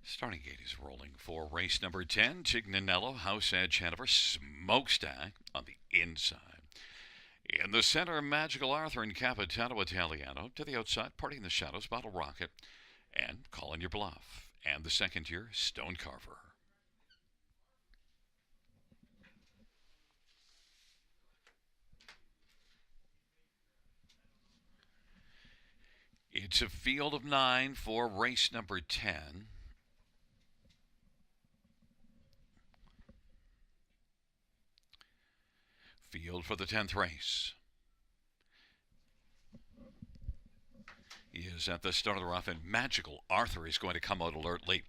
Starting gate is rolling for race number 10. Tignanello, House Edge Hanover, Smokestack on the inside. In the center, Magical Arthur and Capitano Italiano. To the outside, Party in the Shadows, Bottle Rocket, and Calling Your Bluff. And the second tier, Stone Carver. It's a field of 9 for race number 10. Field for the 10th race is at the start of the rough, and Magical Arthur is going to come out alertly.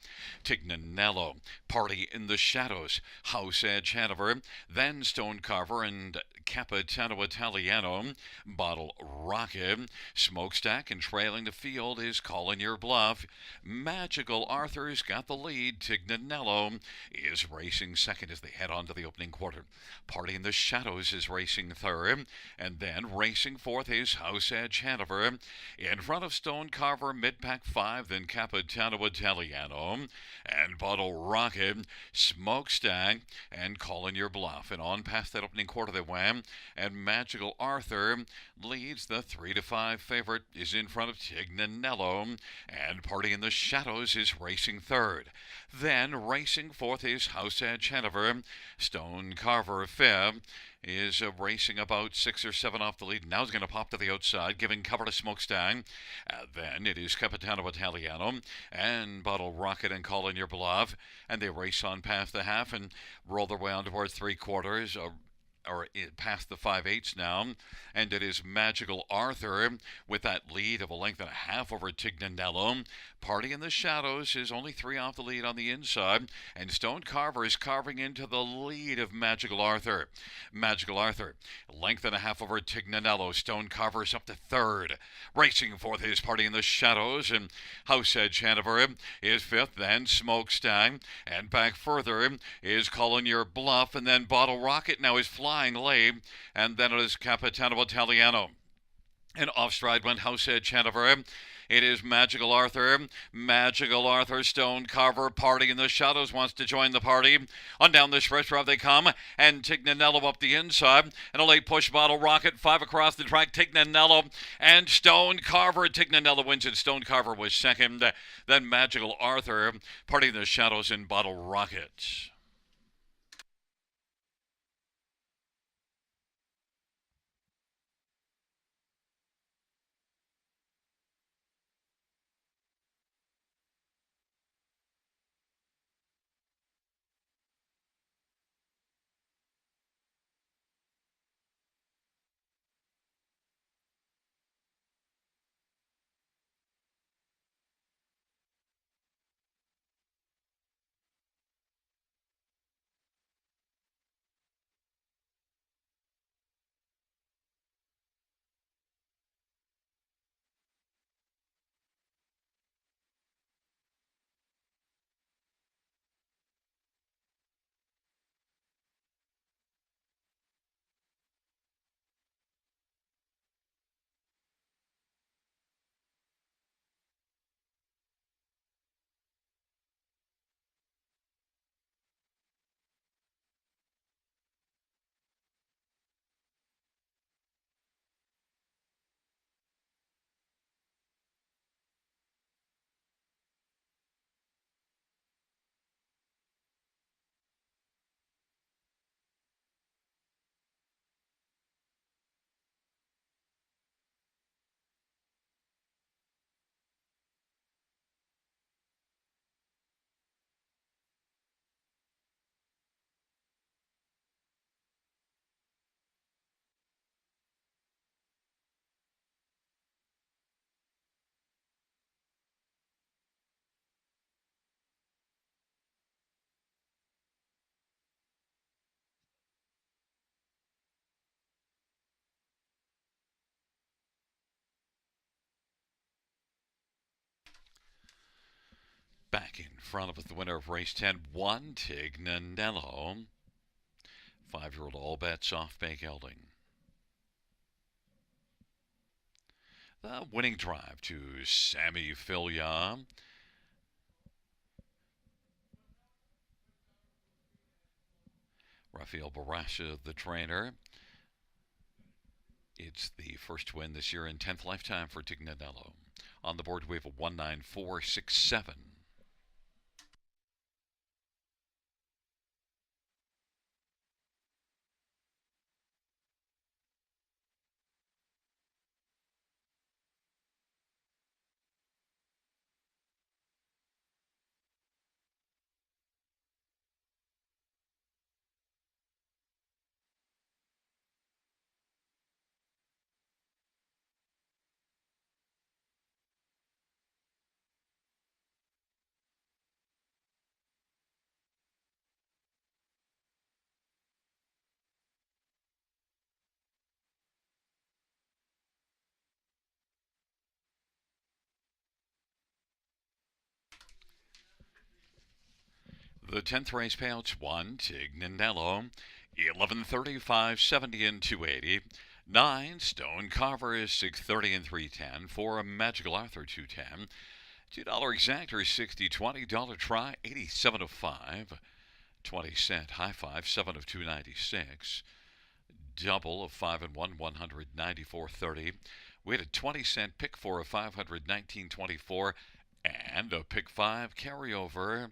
Tignanello, Party in the Shadows, House Edge Hanover, then Stone Carver and Capitano Italiano, Bottle Rocket, Smokestack, and trailing the field is Calling Your Bluff. Magical Arthur's got the lead. Tignanello is racing second as they head on to the opening quarter. Party in the Shadows is racing third, and then racing fourth is House Edge Hanover. In front of Stone Carver, mid-pack 5, then Capitano Italiano, and Bottle Rocket, Smokestack, and Calling Your Bluff. And on past that opening quarter they went, and Magical Arthur leads. The 3-5 favorite is in front of Tignanello, and Party in the Shadows is racing third. Then racing fourth is House Edge Hanover. Stone Carver fifth is racing about 6 or 7 off the lead. Now he's going to pop to the outside, giving cover to Smokestack. Then it is Capitano Italiano and Bottle Rocket and Calling Your Bluff. And they race on past the half and roll their way on towards 3/4. Or past the 5/8 now, and it is Magical Arthur with that lead of a length and a half over Tignanello. Party in the Shadows is only 3 off the lead on the inside, and Stone Carver is carving into the lead of Magical Arthur. Magical Arthur, length and a half over Tignanello. Stone Carver is up to third. Racing fourth is Party in the Shadows, and House Edge Hanover is fifth, then Smokestack, and back further is Calling Your Bluff, and then Bottle Rocket now is flying late, and then it is Capitano Italiano. And off stride went House Edge Hanover. It is Magical Arthur. Magical Arthur, Stone Carver, Party in the Shadows wants to join the party. On down the stretch drive they come, and Tignanello up the inside. And a late push, Bottle Rocket, 5 across the track. Tignanello and Stone Carver. Tignanello wins it. Stone Carver was second. Then Magical Arthur, Party in the Shadows, and Bottle Rocket. Back in front of us, the winner of race 10, 1 Tignanello. 5-year-old all bets off Bay Gelding. The winning drive to Sammy Filia. Rafael Barasha, the trainer. It's the first win this year in 10th lifetime for Tignanello. On the board, we have a 19467. The 10th race payouts 1, Tignanello, 1130, 570, and 280. 9, Stone Carver is 630 and 310. 4, Magical Arthur 210. $2 exactor 60, $20 try 87 of 5. 20-cent high five 7 of 296. Double of 5 and 1, 194.30. We had a 20-cent pick 4 of 519.24, and a pick 5 carryover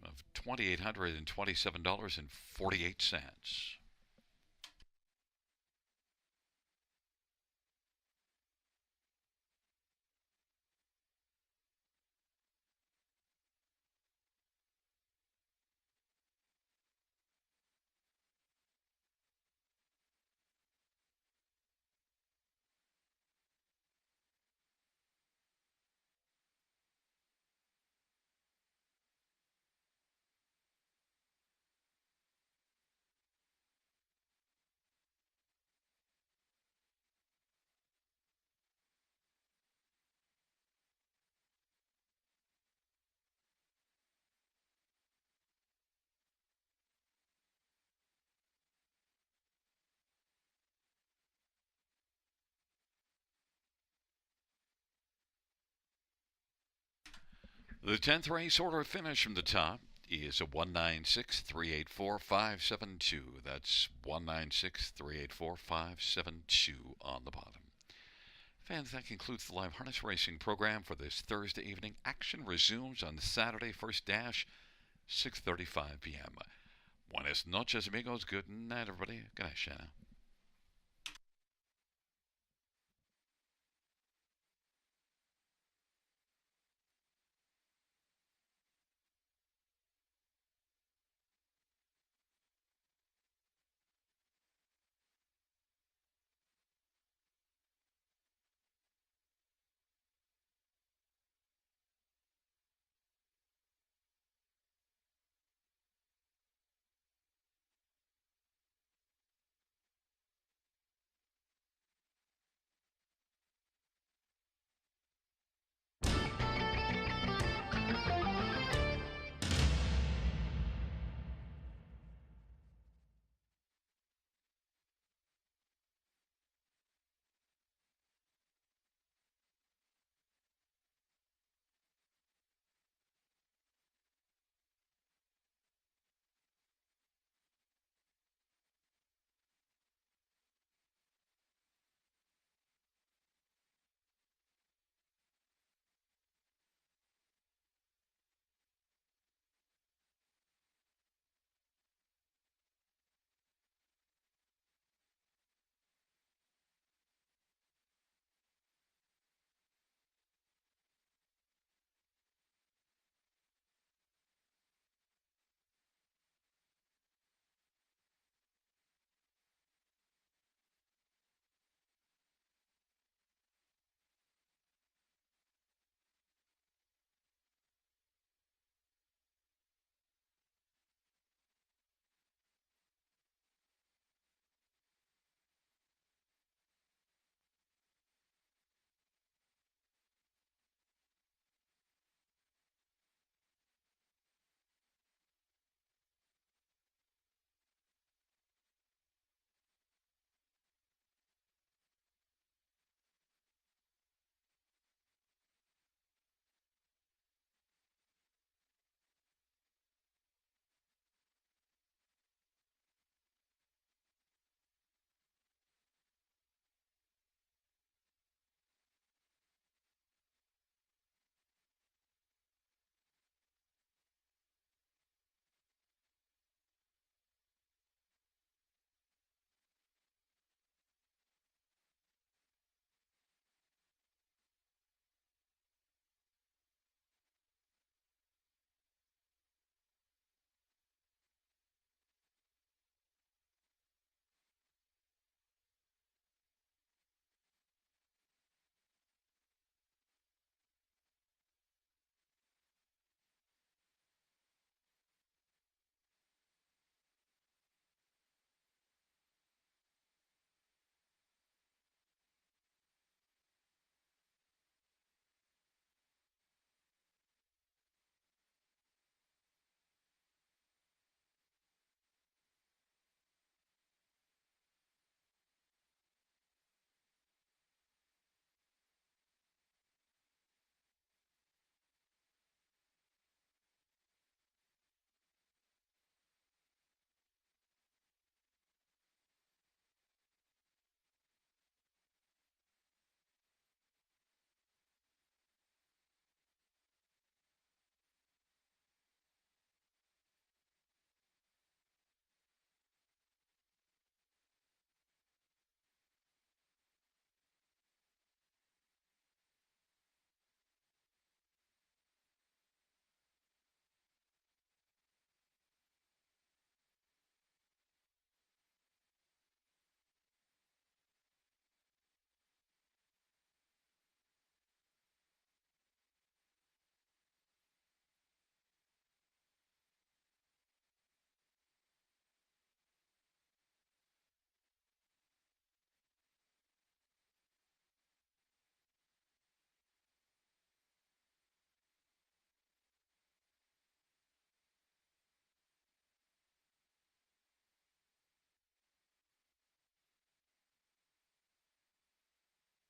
of $2,827.48. The 10th race order finish from the top is a 196-384-572. That's 196-384-572 on the bottom. Fans, that concludes the live harness racing program for this Thursday evening. Action resumes on Saturday, first dash, 6:35 p.m. Buenas noches, amigos. Good night, everybody. Good night, Shanna.